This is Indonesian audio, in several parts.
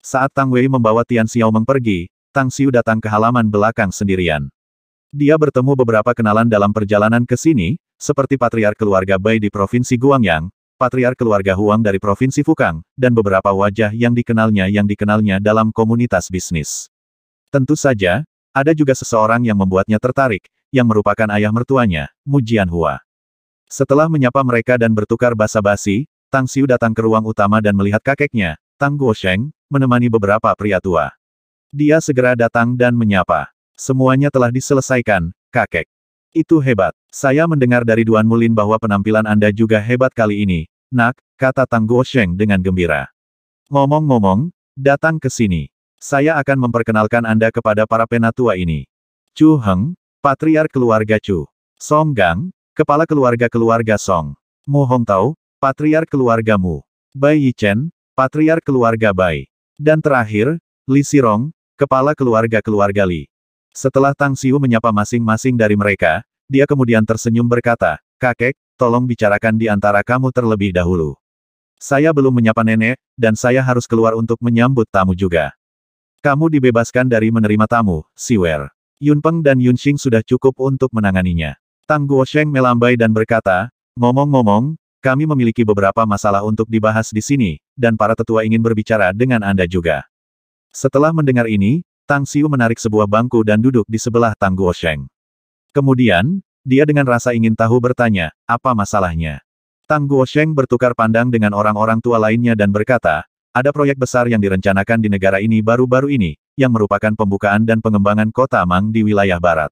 Saat Tang Wei membawa Tian Xiaomeng pergi, Tang Xiu datang ke halaman belakang sendirian. Dia bertemu beberapa kenalan dalam perjalanan ke sini, seperti Patriark keluarga Bai di Provinsi Guangyang, Patriark keluarga Huang dari Provinsi Fukang, dan beberapa wajah yang dikenalnya dalam komunitas bisnis. Tentu saja, ada juga seseorang yang membuatnya tertarik, yang merupakan ayah mertuanya, Mu Jianhua. Setelah menyapa mereka dan bertukar basa-basi, Tang Xiu datang ke ruang utama dan melihat kakeknya, Tang Guosheng, menemani beberapa pria tua. Dia segera datang dan menyapa. Semuanya telah diselesaikan, kakek. Itu hebat. Saya mendengar dari Duan Mulin bahwa penampilan Anda juga hebat kali ini, nak, kata Tang Guosheng dengan gembira. Ngomong-ngomong, datang ke sini. Saya akan memperkenalkan Anda kepada para penatua ini. Chu Heng, Patriark keluarga Chu. Song Gang, Kepala keluarga Song. Mu Hongtao, Patriark keluarga Mu. Bai Yichen, Patriark keluarga Bai. Dan terakhir, Li Xirong, Kepala keluarga Li. Setelah Tang Xiu menyapa masing-masing dari mereka, dia kemudian tersenyum berkata, kakek, tolong bicarakan di antara kamu terlebih dahulu. Saya belum menyapa nenek, dan saya harus keluar untuk menyambut tamu juga. Kamu dibebaskan dari menerima tamu, Siwer. Yun Peng dan Yun Xing sudah cukup untuk menanganinya. Tang Guosheng melambai dan berkata, ngomong-ngomong, kami memiliki beberapa masalah untuk dibahas di sini, dan para tetua ingin berbicara dengan Anda juga. Setelah mendengar ini, Tang Xiu menarik sebuah bangku dan duduk di sebelah Tang Guosheng. Kemudian, dia dengan rasa ingin tahu bertanya, apa masalahnya? Tang Guosheng bertukar pandang dengan orang-orang tua lainnya dan berkata, ada proyek besar yang direncanakan di negara ini baru-baru ini, yang merupakan pembukaan dan pengembangan kota Mang di wilayah barat.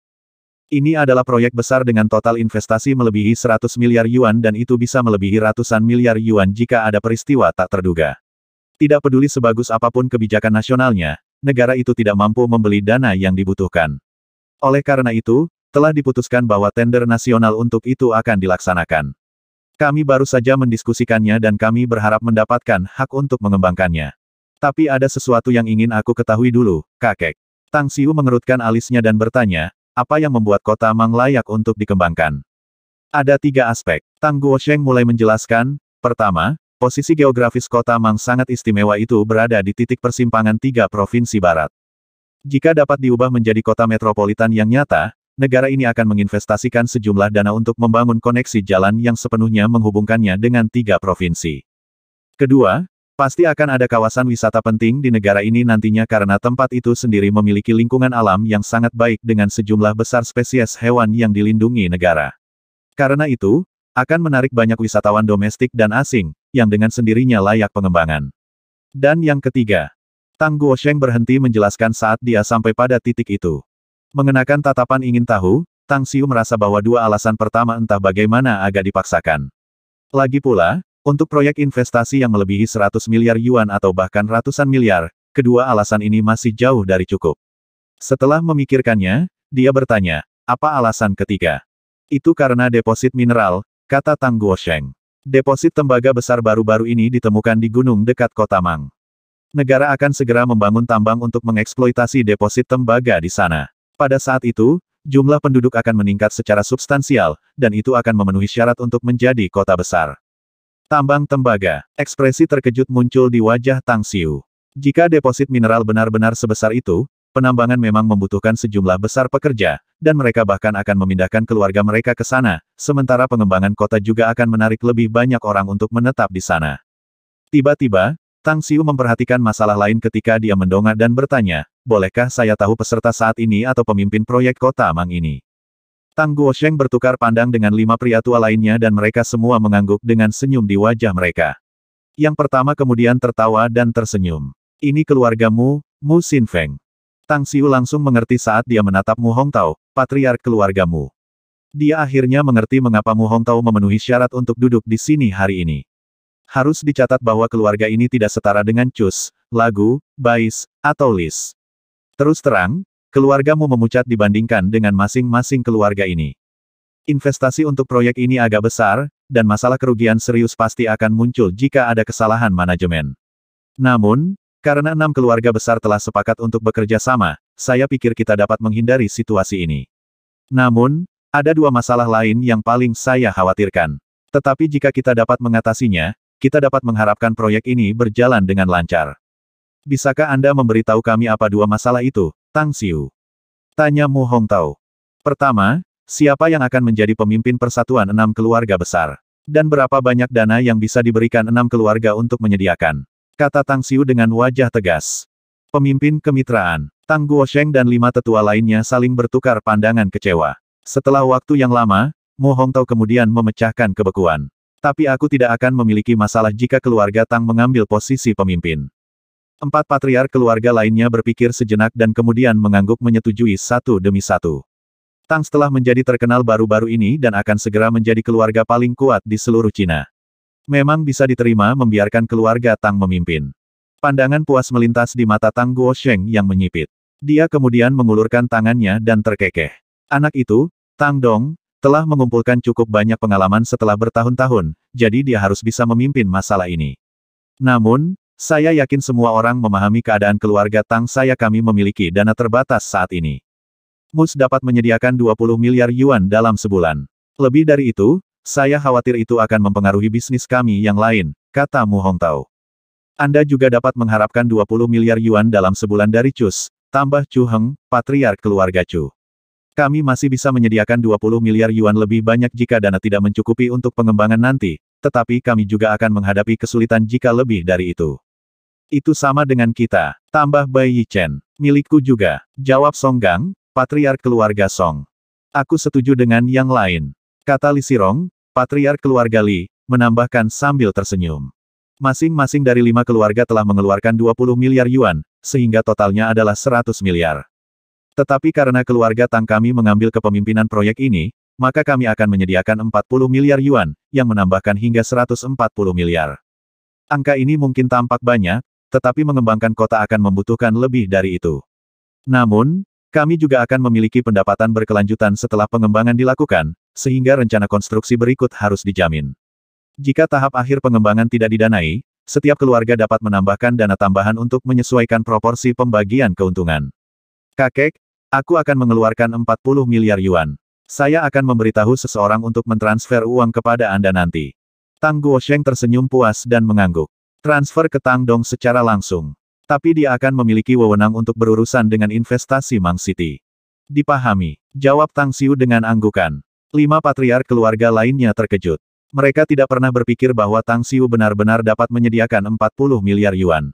Ini adalah proyek besar dengan total investasi melebihi 100 miliar yuan dan itu bisa melebihi ratusan miliar yuan jika ada peristiwa tak terduga. Tidak peduli sebagus apapun kebijakan nasionalnya, negara itu tidak mampu membeli dana yang dibutuhkan. Oleh karena itu, telah diputuskan bahwa tender nasional untuk itu akan dilaksanakan. Kami baru saja mendiskusikannya dan kami berharap mendapatkan hak untuk mengembangkannya. Tapi ada sesuatu yang ingin aku ketahui dulu, kakek. Tang Xiu mengerutkan alisnya dan bertanya, apa yang membuat kota Mang layak untuk dikembangkan? Ada 3 aspek. Tang Guosheng mulai menjelaskan, pertama, posisi geografis kota Mang sangat istimewa itu berada di titik persimpangan 3 provinsi barat. Jika dapat diubah menjadi kota metropolitan yang nyata, negara ini akan menginvestasikan sejumlah dana untuk membangun koneksi jalan yang sepenuhnya menghubungkannya dengan 3 provinsi. Kedua, pasti akan ada kawasan wisata penting di negara ini nantinya karena tempat itu sendiri memiliki lingkungan alam yang sangat baik dengan sejumlah besar spesies hewan yang dilindungi negara. Karena itu, akan menarik banyak wisatawan domestik dan asing, yang dengan sendirinya layak pengembangan. Dan yang ketiga, Tang Guosheng berhenti menjelaskan saat dia sampai pada titik itu. Mengenakan tatapan ingin tahu, Tang Xiu merasa bahwa 2 alasan pertama entah bagaimana agak dipaksakan. Lagi pula, untuk proyek investasi yang melebihi 100 miliar yuan atau bahkan ratusan miliar, kedua alasan ini masih jauh dari cukup. Setelah memikirkannya, dia bertanya, apa alasan ketiga? Itu karena deposit mineral, kata Tang Guosheng. Deposit tembaga besar baru-baru ini ditemukan di gunung dekat kota Mang. Negara akan segera membangun tambang untuk mengeksploitasi deposit tembaga di sana. Pada saat itu, jumlah penduduk akan meningkat secara substansial, dan itu akan memenuhi syarat untuk menjadi kota besar. Tambang tembaga. Ekspresi terkejut muncul di wajah Tang Xiu. Jika deposit mineral benar-benar sebesar itu, penambangan memang membutuhkan sejumlah besar pekerja, dan mereka bahkan akan memindahkan keluarga mereka ke sana, sementara pengembangan kota juga akan menarik lebih banyak orang untuk menetap di sana. Tiba-tiba, Tang Xiu memperhatikan masalah lain ketika dia mendongak dan bertanya, bolehkah saya tahu peserta saat ini atau pemimpin proyek kota Mang ini? Tang Guosheng bertukar pandang dengan 5 pria tua lainnya dan mereka semua mengangguk dengan senyum di wajah mereka. Yang pertama kemudian tertawa dan tersenyum. Ini keluargamu, Mu Xinfeng. Tang Xiu langsung mengerti saat dia menatap Mu Hongtao, patriark keluargamu. Dia akhirnya mengerti mengapa Mu Hongtao memenuhi syarat untuk duduk di sini hari ini. Harus dicatat bahwa keluarga ini tidak setara dengan Cus, Lagu, Bais, atau Lis. Terus terang, keluargamu memucat dibandingkan dengan masing-masing keluarga ini. Investasi untuk proyek ini agak besar, dan masalah kerugian serius pasti akan muncul jika ada kesalahan manajemen. Namun, karena 6 keluarga besar telah sepakat untuk bekerja sama, saya pikir kita dapat menghindari situasi ini. Namun, ada 2 masalah lain yang paling saya khawatirkan. Tetapi jika kita dapat mengatasinya, kita dapat mengharapkan proyek ini berjalan dengan lancar. Bisakah Anda memberitahu kami apa dua masalah itu, Tang Xiu? Tanya Mu Hongtao. Pertama, siapa yang akan menjadi pemimpin persatuan 6 keluarga besar? Dan berapa banyak dana yang bisa diberikan 6 keluarga untuk menyediakan? Kata Tang Xiu dengan wajah tegas. Pemimpin kemitraan, Tang Guosheng dan 5 tetua lainnya saling bertukar pandangan kecewa. Setelah waktu yang lama, Mu Hongtao kemudian memecahkan kebekuan. Tapi aku tidak akan memiliki masalah jika keluarga Tang mengambil posisi pemimpin. 4 patriark keluarga lainnya berpikir sejenak dan kemudian mengangguk menyetujui satu demi satu. Tang telah menjadi terkenal baru-baru ini dan akan segera menjadi keluarga paling kuat di seluruh Cina. Memang bisa diterima membiarkan keluarga Tang memimpin. Pandangan puas melintas di mata Tang Guosheng yang menyipit. Dia kemudian mengulurkan tangannya dan terkekeh. Anak itu, Tang Dong, telah mengumpulkan cukup banyak pengalaman setelah bertahun-tahun, jadi dia harus bisa memimpin masalah ini. Namun, saya yakin semua orang memahami keadaan keluarga Tang kami memiliki dana terbatas saat ini. Mus dapat menyediakan 20 miliar yuan dalam sebulan. Lebih dari itu, saya khawatir itu akan mempengaruhi bisnis kami yang lain, kata Mu Hongtao. Anda juga dapat mengharapkan 20 miliar yuan dalam sebulan dari Cus, tambah Chu Heng, patriark keluarga Chu. Kami masih bisa menyediakan 20 miliar yuan lebih banyak jika dana tidak mencukupi untuk pengembangan nanti, tetapi kami juga akan menghadapi kesulitan jika lebih dari itu. Itu sama dengan kita, tambah Bai Yichen. Milikku juga, jawab Song Gang, patriark keluarga Song. Aku setuju dengan yang lain, kata Li Xirong, patriark keluarga Li, menambahkan sambil tersenyum. Masing-masing dari 5 keluarga telah mengeluarkan 20 miliar yuan, sehingga totalnya adalah 100 miliar. Tetapi karena keluarga Tang kami mengambil kepemimpinan proyek ini, maka kami akan menyediakan 40 miliar yuan, yang menambahkan hingga 140 miliar. Angka ini mungkin tampak banyak, tetapi mengembangkan kota akan membutuhkan lebih dari itu. Namun, kami juga akan memiliki pendapatan berkelanjutan setelah pengembangan dilakukan, sehingga rencana konstruksi berikut harus dijamin. Jika tahap akhir pengembangan tidak didanai, setiap keluarga dapat menambahkan dana tambahan untuk menyesuaikan proporsi pembagian keuntungan. Kakek, aku akan mengeluarkan 40 miliar yuan. Saya akan memberitahu seseorang untuk mentransfer uang kepada Anda nanti. Tang Guosheng tersenyum puas dan mengangguk. Transfer ke Tang Dong secara langsung. Tapi dia akan memiliki wewenang untuk berurusan dengan investasi Mang City. Dipahami, jawab Tang Xiu dengan anggukan. 5 patriark keluarga lainnya terkejut. Mereka tidak pernah berpikir bahwa Tang Xiu benar-benar dapat menyediakan 40 miliar yuan.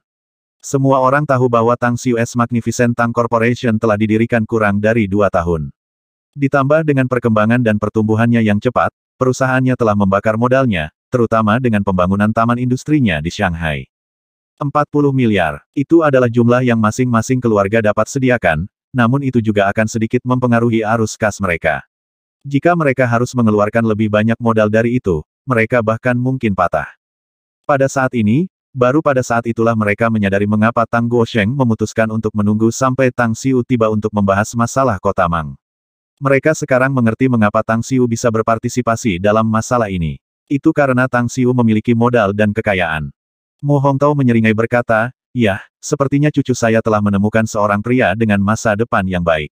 Semua orang tahu bahwa Tang Xiu S Magnificent Tang Corporation telah didirikan kurang dari 2 tahun. Ditambah dengan perkembangan dan pertumbuhannya yang cepat, perusahaannya telah membakar modalnya, terutama dengan pembangunan taman industrinya di Shanghai. 40 miliar, itu adalah jumlah yang masing-masing keluarga dapat sediakan, namun itu juga akan sedikit mempengaruhi arus kas mereka. Jika mereka harus mengeluarkan lebih banyak modal dari itu, mereka bahkan mungkin patah. Pada saat ini, baru pada saat itulah mereka menyadari mengapa Tang Guosheng memutuskan untuk menunggu sampai Tang Xiu tiba untuk membahas masalah kota Mang. Mereka sekarang mengerti mengapa Tang Xiu bisa berpartisipasi dalam masalah ini. Itu karena Tang Xiu memiliki modal dan kekayaan. Mu Hongtao menyeringai berkata, "Yah, sepertinya cucu saya telah menemukan seorang pria dengan masa depan yang baik.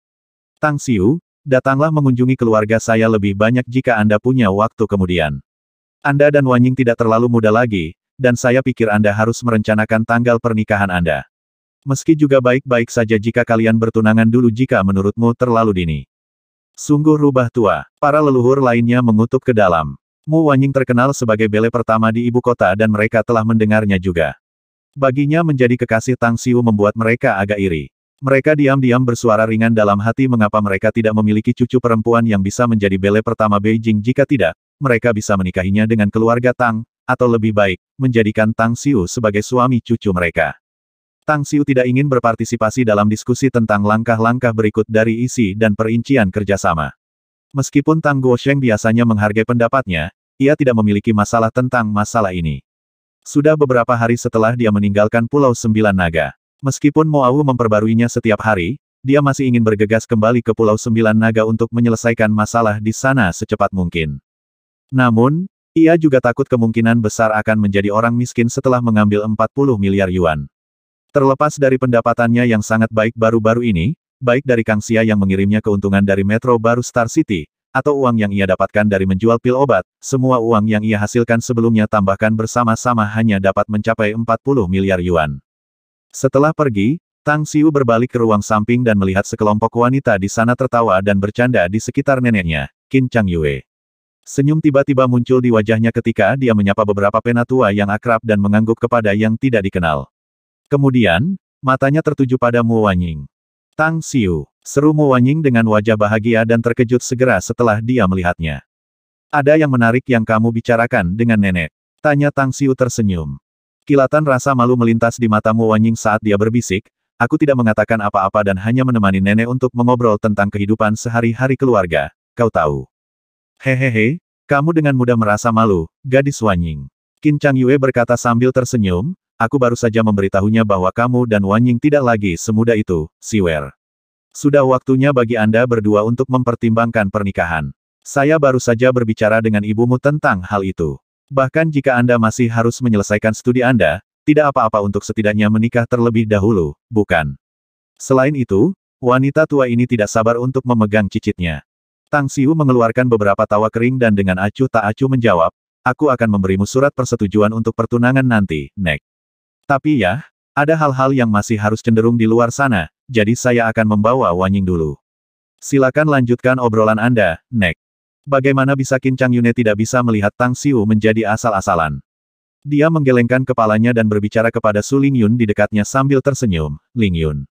Tang Xiu, datanglah mengunjungi keluarga saya lebih banyak jika Anda punya waktu kemudian. Anda dan Wanying tidak terlalu muda lagi, dan saya pikir Anda harus merencanakan tanggal pernikahan Anda. Meski juga baik-baik saja jika kalian bertunangan dulu jika menurutmu terlalu dini." Sungguh rubah tua, para leluhur lainnya mengutuk ke dalam. Mu Wanying terkenal sebagai bele pertama di ibu kota dan mereka telah mendengarnya juga. Baginya menjadi kekasih Tang Xiu membuat mereka agak iri. Mereka diam-diam bersuara ringan dalam hati mengapa mereka tidak memiliki cucu perempuan yang bisa menjadi bele pertama Beijing jika tidak, mereka bisa menikahinya dengan keluarga Tang, atau lebih baik, menjadikan Tang Xiu sebagai suami cucu mereka. Tang Xiu tidak ingin berpartisipasi dalam diskusi tentang langkah-langkah berikut dari isi dan perincian kerjasama. Meskipun Tang Guosheng biasanya menghargai pendapatnya, ia tidak memiliki masalah tentang masalah ini. Sudah beberapa hari setelah dia meninggalkan Pulau Sembilan Naga. Meskipun Mo Au memperbaruinya setiap hari, dia masih ingin bergegas kembali ke Pulau Sembilan Naga untuk menyelesaikan masalah di sana secepat mungkin. Namun, ia juga takut kemungkinan besar akan menjadi orang miskin setelah mengambil 40 miliar yuan. Terlepas dari pendapatannya yang sangat baik baru-baru ini, baik dari Kang Xia yang mengirimnya keuntungan dari Metro baru Star City, atau uang yang ia dapatkan dari menjual pil obat, semua uang yang ia hasilkan sebelumnya tambahkan bersama-sama hanya dapat mencapai 40 miliar yuan. Setelah pergi, Tang Xiu berbalik ke ruang samping dan melihat sekelompok wanita di sana tertawa dan bercanda di sekitar neneknya, Qin Changyue. Senyum tiba-tiba muncul di wajahnya ketika dia menyapa beberapa penatua yang akrab dan mengangguk kepada yang tidak dikenal. Kemudian, matanya tertuju pada Mu Wanying. Tang Xiu, seru Mu Wanying dengan wajah bahagia dan terkejut segera setelah dia melihatnya. Ada yang menarik yang kamu bicarakan dengan nenek? Tanya Tang Xiu tersenyum. Kilatan rasa malu melintas di mata Mu Wanying saat dia berbisik, aku tidak mengatakan apa-apa dan hanya menemani nenek untuk mengobrol tentang kehidupan sehari-hari keluarga, kau tahu. Hehehe, kamu dengan mudah merasa malu, gadis Wanying. Qin Changyue berkata sambil tersenyum, aku baru saja memberitahunya bahwa kamu dan Wanying tidak lagi semudah itu, Siwer. Sudah waktunya bagi Anda berdua untuk mempertimbangkan pernikahan. Saya baru saja berbicara dengan ibumu tentang hal itu. Bahkan jika Anda masih harus menyelesaikan studi Anda, tidak apa-apa untuk setidaknya menikah terlebih dahulu, bukan? Selain itu, wanita tua ini tidak sabar untuk memegang cicitnya. Tang Xiu mengeluarkan beberapa tawa kering dan dengan acuh tak acuh menjawab, aku akan memberimu surat persetujuan untuk pertunangan nanti, Nek. Tapi ya, ada hal-hal yang masih harus cenderung di luar sana, jadi saya akan membawa Wanying dulu. Silakan lanjutkan obrolan Anda, Nek. Bagaimana bisa Qin Changyue tidak bisa melihat Tang Xiu menjadi asal-asalan? Dia menggelengkan kepalanya dan berbicara kepada Su Lingyun di dekatnya sambil tersenyum, Lingyun.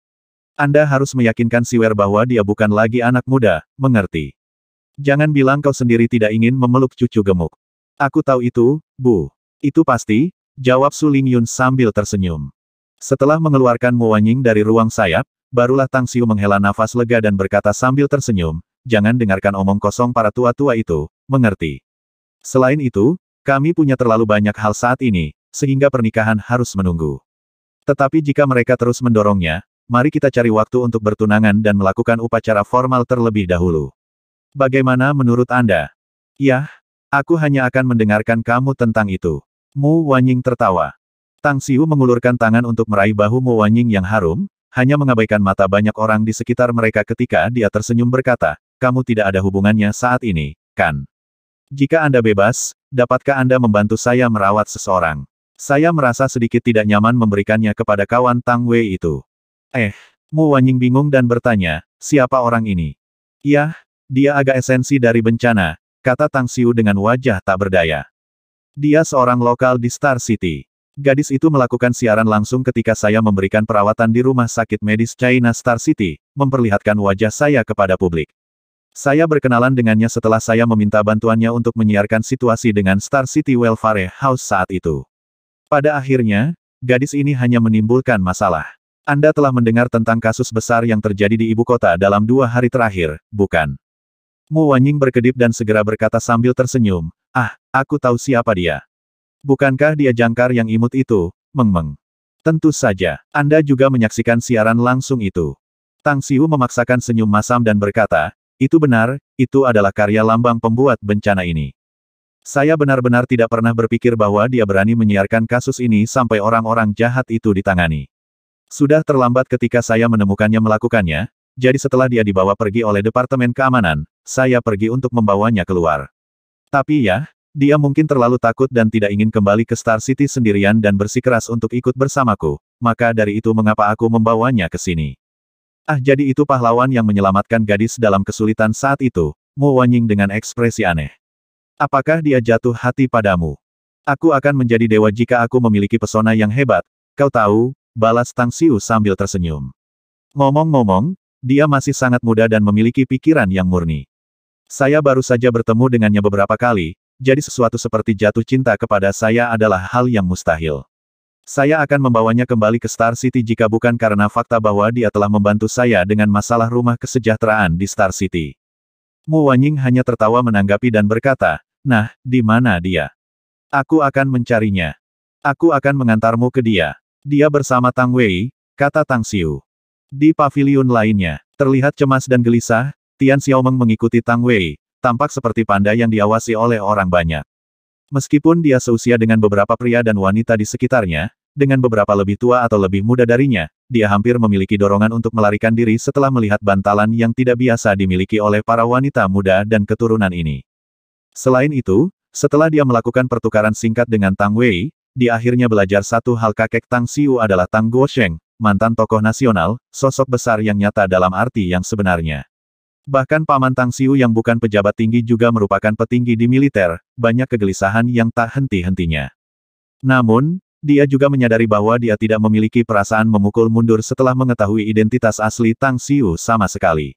Anda harus meyakinkan Siwer bahwa dia bukan lagi anak muda, mengerti? Jangan bilang kau sendiri tidak ingin memeluk cucu gemuk. Aku tahu itu, Bu. Itu pasti, jawab Su Lingyun sambil tersenyum. Setelah mengeluarkan Mu Wanying dari ruang sayap, barulah Tang Xiu menghela nafas lega dan berkata sambil tersenyum, jangan dengarkan omong kosong para tua-tua itu, mengerti? Selain itu, kami punya terlalu banyak hal saat ini, sehingga pernikahan harus menunggu. Tetapi jika mereka terus mendorongnya, mari kita cari waktu untuk bertunangan dan melakukan upacara formal terlebih dahulu. Bagaimana menurut Anda? Yah, aku hanya akan mendengarkan kamu tentang itu. Mu Wanying tertawa. Tang Xiu mengulurkan tangan untuk meraih bahu Mu Wanying yang harum, hanya mengabaikan mata banyak orang di sekitar mereka ketika dia tersenyum berkata, kamu tidak ada hubungannya saat ini, kan? Jika Anda bebas, dapatkah Anda membantu saya merawat seseorang? Saya merasa sedikit tidak nyaman memberikannya kepada kawan Tang Wei itu. Mu Wanying bingung dan bertanya, siapa orang ini? Yah, dia agak esensi dari bencana, kata Tang Xiu dengan wajah tak berdaya. Dia seorang lokal di Star City. Gadis itu melakukan siaran langsung ketika saya memberikan perawatan di rumah sakit medis China Star City, memperlihatkan wajah saya kepada publik. Saya berkenalan dengannya setelah saya meminta bantuannya untuk menyiarkan situasi dengan Star City Welfare House saat itu. Pada akhirnya, gadis ini hanya menimbulkan masalah. Anda telah mendengar tentang kasus besar yang terjadi di ibu kota dalam 2 hari terakhir, bukan? Mu Wanying berkedip dan segera berkata sambil tersenyum, aku tahu siapa dia. Bukankah dia jangkar yang imut itu, Meng-meng? Tentu saja, Anda juga menyaksikan siaran langsung itu. Tang Xiu memaksakan senyum masam dan berkata, itu benar, itu adalah karya lambang pembuat bencana ini. Saya benar-benar tidak pernah berpikir bahwa dia berani menyiarkan kasus ini sampai orang-orang jahat itu ditangani. Sudah terlambat ketika saya menemukannya melakukannya, jadi setelah dia dibawa pergi oleh Departemen Keamanan, saya pergi untuk membawanya keluar. Tapi ya, dia mungkin terlalu takut dan tidak ingin kembali ke Star City sendirian dan bersikeras untuk ikut bersamaku, maka dari itu mengapa aku membawanya ke sini. Jadi itu pahlawan yang menyelamatkan gadis dalam kesulitan saat itu, Mu Wanying dengan ekspresi aneh. Apakah dia jatuh hati padamu? Aku akan menjadi dewa jika aku memiliki pesona yang hebat, kau tahu, balas Tang Xiu sambil tersenyum. Ngomong-ngomong, dia masih sangat muda dan memiliki pikiran yang murni. Saya baru saja bertemu dengannya beberapa kali, jadi sesuatu seperti jatuh cinta kepada saya adalah hal yang mustahil. Saya akan membawanya kembali ke Star City jika bukan karena fakta bahwa dia telah membantu saya dengan masalah rumah kesejahteraan di Star City. Mu Wanying hanya tertawa menanggapi dan berkata, nah, di mana dia? Aku akan mencarinya. Aku akan mengantarmu ke dia. Dia bersama Tang Wei, kata Tang Xiu. Di paviliun lainnya, terlihat cemas dan gelisah, Tian Xiaomeng mengikuti Tang Wei, tampak seperti panda yang diawasi oleh orang banyak. Meskipun dia seusia dengan beberapa pria dan wanita di sekitarnya, dengan beberapa lebih tua atau lebih muda darinya, dia hampir memiliki dorongan untuk melarikan diri setelah melihat bantalan yang tidak biasa dimiliki oleh para wanita muda dan keturunan ini. Selain itu, setelah dia melakukan pertukaran singkat dengan Tang Wei, dia akhirnya belajar satu hal kakek Tang Xiu adalah Tang Guosheng, mantan tokoh nasional, sosok besar yang nyata dalam arti yang sebenarnya. Bahkan Paman Tang Xiu yang bukan pejabat tinggi juga merupakan petinggi di militer, banyak kegelisahan yang tak henti-hentinya. Namun, dia juga menyadari bahwa dia tidak memiliki perasaan memukul mundur setelah mengetahui identitas asli Tang Xiu sama sekali.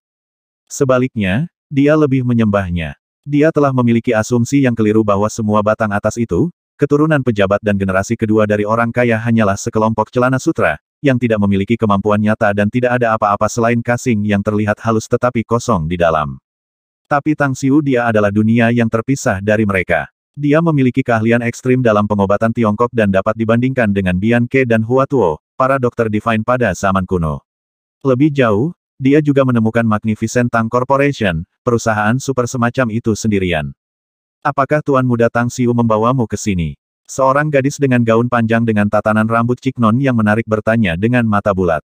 Sebaliknya, dia lebih menyembahnya. Dia telah memiliki asumsi yang keliru bahwa semua batang atas itu, keturunan pejabat dan generasi kedua dari orang kaya hanyalah sekelompok celana sutra, yang tidak memiliki kemampuan nyata dan tidak ada apa-apa selain casing yang terlihat halus tetapi kosong di dalam. Tapi Tang Xiu dia adalah dunia yang terpisah dari mereka. Dia memiliki keahlian ekstrim dalam pengobatan Tiongkok dan dapat dibandingkan dengan Bian Ke dan Hua Tuo, para dokter divine pada zaman kuno. Lebih jauh, dia juga menemukan Magnificent Tang Corporation, perusahaan super semacam itu sendirian. Apakah Tuan Muda Tang Xiu membawamu ke sini? Seorang gadis dengan gaun panjang dengan tatanan rambut ciknon yang menarik bertanya dengan mata bulat.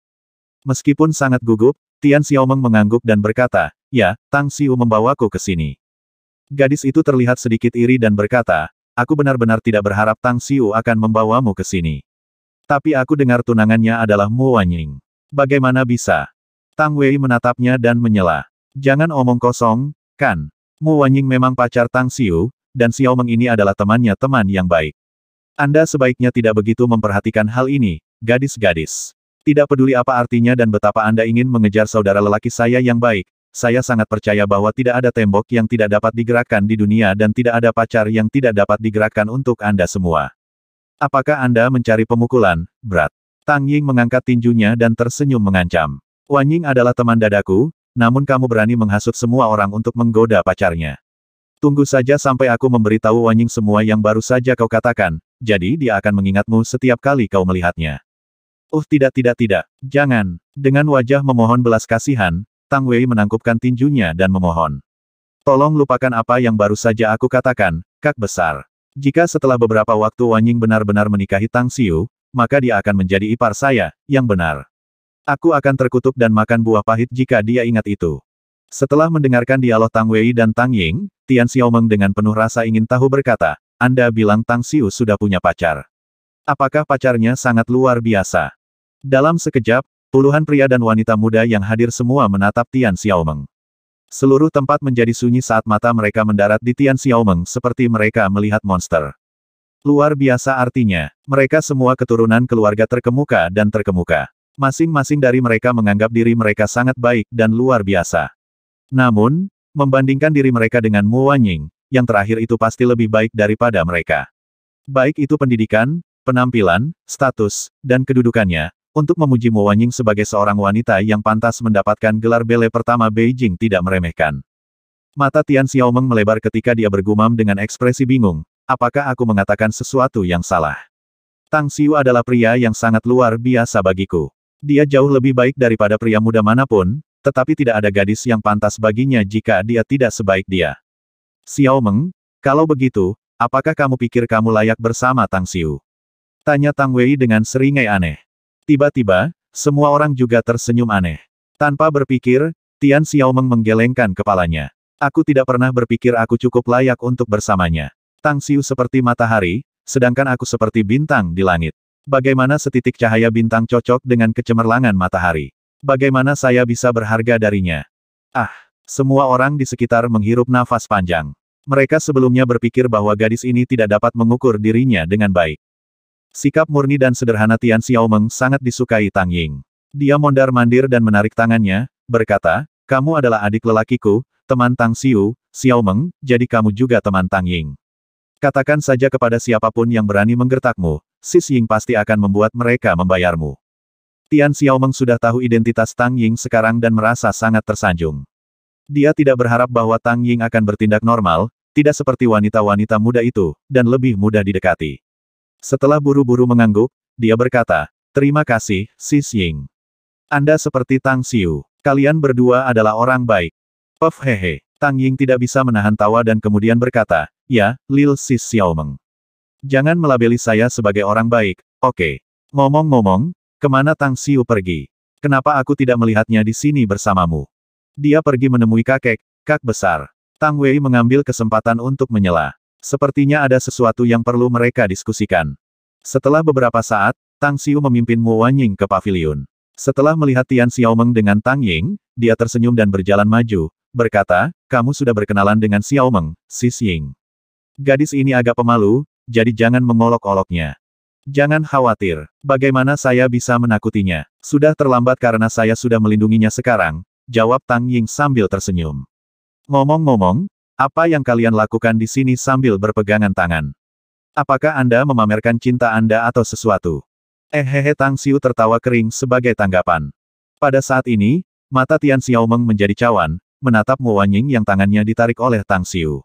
Meskipun sangat gugup, Tian Xiaomeng mengangguk dan berkata, "Ya, Tang Xiu membawaku ke sini." Gadis itu terlihat sedikit iri dan berkata, "Aku benar-benar tidak berharap Tang Xiu akan membawamu ke sini. Tapi aku dengar tunangannya adalah Mo Wanying. Bagaimana bisa?" Tang Wei menatapnya dan menyela. "Jangan omong kosong, kan? Mo Wanying memang pacar Tang Xiu, dan Xiaomeng ini adalah temannya teman yang baik. Anda sebaiknya tidak begitu memperhatikan hal ini, gadis-gadis. Tidak peduli apa artinya dan betapa Anda ingin mengejar saudara lelaki saya yang baik, saya sangat percaya bahwa tidak ada tembok yang tidak dapat digerakkan di dunia dan tidak ada pacar yang tidak dapat digerakkan untuk Anda semua. Apakah Anda mencari pemukulan, Brat?" Tang Ying mengangkat tinjunya dan tersenyum mengancam. "Wanying adalah teman dadaku, namun kamu berani menghasut semua orang untuk menggoda pacarnya. Tunggu saja sampai aku memberitahu Wanying semua yang baru saja kau katakan, jadi dia akan mengingatmu setiap kali kau melihatnya." Tidak, jangan." Dengan wajah memohon belas kasihan, Tang Wei menangkupkan tinjunya dan memohon. "Tolong lupakan apa yang baru saja aku katakan, Kak Besar. Jika setelah beberapa waktu Wanying benar-benar menikahi Tang Xiu, maka dia akan menjadi ipar saya, yang benar. Aku akan terkutuk dan makan buah pahit jika dia ingat itu." Setelah mendengarkan dialog Tang Wei dan Tang Ying, Tian Xiaomeng dengan penuh rasa ingin tahu berkata, "Anda bilang Tang Xiu sudah punya pacar. Apakah pacarnya sangat luar biasa?" Dalam sekejap, puluhan pria dan wanita muda yang hadir semua menatap Tian Xiaomeng. Seluruh tempat menjadi sunyi saat mata mereka mendarat di Tian Xiaomeng seperti mereka melihat monster. Luar biasa artinya, mereka semua keturunan keluarga terkemuka dan terkemuka. Masing-masing dari mereka menganggap diri mereka sangat baik dan luar biasa. Namun, membandingkan diri mereka dengan Mo Wanying, yang terakhir itu pasti lebih baik daripada mereka. Baik itu pendidikan, penampilan, status, dan kedudukannya, untuk memuji Mo Wanying sebagai seorang wanita yang pantas mendapatkan gelar bele pertama Beijing tidak meremehkan. Mata Tian Xiaomeng melebar ketika dia bergumam dengan ekspresi bingung, apakah aku mengatakan sesuatu yang salah? Tang Xiu adalah pria yang sangat luar biasa bagiku. Dia jauh lebih baik daripada pria muda manapun, tetapi tidak ada gadis yang pantas baginya jika dia tidak sebaik dia. Xiaomeng, kalau begitu, apakah kamu pikir kamu layak bersama Tang Xiu? Tanya Tang Wei dengan seringai aneh. Tiba-tiba, semua orang juga tersenyum aneh. Tanpa berpikir, Tian Xiaomeng menggelengkan kepalanya. Aku tidak pernah berpikir aku cukup layak untuk bersamanya. Tang Xiu seperti matahari, sedangkan aku seperti bintang di langit. Bagaimana setitik cahaya bintang cocok dengan kecemerlangan matahari? Bagaimana saya bisa berharga darinya? Semua orang di sekitar menghirup nafas panjang. Mereka sebelumnya berpikir bahwa gadis ini tidak dapat mengukur dirinya dengan baik. Sikap murni dan sederhana Tian Xiaomeng sangat disukai Tang Ying. Dia mondar-mandir dan menarik tangannya, berkata, "Kamu adalah adik lelakiku, teman Tang Xiu, Xiaomeng, jadi kamu juga teman Tang Ying. Katakan saja kepada siapapun yang berani menggertakmu, Sis Ying pasti akan membuat mereka membayarmu." Tian Xiaomeng sudah tahu identitas Tang Ying sekarang dan merasa sangat tersanjung. Dia tidak berharap bahwa Tang Ying akan bertindak normal, tidak seperti wanita-wanita muda itu, dan lebih mudah didekati. Setelah buru-buru mengangguk, dia berkata, "Terima kasih, Sis Ying. Anda seperti Tang Xiu. Kalian berdua adalah orang baik." Hehe. Tang Ying tidak bisa menahan tawa dan kemudian berkata, "Ya, Lil Sis Xiaomeng. Jangan melabeli saya sebagai orang baik, oke? Ngomong-ngomong, kemana Tang Xiu pergi? Kenapa aku tidak melihatnya di sini bersamamu?" "Dia pergi menemui kakek, Kak Besar." Tang Wei mengambil kesempatan untuk menyela. Sepertinya ada sesuatu yang perlu mereka diskusikan. Setelah beberapa saat, Tang Xiu memimpin Mu Wanying ke paviliun. Setelah melihat Tian Xiaomeng dengan Tang Ying, dia tersenyum dan berjalan maju, berkata, kamu sudah berkenalan dengan Xiaomeng, Sis Ying. Gadis ini agak pemalu, jadi jangan mengolok-oloknya. Jangan khawatir, bagaimana saya bisa menakutinya? Sudah terlambat karena saya sudah melindunginya sekarang, jawab Tang Ying sambil tersenyum. Ngomong-ngomong, apa yang kalian lakukan di sini sambil berpegangan tangan? Apakah Anda memamerkan cinta Anda atau sesuatu? Hehehe, Tang Xiu tertawa kering sebagai tanggapan. Pada saat ini, mata Tian Xiaomeng menjadi cawan, menatap Mu Wanying yang tangannya ditarik oleh Tang Xiu.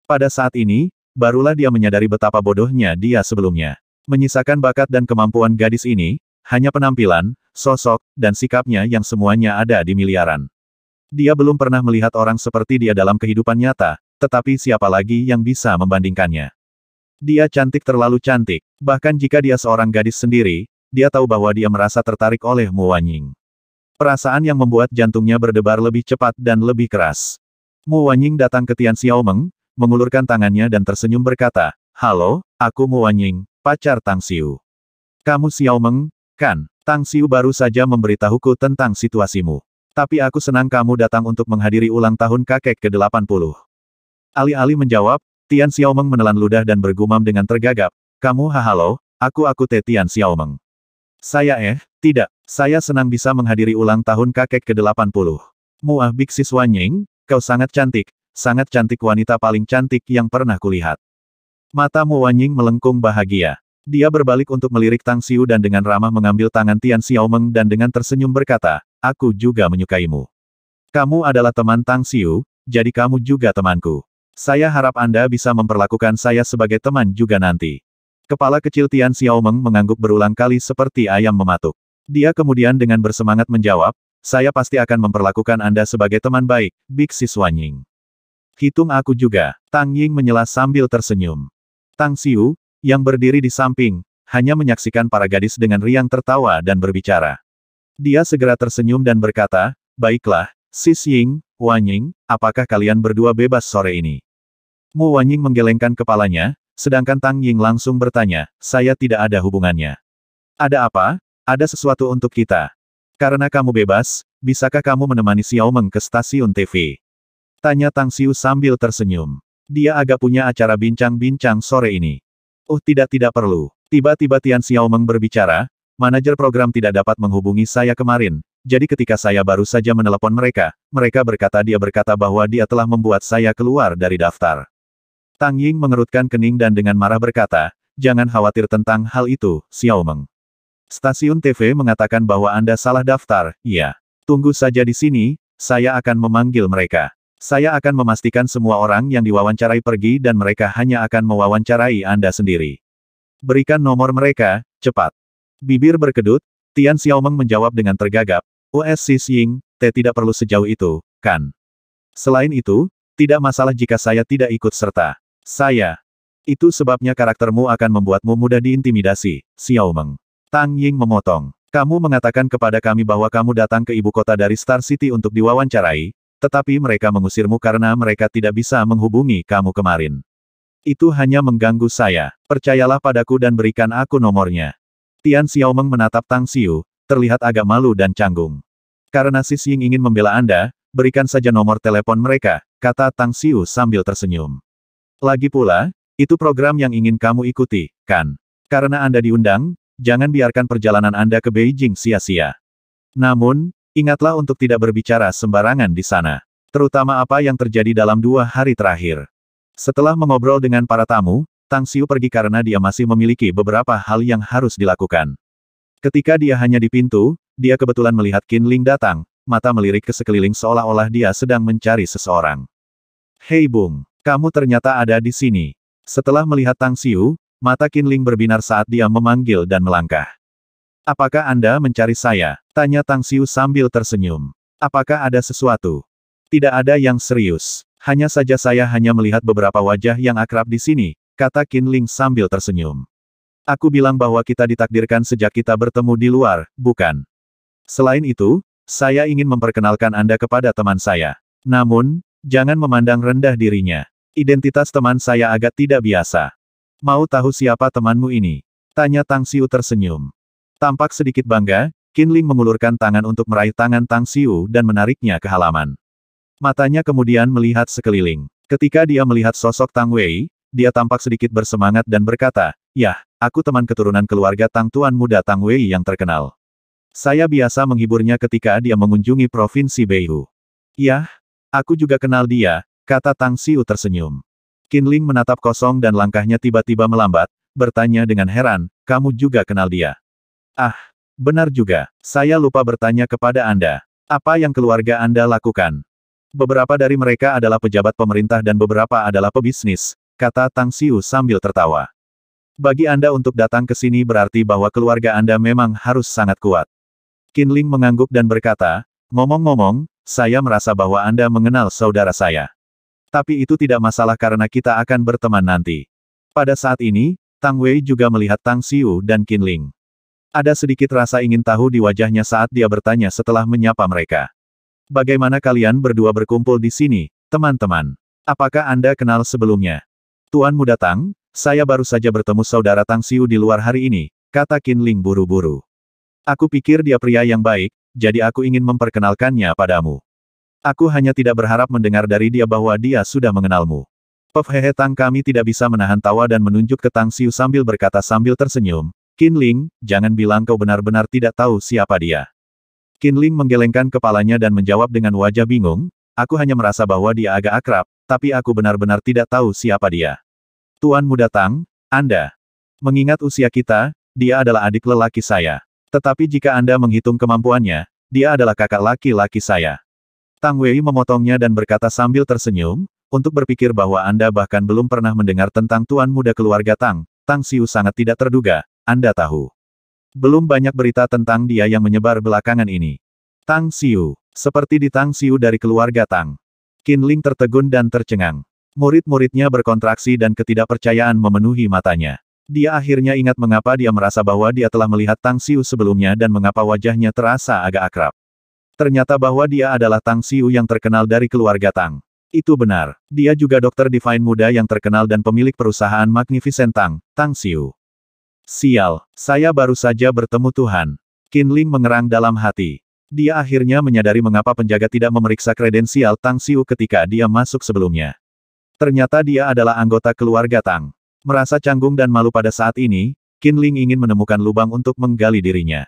Pada saat ini, barulah dia menyadari betapa bodohnya dia sebelumnya. Menyisakan bakat dan kemampuan gadis ini, hanya penampilan, sosok, dan sikapnya yang semuanya ada di miliaran. Dia belum pernah melihat orang seperti dia dalam kehidupan nyata, tetapi siapa lagi yang bisa membandingkannya? Dia cantik, terlalu cantik. Bahkan jika dia seorang gadis sendiri, dia tahu bahwa dia merasa tertarik oleh Mu Wanying. Perasaan yang membuat jantungnya berdebar lebih cepat dan lebih keras. Mu Wanying datang ke Tian Xiaomeng, mengulurkan tangannya dan tersenyum berkata, halo, aku Mu Wanying, pacar Tang Xiu. Kamu Xiaomeng, kan? Tang Xiu baru saja memberitahuku tentang situasimu. Tapi aku senang kamu datang untuk menghadiri ulang tahun kakek ke-80. Alih-alih menjawab, Tian Xiaomeng menelan ludah dan bergumam dengan tergagap, kamu halo, aku Tian Xiaomeng. Saya tidak, saya senang bisa menghadiri ulang tahun kakek ke-80. Muah Bik Sis Wanying, kau sangat cantik wanita paling cantik yang pernah kulihat. Mata Mu Wanying melengkung bahagia. Dia berbalik untuk melirik Tang Xiu dan dengan ramah mengambil tangan Tian Xiaomeng dan dengan tersenyum berkata, aku juga menyukaimu. Kamu adalah teman Tang Xiu, jadi kamu juga temanku. Saya harap Anda bisa memperlakukan saya sebagai teman juga nanti. Kepala kecil Tian Xiaomeng mengangguk berulang kali seperti ayam mematuk. Dia kemudian dengan bersemangat menjawab, saya pasti akan memperlakukan Anda sebagai teman baik, Bik Sis Wanying. Hitung aku juga, Tang Ying menyela sambil tersenyum. Tang Xiu, yang berdiri di samping, hanya menyaksikan para gadis dengan riang tertawa dan berbicara. Dia segera tersenyum dan berkata, baiklah, Sis Ying, Wanying, apakah kalian berdua bebas sore ini? Mu Wanying menggelengkan kepalanya, sedangkan Tang Ying langsung bertanya, saya tidak ada hubungannya. Ada apa? Ada sesuatu untuk kita. Karena kamu bebas, bisakah kamu menemani Xiaomeng ke stasiun TV? Tanya Tang Xiu sambil tersenyum. Dia agak punya acara bincang-bincang sore ini. Tidak perlu. Tiba-tiba Tian Xiaomeng berbicara, manajer program tidak dapat menghubungi saya kemarin, jadi ketika saya baru saja menelepon mereka, mereka berkata dia berkata bahwa dia telah membuat saya keluar dari daftar. Tang Ying mengerutkan kening dan dengan marah berkata, jangan khawatir tentang hal itu, Xiaomeng. Stasiun TV mengatakan bahwa Anda salah daftar, iya. Tunggu saja di sini, saya akan memanggil mereka. Saya akan memastikan semua orang yang diwawancarai pergi dan mereka hanya akan mewawancarai Anda sendiri. Berikan nomor mereka, cepat. Bibir berkedut, Tian Xiaomeng menjawab dengan tergagap, Sis Ying, tidak perlu sejauh itu, kan? Selain itu, tidak masalah jika saya tidak ikut serta. Itu sebabnya karaktermu akan membuatmu mudah diintimidasi, Xiaomeng. Tang Ying memotong. Kamu mengatakan kepada kami bahwa kamu datang ke ibu kota dari Star City untuk diwawancarai, tetapi mereka mengusirmu karena mereka tidak bisa menghubungi kamu kemarin. Itu hanya mengganggu saya. Percayalah padaku dan berikan aku nomornya. Tian Xiaomeng menatap Tang Xiu, terlihat agak malu dan canggung. Karena Sis Ying ingin membela Anda, berikan saja nomor telepon mereka, kata Tang Xiu sambil tersenyum. Lagi pula, itu program yang ingin kamu ikuti, kan? Karena Anda diundang, jangan biarkan perjalanan Anda ke Beijing sia-sia. Namun, ingatlah untuk tidak berbicara sembarangan di sana. Terutama apa yang terjadi dalam 2 hari terakhir. Setelah mengobrol dengan para tamu, Tang Xiu pergi karena dia masih memiliki beberapa hal yang harus dilakukan. Ketika dia hanya di pintu, dia kebetulan melihat Qin Ling datang, mata melirik ke sekeliling seolah-olah dia sedang mencari seseorang. Hei Bung, kamu ternyata ada di sini. Setelah melihat Tang Xiu, mata Qin Ling berbinar saat dia memanggil dan melangkah. Apakah Anda mencari saya? Tanya Tang Xiu sambil tersenyum. Apakah ada sesuatu? Tidak ada yang serius. Hanya saja saya hanya melihat beberapa wajah yang akrab di sini, kata Qin Ling sambil tersenyum. Aku bilang bahwa kita ditakdirkan sejak kita bertemu di luar, bukan? Selain itu, saya ingin memperkenalkan Anda kepada teman saya. Namun, jangan memandang rendah dirinya. Identitas teman saya agak tidak biasa. Mau tahu siapa temanmu ini? Tanya Tang Xiu tersenyum. Tampak sedikit bangga, Qinling mengulurkan tangan untuk meraih tangan Tang Xiu dan menariknya ke halaman. Matanya kemudian melihat sekeliling. Ketika dia melihat sosok Tang Wei, dia tampak sedikit bersemangat dan berkata, "Yah, aku teman keturunan keluarga Tang Tuan Muda Tang Wei yang terkenal. Saya biasa menghiburnya ketika dia mengunjungi Provinsi Beihu." "Yah, aku juga kenal dia," kata Tang Xiu tersenyum. Qinling menatap kosong dan langkahnya tiba-tiba melambat, bertanya dengan heran, "Kamu juga kenal dia?" "Ah, benar juga. Saya lupa bertanya kepada Anda. Apa yang keluarga Anda lakukan?" "Beberapa dari mereka adalah pejabat pemerintah dan beberapa adalah pebisnis," kata Tang Xiu sambil tertawa. "Bagi Anda untuk datang ke sini berarti bahwa keluarga Anda memang harus sangat kuat." Qinling mengangguk dan berkata, "Ngomong-ngomong, saya merasa bahwa Anda mengenal saudara saya. Tapi itu tidak masalah karena kita akan berteman nanti." Pada saat ini, Tang Wei juga melihat Tang Xiu dan Qinling. Ada sedikit rasa ingin tahu di wajahnya saat dia bertanya setelah menyapa mereka. "Bagaimana kalian berdua berkumpul di sini, teman-teman? Apakah Anda kenal sebelumnya?" "Tuan Muda Tang, saya baru saja bertemu saudara Tang Xiu di luar hari ini," kata Qinling buru-buru. "Aku pikir dia pria yang baik, jadi aku ingin memperkenalkannya padamu. Aku hanya tidak berharap mendengar dari dia bahwa dia sudah mengenalmu." Hehe, Tang, kami tidak bisa menahan tawa dan menunjuk ke Tang Xiu sambil berkata sambil tersenyum, "Qinling, jangan bilang kau benar-benar tidak tahu siapa dia." Qinling menggelengkan kepalanya dan menjawab dengan wajah bingung, "Aku hanya merasa bahwa dia agak akrab, tapi aku benar-benar tidak tahu siapa dia." "Tuan Muda Tang, Anda. Mengingat usia kita, dia adalah adik lelaki saya. Tetapi jika Anda menghitung kemampuannya, dia adalah kakak laki-laki saya." Tang Wei memotongnya dan berkata sambil tersenyum, "Untuk berpikir bahwa Anda bahkan belum pernah mendengar tentang Tuan Muda keluarga Tang, Tang Xiu sangat tidak terduga. Anda tahu. Belum banyak berita tentang dia yang menyebar belakangan ini." "Tang Xiu, seperti di Tang Xiu dari keluarga Tang." Qinling tertegun dan tercengang. Murid-muridnya berkontraksi dan ketidakpercayaan memenuhi matanya. Dia akhirnya ingat mengapa dia merasa bahwa dia telah melihat Tang Xiu sebelumnya dan mengapa wajahnya terasa agak akrab. Ternyata bahwa dia adalah Tang Xiu yang terkenal dari keluarga Tang. Itu benar. Dia juga dokter divine muda yang terkenal dan pemilik perusahaan Magnificent Tang, Tang Xiu. "Sial, saya baru saja bertemu Tuhan." Qinling mengerang dalam hati. Dia akhirnya menyadari mengapa penjaga tidak memeriksa kredensial Tang Xiu ketika dia masuk sebelumnya. Ternyata dia adalah anggota keluarga Tang. Merasa canggung dan malu pada saat ini, Qinling ingin menemukan lubang untuk menggali dirinya.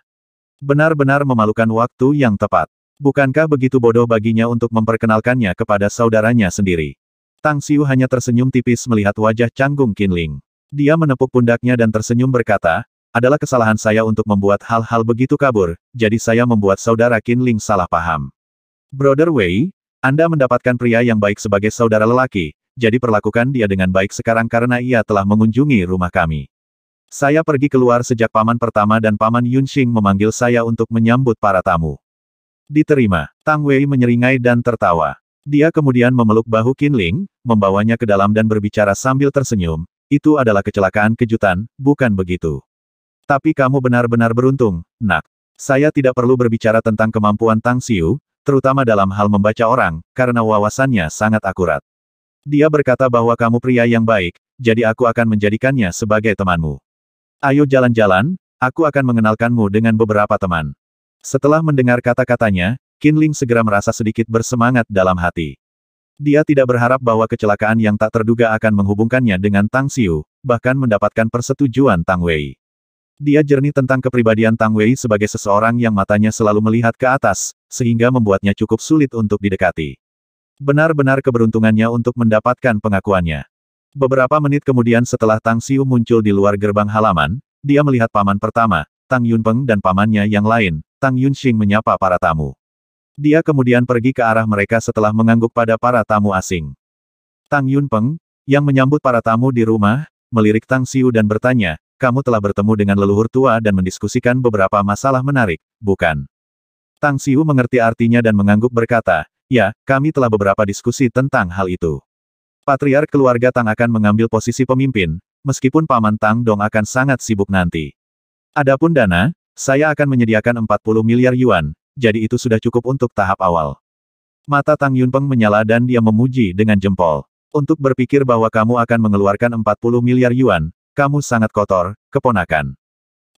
Benar-benar memalukan waktu yang tepat. Bukankah begitu bodoh baginya untuk memperkenalkannya kepada saudaranya sendiri? Tang Xiu hanya tersenyum tipis melihat wajah canggung Qinling. Dia menepuk pundaknya dan tersenyum berkata, "Adalah kesalahan saya untuk membuat hal-hal begitu kabur, jadi saya membuat saudara Qinling salah paham. Brother Wei, Anda mendapatkan pria yang baik sebagai saudara lelaki, jadi perlakukan dia dengan baik sekarang karena ia telah mengunjungi rumah kami. Saya pergi keluar sejak paman pertama dan paman Yunxing memanggil saya untuk menyambut para tamu." "Diterima." Tang Wei menyeringai dan tertawa. Dia kemudian memeluk bahu Qinling, membawanya ke dalam dan berbicara sambil tersenyum, "Itu adalah kecelakaan kejutan, bukan begitu? Tapi kamu benar-benar beruntung, nak. Saya tidak perlu berbicara tentang kemampuan Tang Xiu, terutama dalam hal membaca orang, karena wawasannya sangat akurat. Dia berkata bahwa kamu pria yang baik, jadi aku akan menjadikannya sebagai temanmu. Ayo jalan-jalan, aku akan mengenalkanmu dengan beberapa teman." Setelah mendengar kata-katanya, Qinling segera merasa sedikit bersemangat dalam hati. Dia tidak berharap bahwa kecelakaan yang tak terduga akan menghubungkannya dengan Tang Xiu, bahkan mendapatkan persetujuan Tang Wei. Dia jernih tentang kepribadian Tang Wei sebagai seseorang yang matanya selalu melihat ke atas, sehingga membuatnya cukup sulit untuk didekati. Benar-benar keberuntungannya untuk mendapatkan pengakuannya. Beberapa menit kemudian setelah Tang Xiu muncul di luar gerbang halaman, dia melihat paman pertama, Tang Yunpeng dan pamannya yang lain, Tang Yunxing menyapa para tamu. Dia kemudian pergi ke arah mereka setelah mengangguk pada para tamu asing. Tang Yunpeng, yang menyambut para tamu di rumah, melirik Tang Xiu dan bertanya, "Kamu telah bertemu dengan leluhur tua dan mendiskusikan beberapa masalah menarik, bukan?" Tang Xiu mengerti artinya dan mengangguk berkata, "Ya, kami telah beberapa diskusi tentang hal itu. Patriark keluarga Tang akan mengambil posisi pemimpin, meskipun paman Tang Dong akan sangat sibuk nanti. Adapun dana, saya akan menyediakan 40 miliar yuan, jadi itu sudah cukup untuk tahap awal." Mata Tang Yunpeng menyala dan dia memuji dengan jempol. "Untuk berpikir bahwa kamu akan mengeluarkan 40 miliar yuan, kamu sangat kotor, keponakan."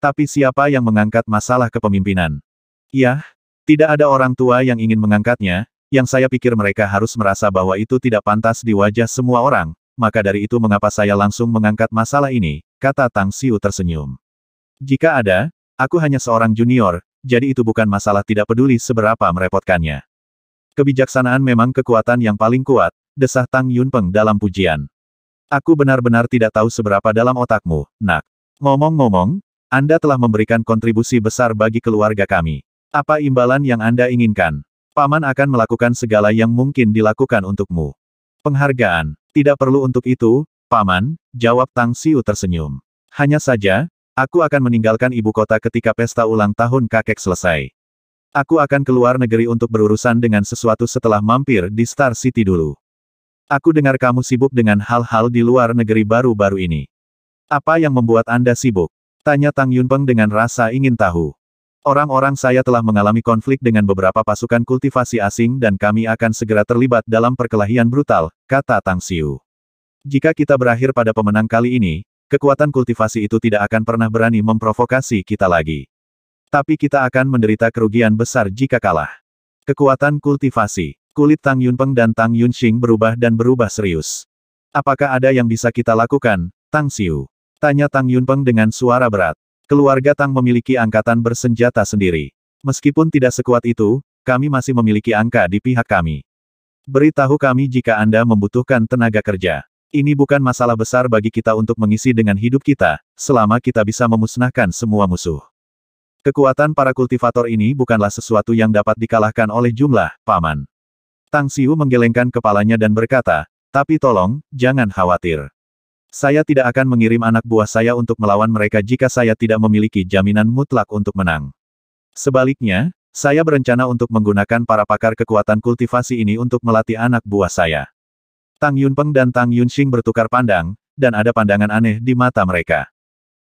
Tapi siapa yang mengangkat masalah kepemimpinan? Yah, tidak ada orang tua yang ingin mengangkatnya, yang saya pikir mereka harus merasa bahwa itu tidak pantas di wajah semua orang, maka dari itu mengapa saya langsung mengangkat masalah ini, kata Tang Xiu tersenyum. Jika ada, aku hanya seorang junior, jadi itu bukan masalah tidak peduli seberapa merepotkannya. Kebijaksanaan memang kekuatan yang paling kuat, desah Tang Yunpeng dalam pujian. Aku benar-benar tidak tahu seberapa dalam otakmu, nak. Ngomong-ngomong, Anda telah memberikan kontribusi besar bagi keluarga kami. Apa imbalan yang Anda inginkan? Paman akan melakukan segala yang mungkin dilakukan untukmu. Penghargaan. Tidak perlu untuk itu, Paman, jawab Tang Xiu tersenyum. Hanya saja, aku akan meninggalkan ibu kota ketika pesta ulang tahun kakek selesai. Aku akan keluar negeri untuk berurusan dengan sesuatu setelah mampir di Star City dulu. Aku dengar kamu sibuk dengan hal-hal di luar negeri baru-baru ini. Apa yang membuat Anda sibuk? Tanya Tang Yunpeng dengan rasa ingin tahu. Orang-orang saya telah mengalami konflik dengan beberapa pasukan kultivasi asing dan kami akan segera terlibat dalam perkelahian brutal, kata Tang Xiu. Jika kita berakhir pada pemenang kali ini, kekuatan kultivasi itu tidak akan pernah berani memprovokasi kita lagi. Tapi kita akan menderita kerugian besar jika kalah. Kekuatan kultivasi. Kulit Tang Yunpeng dan Tang Yunxing berubah dan berubah serius. Apakah ada yang bisa kita lakukan, Tang Xiu? Tanya Tang Yunpeng dengan suara berat. Keluarga Tang memiliki angkatan bersenjata sendiri. Meskipun tidak sekuat itu, kami masih memiliki angka di pihak kami. Beritahu kami jika Anda membutuhkan tenaga kerja. Ini bukan masalah besar bagi kita untuk mengisi dengan hidup kita, selama kita bisa memusnahkan semua musuh. Kekuatan para kultivator ini bukanlah sesuatu yang dapat dikalahkan oleh jumlah, Paman. Tang Xiu menggelengkan kepalanya dan berkata, tapi tolong, jangan khawatir. Saya tidak akan mengirim anak buah saya untuk melawan mereka jika saya tidak memiliki jaminan mutlak untuk menang. Sebaliknya, saya berencana untuk menggunakan para pakar kekuatan kultivasi ini untuk melatih anak buah saya. Tang Yunpeng dan Tang Yunxing bertukar pandang, dan ada pandangan aneh di mata mereka.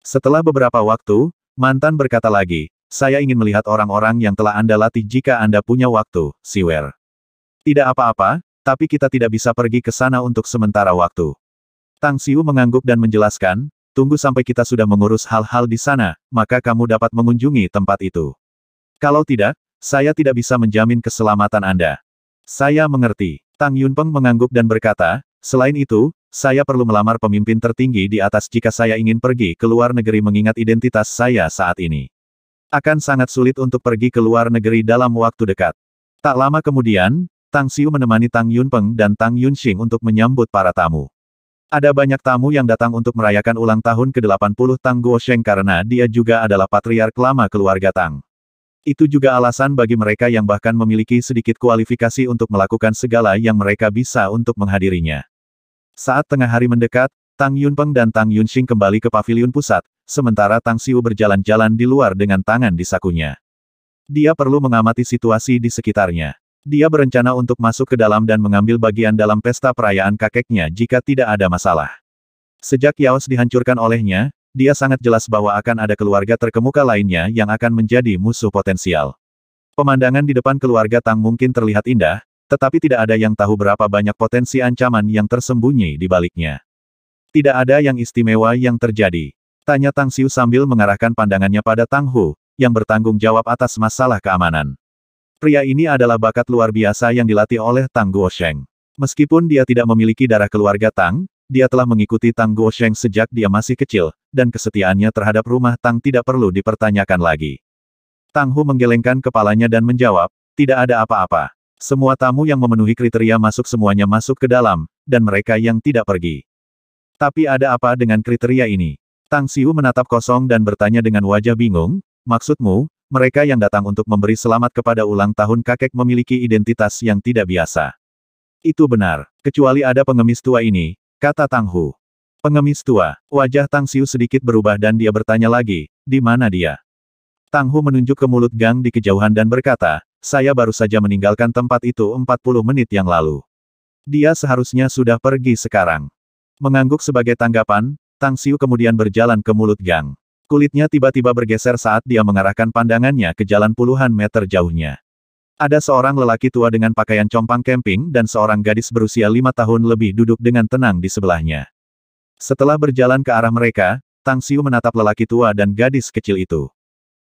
Setelah beberapa waktu, mantan berkata lagi, saya ingin melihat orang-orang yang telah Anda latih jika Anda punya waktu, Siwer. Tidak apa-apa, tapi kita tidak bisa pergi ke sana untuk sementara waktu. Tang Xiu mengangguk dan menjelaskan, tunggu sampai kita sudah mengurus hal-hal di sana, maka kamu dapat mengunjungi tempat itu. Kalau tidak, saya tidak bisa menjamin keselamatan Anda. Saya mengerti. Tang Yunpeng mengangguk dan berkata, selain itu, saya perlu melamar pemimpin tertinggi di atas jika saya ingin pergi ke luar negeri mengingat identitas saya saat ini. Akan sangat sulit untuk pergi ke luar negeri dalam waktu dekat. Tak lama kemudian, Tang Xiu menemani Tang Yunpeng dan Tang Yunxing untuk menyambut para tamu. Ada banyak tamu yang datang untuk merayakan ulang tahun ke-80 Tang Guosheng karena dia juga adalah patriark lama keluarga Tang. Itu juga alasan bagi mereka yang bahkan memiliki sedikit kualifikasi untuk melakukan segala yang mereka bisa untuk menghadirinya. Saat tengah hari mendekat, Tang Yunpeng dan Tang Yunxing kembali ke paviliun pusat, sementara Tang Xiu berjalan-jalan di luar dengan tangan di sakunya. Dia perlu mengamati situasi di sekitarnya. Dia berencana untuk masuk ke dalam dan mengambil bagian dalam pesta perayaan kakeknya jika tidak ada masalah. Sejak Yaos dihancurkan olehnya, dia sangat jelas bahwa akan ada keluarga terkemuka lainnya yang akan menjadi musuh potensial. Pemandangan di depan keluarga Tang mungkin terlihat indah, tetapi tidak ada yang tahu berapa banyak potensi ancaman yang tersembunyi di baliknya. Tidak ada yang istimewa yang terjadi. Tanya Tang Xiu sambil mengarahkan pandangannya pada Tang Hu, yang bertanggung jawab atas masalah keamanan. Pria ini adalah bakat luar biasa yang dilatih oleh Tang Guosheng. Meskipun dia tidak memiliki darah keluarga Tang, dia telah mengikuti Tang Guosheng sejak dia masih kecil, dan kesetiaannya terhadap rumah Tang tidak perlu dipertanyakan lagi. Tang Hu menggelengkan kepalanya dan menjawab, tidak ada apa-apa. Semua tamu yang memenuhi kriteria masuk semuanya masuk ke dalam, dan mereka yang tidak pergi. Tapi ada apa dengan kriteria ini? Tang Xiu menatap kosong dan bertanya dengan wajah bingung, maksudmu, mereka yang datang untuk memberi selamat kepada ulang tahun kakek memiliki identitas yang tidak biasa. Itu benar, kecuali ada pengemis tua ini, kata Tang Hu. Pengemis tua, wajah Tang Xiu sedikit berubah dan dia bertanya lagi, di mana dia? Tang Hu menunjuk ke mulut gang di kejauhan dan berkata, saya baru saja meninggalkan tempat itu 40 menit yang lalu. Dia seharusnya sudah pergi sekarang. Mengangguk sebagai tanggapan, Tang Xiu kemudian berjalan ke mulut gang. Kulitnya tiba-tiba bergeser saat dia mengarahkan pandangannya ke jalan puluhan meter jauhnya. Ada seorang lelaki tua dengan pakaian compang camping dan seorang gadis berusia 5 tahun lebih duduk dengan tenang di sebelahnya. Setelah berjalan ke arah mereka, Tang Xiu menatap lelaki tua dan gadis kecil itu.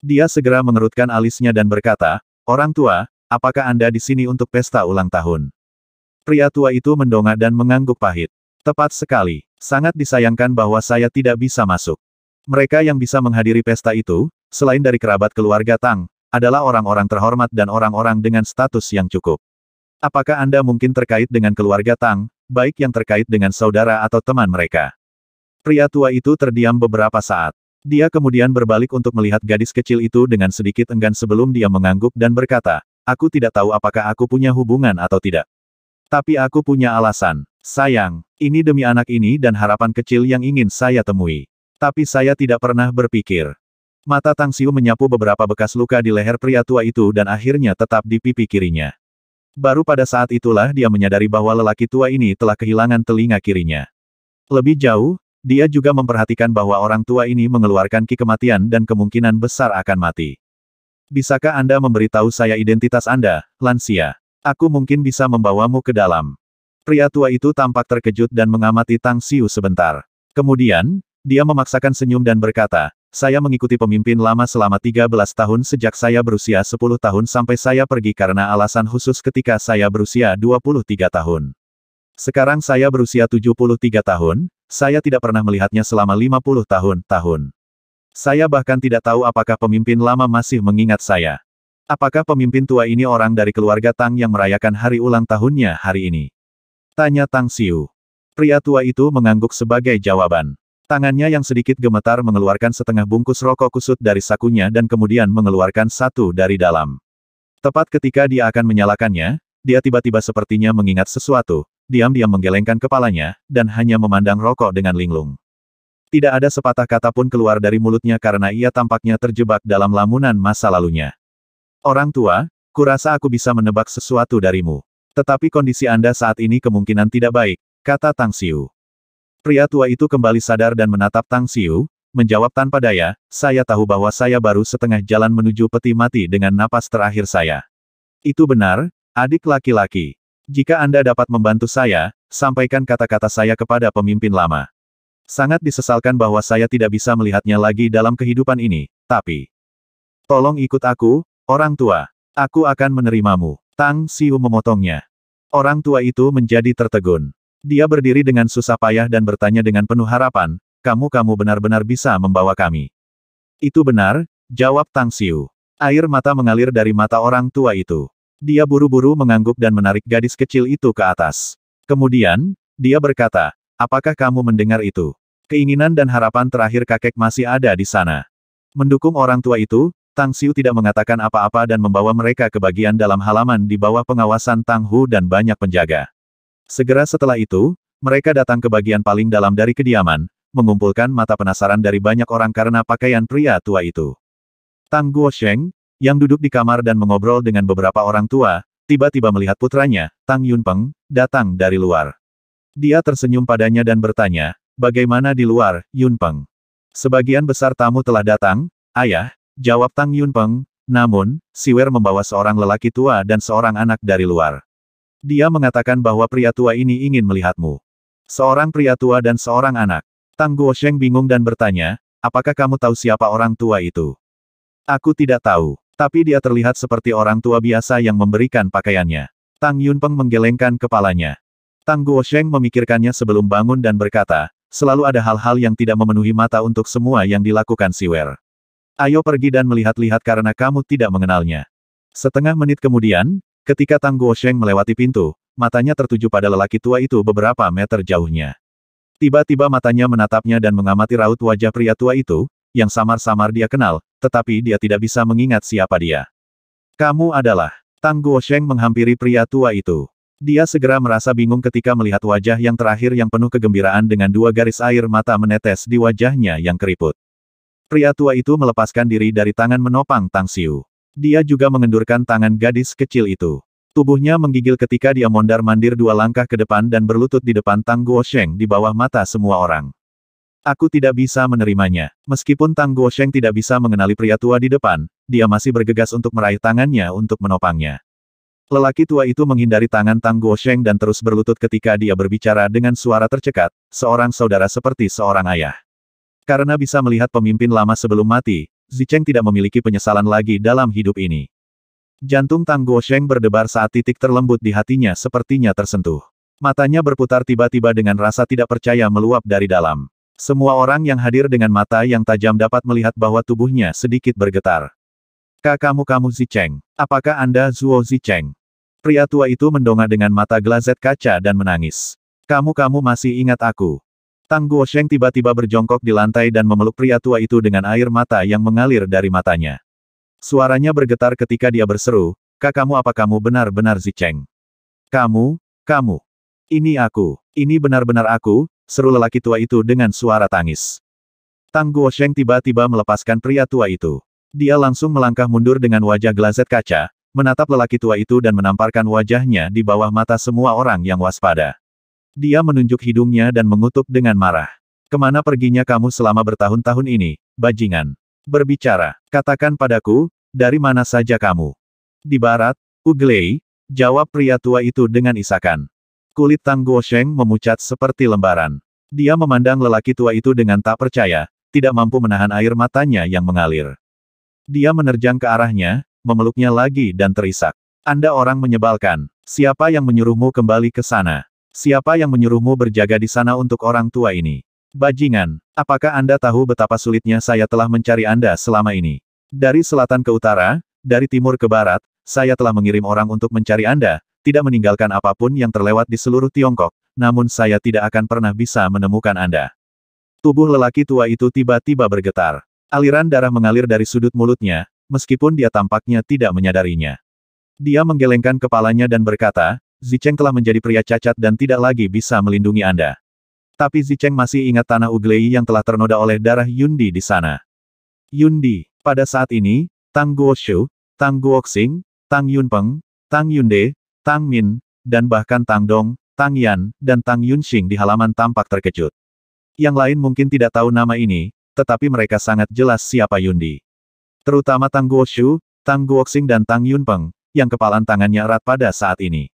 Dia segera mengerutkan alisnya dan berkata, "Orang tua, apakah Anda di sini untuk pesta ulang tahun?" Pria tua itu mendongak dan mengangguk pahit. "Tepat sekali. Sangat disayangkan bahwa saya tidak bisa masuk. Mereka yang bisa menghadiri pesta itu, selain dari kerabat keluarga Tang, adalah orang-orang terhormat dan orang-orang dengan status yang cukup. Apakah Anda mungkin terkait dengan keluarga Tang, baik yang terkait dengan saudara atau teman mereka?" Pria tua itu terdiam beberapa saat. Dia kemudian berbalik untuk melihat gadis kecil itu dengan sedikit enggan sebelum dia mengangguk dan berkata, "Aku tidak tahu apakah aku punya hubungan atau tidak. Tapi aku punya alasan. Sayang, ini demi anak ini dan harapan kecil yang ingin saya temui. Tapi saya tidak pernah berpikir." Mata Tang Xiu menyapu beberapa bekas luka di leher pria tua itu dan akhirnya tetap di pipi kirinya. Baru pada saat itulah dia menyadari bahwa lelaki tua ini telah kehilangan telinga kirinya. Lebih jauh, dia juga memperhatikan bahwa orang tua ini mengeluarkan ki kematian dan kemungkinan besar akan mati. "Bisakah Anda memberitahu saya identitas Anda, lansia? Aku mungkin bisa membawamu ke dalam." Pria tua itu tampak terkejut dan mengamati Tang Xiu sebentar. Kemudian, dia memaksakan senyum dan berkata, "Saya mengikuti pemimpin lama selama 13 tahun sejak saya berusia 10 tahun sampai saya pergi karena alasan khusus ketika saya berusia 23 tahun. Sekarang saya berusia 73 tahun, saya tidak pernah melihatnya selama 50 tahun. Saya bahkan tidak tahu apakah pemimpin lama masih mengingat saya. Apakah pemimpin tua ini orang dari keluarga Tang yang merayakan hari ulang tahunnya hari ini?" tanya Tang Xiu. Pria tua itu mengangguk sebagai jawaban. Tangannya yang sedikit gemetar mengeluarkan setengah bungkus rokok kusut dari sakunya dan kemudian mengeluarkan satu dari dalam. Tepat ketika dia akan menyalakannya, dia tiba-tiba sepertinya mengingat sesuatu. Diam-diam menggelengkan kepalanya, dan hanya memandang rokok dengan linglung. Tidak ada sepatah kata pun keluar dari mulutnya karena ia tampaknya terjebak dalam lamunan masa lalunya. "Orang tua, kurasa aku bisa menebak sesuatu darimu. Tetapi kondisi Anda saat ini kemungkinan tidak baik," kata Tang Xiu. Pria tua itu kembali sadar dan menatap Tang Xiu, menjawab tanpa daya, "Saya tahu bahwa saya baru setengah jalan menuju peti mati dengan napas terakhir saya." "Itu benar, adik laki-laki. Jika Anda dapat membantu saya, sampaikan kata-kata saya kepada pemimpin lama. Sangat disesalkan bahwa saya tidak bisa melihatnya lagi dalam kehidupan ini, tapi tolong ikut aku, orang tua. Aku akan menerimamu." Tang Xiu memotongnya. Orang tua itu menjadi tertegun. Dia berdiri dengan susah payah dan bertanya dengan penuh harapan, kamu benar-benar bisa membawa kami?" "Itu benar," jawab Tang Xiu. Air mata mengalir dari mata orang tua itu. Dia buru-buru mengangguk dan menarik gadis kecil itu ke atas. Kemudian, dia berkata, "Apakah kamu mendengar itu? Keinginan dan harapan terakhir kakek masih ada di sana." Mendukung orang tua itu, Tang Xiu tidak mengatakan apa-apa dan membawa mereka ke bagian dalam halaman di bawah pengawasan Tang Hu dan banyak penjaga. Segera setelah itu, mereka datang ke bagian paling dalam dari kediaman, mengumpulkan mata penasaran dari banyak orang karena pakaian pria tua itu. Tang Guosheng, yang duduk di kamar dan mengobrol dengan beberapa orang tua, tiba-tiba melihat putranya, Tang Yunpeng, datang dari luar. Dia tersenyum padanya dan bertanya, "Bagaimana di luar, Yunpeng?" "Sebagian besar tamu telah datang, ayah," jawab Tang Yunpeng, "namun, Siwer membawa seorang lelaki tua dan seorang anak dari luar. Dia mengatakan bahwa pria tua ini ingin melihatmu." "Seorang pria tua dan seorang anak." Tang Guosheng bingung dan bertanya, "Apakah kamu tahu siapa orang tua itu?" "Aku tidak tahu. Tapi dia terlihat seperti orang tua biasa yang memberikan pakaiannya." Tang Yunpeng menggelengkan kepalanya. Tang Guosheng memikirkannya sebelum bangun dan berkata, "Selalu ada hal-hal yang tidak memenuhi mata untuk semua yang dilakukan Siwer. Ayo pergi dan melihat-lihat karena kamu tidak mengenalnya." Setengah menit kemudian, ketika Tang Guosheng melewati pintu, matanya tertuju pada lelaki tua itu beberapa meter jauhnya. Tiba-tiba matanya menatapnya dan mengamati raut wajah pria tua itu, yang samar-samar dia kenal, tetapi dia tidak bisa mengingat siapa dia. "Kamu adalah..." Tang Guosheng menghampiri pria tua itu. Dia segera merasa bingung ketika melihat wajah yang terakhir yang penuh kegembiraan dengan dua garis air mata menetes di wajahnya yang keriput. Pria tua itu melepaskan diri dari tangan menopang Tang Xiu. Dia juga mengendurkan tangan gadis kecil itu. Tubuhnya menggigil ketika dia mondar-mandir 2 langkah ke depan dan berlutut di depan Tang Guosheng di bawah mata semua orang. "Aku tidak bisa menerimanya." Meskipun Tang Guosheng tidak bisa mengenali pria tua di depan, dia masih bergegas untuk meraih tangannya untuk menopangnya. Lelaki tua itu menghindari tangan Tang Guosheng dan terus berlutut ketika dia berbicara dengan suara tercekat, "Seorang saudara seperti seorang ayah. Karena bisa melihat pemimpin lama sebelum mati, Zicheng tidak memiliki penyesalan lagi dalam hidup ini. Jantung Tang Guosheng berdebar saat titik terlembut di hatinya sepertinya tersentuh. Matanya berputar tiba-tiba dengan rasa tidak percaya meluap dari dalam. Semua orang yang hadir dengan mata yang tajam dapat melihat bahwa tubuhnya sedikit bergetar. Kamu Zicheng. Apakah Anda Zuo Zicheng? Pria tua itu mendongak dengan mata glazet kaca dan menangis. Kamu masih ingat aku? Tang Guosheng tiba-tiba berjongkok di lantai dan memeluk pria tua itu dengan air mata yang mengalir dari matanya. Suaranya bergetar ketika dia berseru, Kamu apa kamu benar-benar Zicheng? Kamu. Ini aku. Ini benar-benar aku, seru lelaki tua itu dengan suara tangis. Tang Guosheng tiba-tiba melepaskan pria tua itu. Dia langsung melangkah mundur dengan wajah glazet kaca, menatap lelaki tua itu dan menamparkan wajahnya di bawah mata semua orang yang waspada. Dia menunjuk hidungnya dan mengutuk dengan marah. Kemana perginya kamu selama bertahun-tahun ini, bajingan? Berbicara, katakan padaku, dari mana saja kamu? Di barat, Uglei, jawab pria tua itu dengan isakan. Kulit Tang Guosheng memucat seperti lembaran. Dia memandang lelaki tua itu dengan tak percaya, tidak mampu menahan air matanya yang mengalir. Dia menerjang ke arahnya, memeluknya lagi dan terisak. Anda orang menyebalkan. Siapa yang menyuruhmu kembali ke sana? Siapa yang menyuruhmu berjaga di sana untuk orang tua ini? Bajingan, apakah Anda tahu betapa sulitnya saya telah mencari Anda selama ini? Dari selatan ke utara, dari timur ke barat, saya telah mengirim orang untuk mencari Anda, tidak meninggalkan apapun yang terlewat di seluruh Tiongkok, namun saya tidak akan pernah bisa menemukan Anda. Tubuh lelaki tua itu tiba-tiba bergetar. Aliran darah mengalir dari sudut mulutnya, meskipun dia tampaknya tidak menyadarinya. Dia menggelengkan kepalanya dan berkata, Zicheng telah menjadi pria cacat dan tidak lagi bisa melindungi Anda. Tapi Zicheng masih ingat tanah Uglei yang telah ternoda oleh darah Yundi di sana. Yundi. Pada saat ini, Tang Guoshu, Tang Guoxing, Tang Yunpeng, Tang Yunde, Tang Min, dan bahkan Tang Dong, Tang Yan, dan Tang Yunxing di halaman tampak terkejut. Yang lain mungkin tidak tahu nama ini, tetapi mereka sangat jelas siapa Yundi. Terutama Tang Guoshu, Tang Guoxing dan Tang Yunpeng, yang kepalan tangannya erat pada saat ini.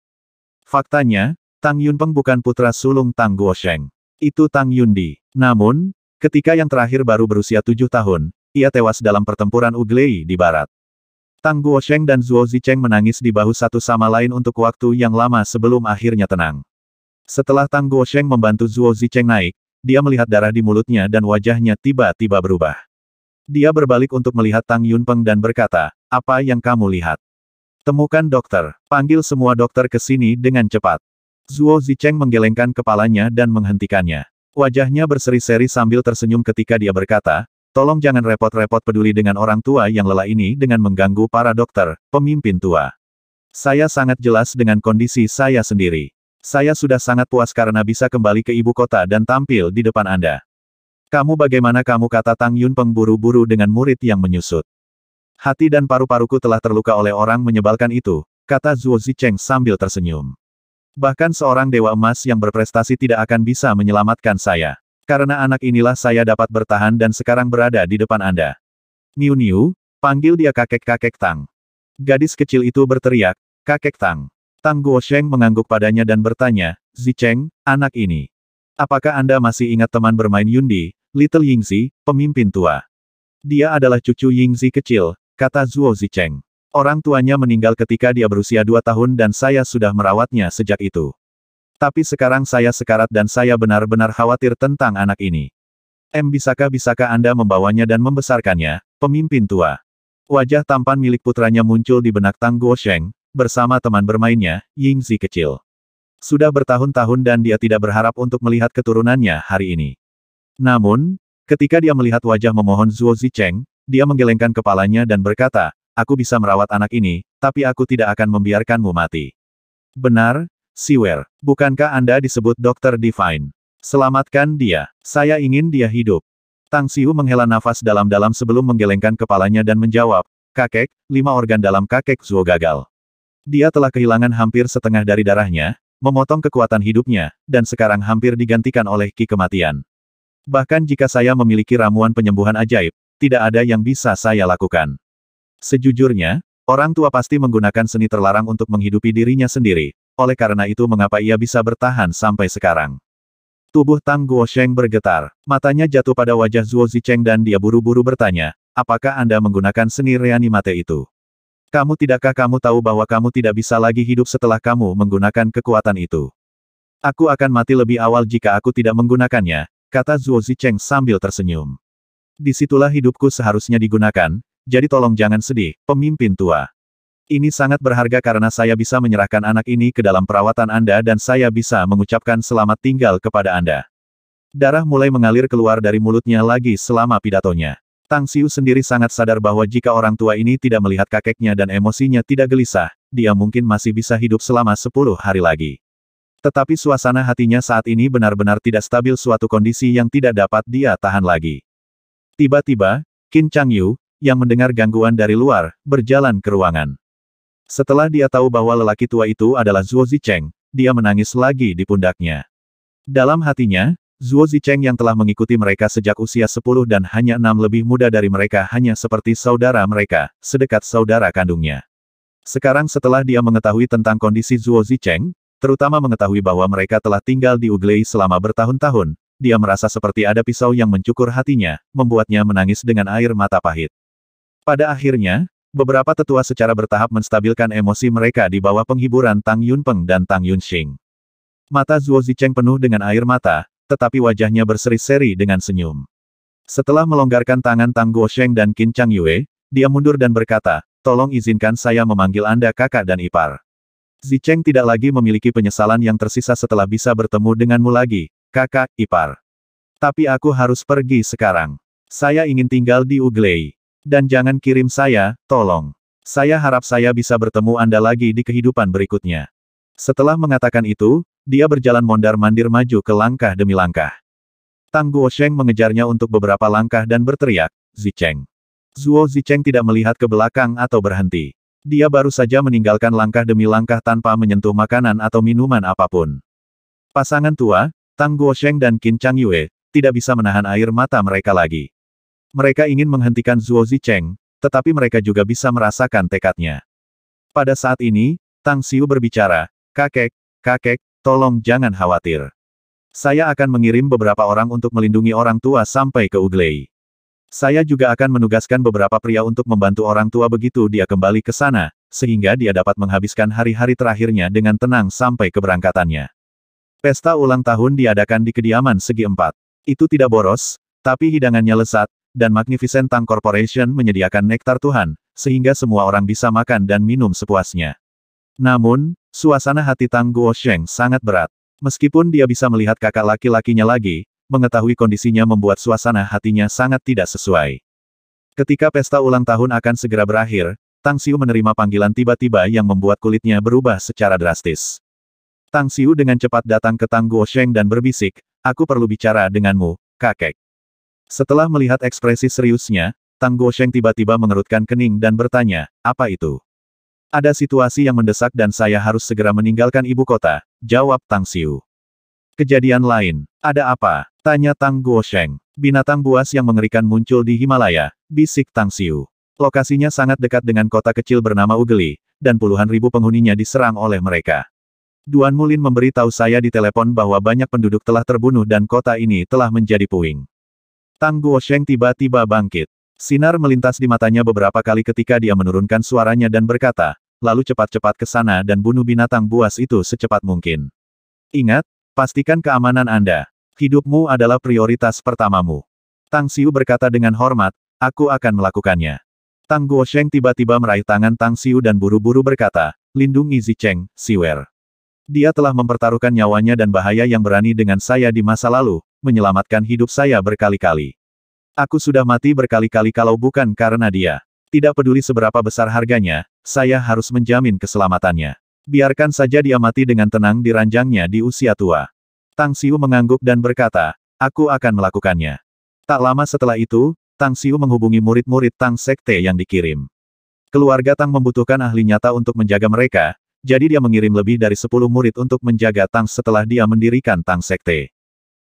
Faktanya, Tang Yunpeng bukan putra sulung Tang Guosheng. Itu Tang Yundi. Namun, ketika yang terakhir baru berusia 7 tahun, ia tewas dalam pertempuran Uglei di barat. Tang Guosheng dan Zuo Zicheng menangis di bahu satu sama lain untuk waktu yang lama sebelum akhirnya tenang. Setelah Tang Guosheng membantu Zuo Zicheng naik, dia melihat darah di mulutnya dan wajahnya tiba-tiba berubah. Dia berbalik untuk melihat Tang Yunpeng dan berkata, apa yang kamu lihat? Temukan dokter. Panggil semua dokter ke sini dengan cepat. Zuo Zicheng menggelengkan kepalanya dan menghentikannya. Wajahnya berseri-seri sambil tersenyum ketika dia berkata, tolong jangan repot-repot peduli dengan orang tua yang lelah ini dengan mengganggu para dokter, pemimpin tua. Saya sangat jelas dengan kondisi saya sendiri. Saya sudah sangat puas karena bisa kembali ke ibu kota dan tampil di depan Anda. Kamu bagaimana kamu kata Tang Yunpeng buru-buru dengan murid yang menyusut. Hati dan paru-paruku telah terluka oleh orang menyebalkan itu, kata Zuo Zicheng sambil tersenyum. Bahkan seorang dewa emas yang berprestasi tidak akan bisa menyelamatkan saya. Karena anak inilah saya dapat bertahan dan sekarang berada di depan Anda. Niu, panggil dia kakek-kakek Tang. Gadis kecil itu berteriak, kakek Tang. Tang Guosheng mengangguk padanya dan bertanya, Zicheng, anak ini. Apakah Anda masih ingat teman bermain Yundi, Little Yingzi, pemimpin tua? Dia adalah cucu Yingzi kecil, kata Zuo Zicheng. Orang tuanya meninggal ketika dia berusia 2 tahun dan saya sudah merawatnya sejak itu. Tapi sekarang saya sekarat dan saya benar-benar khawatir tentang anak ini. Bisakah Anda membawanya dan membesarkannya, pemimpin tua? Wajah tampan milik putranya muncul di benak Tang Guosheng, bersama teman bermainnya, Yingzi kecil. Sudah bertahun-tahun dan dia tidak berharap untuk melihat keturunannya hari ini. Namun, ketika dia melihat wajah memohon Zuo Zicheng, dia menggelengkan kepalanya dan berkata, aku bisa merawat anak ini, tapi aku tidak akan membiarkanmu mati. Benar, Siwer. Bukankah Anda disebut Dokter Divine? Selamatkan dia. Saya ingin dia hidup. Tang Xiu menghela nafas dalam-dalam sebelum menggelengkan kepalanya dan menjawab, kakek, 5 organ dalam kakek Zuo gagal. Dia telah kehilangan hampir setengah dari darahnya, memotong kekuatan hidupnya, dan sekarang hampir digantikan oleh ki kematian. Bahkan jika saya memiliki ramuan penyembuhan ajaib, tidak ada yang bisa saya lakukan. Sejujurnya, orang tua pasti menggunakan seni terlarang untuk menghidupi dirinya sendiri, oleh karena itu mengapa ia bisa bertahan sampai sekarang. Tubuh Tang Guosheng bergetar. Matanya jatuh pada wajah Zuo Zicheng dan dia buru-buru bertanya, apakah Anda menggunakan seni reanimate itu? Tidakkah kamu tahu bahwa kamu tidak bisa lagi hidup setelah kamu menggunakan kekuatan itu? Aku akan mati lebih awal jika aku tidak menggunakannya, kata Zuo Zicheng sambil tersenyum. Disitulah hidupku seharusnya digunakan, jadi tolong jangan sedih, pemimpin tua. Ini sangat berharga karena saya bisa menyerahkan anak ini ke dalam perawatan Anda dan saya bisa mengucapkan selamat tinggal kepada Anda. Darah mulai mengalir keluar dari mulutnya lagi selama pidatonya. Tang Xiu sendiri sangat sadar bahwa jika orang tua ini tidak melihat kakeknya dan emosinya tidak gelisah, dia mungkin masih bisa hidup selama 10 hari lagi. Tetapi suasana hatinya saat ini benar-benar tidak stabil, suatu kondisi yang tidak dapat dia tahan lagi. Tiba-tiba, Qin Changyu, yang mendengar gangguan dari luar, berjalan ke ruangan. Setelah dia tahu bahwa lelaki tua itu adalah Zuo Zicheng, dia menangis lagi di pundaknya. Dalam hatinya, Zuo Zicheng yang telah mengikuti mereka sejak usia 10 dan hanya 6 lebih muda dari mereka hanya seperti saudara mereka, sedekat saudara kandungnya. Sekarang setelah dia mengetahui tentang kondisi Zuo Zicheng, terutama mengetahui bahwa mereka telah tinggal di Uglei selama bertahun-tahun, dia merasa seperti ada pisau yang mencukur hatinya, membuatnya menangis dengan air mata pahit. Pada akhirnya, beberapa tetua secara bertahap menstabilkan emosi mereka di bawah penghiburan Tang Yunpeng dan Tang Yunxing. Mata Zuo Zicheng penuh dengan air mata, tetapi wajahnya berseri-seri dengan senyum. Setelah melonggarkan tangan Tang Guosheng dan Qin Changyue, dia mundur dan berkata, tolong izinkan saya memanggil Anda kakak dan ipar. Zicheng tidak lagi memiliki penyesalan yang tersisa setelah bisa bertemu denganmu lagi, kakak, ipar. Tapi aku harus pergi sekarang. Saya ingin tinggal di Uglei. Dan jangan kirim saya, tolong. Saya harap saya bisa bertemu Anda lagi di kehidupan berikutnya. Setelah mengatakan itu, dia berjalan mondar-mandir maju ke langkah demi langkah. Tang Guosheng mengejarnya untuk beberapa langkah dan berteriak, Zicheng. Zuo Zicheng tidak melihat ke belakang atau berhenti. Dia baru saja meninggalkan langkah demi langkah tanpa menyentuh makanan atau minuman apapun. Pasangan tua, Tang Guosheng dan Qin Changyue, tidak bisa menahan air mata mereka lagi. Mereka ingin menghentikan Zuo Zicheng, tetapi mereka juga bisa merasakan tekadnya. Pada saat ini, Tang Xiu berbicara, kakek, tolong jangan khawatir. Saya akan mengirim beberapa orang untuk melindungi orang tua sampai ke Uglei. Saya juga akan menugaskan beberapa pria untuk membantu orang tua begitu dia kembali ke sana, sehingga dia dapat menghabiskan hari-hari terakhirnya dengan tenang sampai keberangkatannya. Pesta ulang tahun diadakan di kediaman segi empat. Itu tidak boros, tapi hidangannya lezat, dan Magnificent Tang Corporation menyediakan nektar Tuhan, sehingga semua orang bisa makan dan minum sepuasnya. Namun, suasana hati Tang Guosheng sangat berat. Meskipun dia bisa melihat kakak laki-lakinya lagi, mengetahui kondisinya membuat suasana hatinya sangat tidak sesuai. Ketika pesta ulang tahun akan segera berakhir, Tang Xiu menerima panggilan tiba-tiba yang membuat kulitnya berubah secara drastis. Tang Xiu dengan cepat datang ke Tang Guosheng dan berbisik, aku perlu bicara denganmu, kakek. Setelah melihat ekspresi seriusnya, Tang Guosheng tiba-tiba mengerutkan kening dan bertanya, apa itu? Ada situasi yang mendesak dan saya harus segera meninggalkan ibu kota, jawab Tang Xiu. Kejadian lain, ada apa? Tanya Tang Guosheng. Binatang buas yang mengerikan muncul di Himalaya, bisik Tang Xiu. Lokasinya sangat dekat dengan kota kecil bernama Ugeli, dan puluhan ribu penghuninya diserang oleh mereka. Duan Mulin memberi tahu saya di telepon bahwa banyak penduduk telah terbunuh dan kota ini telah menjadi puing. Tang Guosheng tiba-tiba bangkit. Sinar melintas di matanya beberapa kali ketika dia menurunkan suaranya dan berkata, lalu cepat-cepat ke sana dan bunuh binatang buas itu secepat mungkin. Ingat, pastikan keamanan Anda. Hidupmu adalah prioritas pertamamu. Tang Xiu berkata dengan hormat, aku akan melakukannya. Tang Guosheng tiba-tiba meraih tangan Tang Xiu dan buru-buru berkata, lindungi Zicheng, Siwer. Dia telah mempertaruhkan nyawanya dan bahaya yang berani dengan saya di masa lalu, menyelamatkan hidup saya berkali-kali. Aku sudah mati berkali-kali kalau bukan karena dia. Tidak peduli seberapa besar harganya, saya harus menjamin keselamatannya. Biarkan saja dia mati dengan tenang di ranjangnya di usia tua. Tang Xiu mengangguk dan berkata, aku akan melakukannya. Tak lama setelah itu, Tang Xiu menghubungi murid-murid Tang Sekte yang dikirim. Keluarga Tang membutuhkan ahli nyata untuk menjaga mereka, jadi dia mengirim lebih dari 10 murid untuk menjaga Tang setelah dia mendirikan Tang Sekte.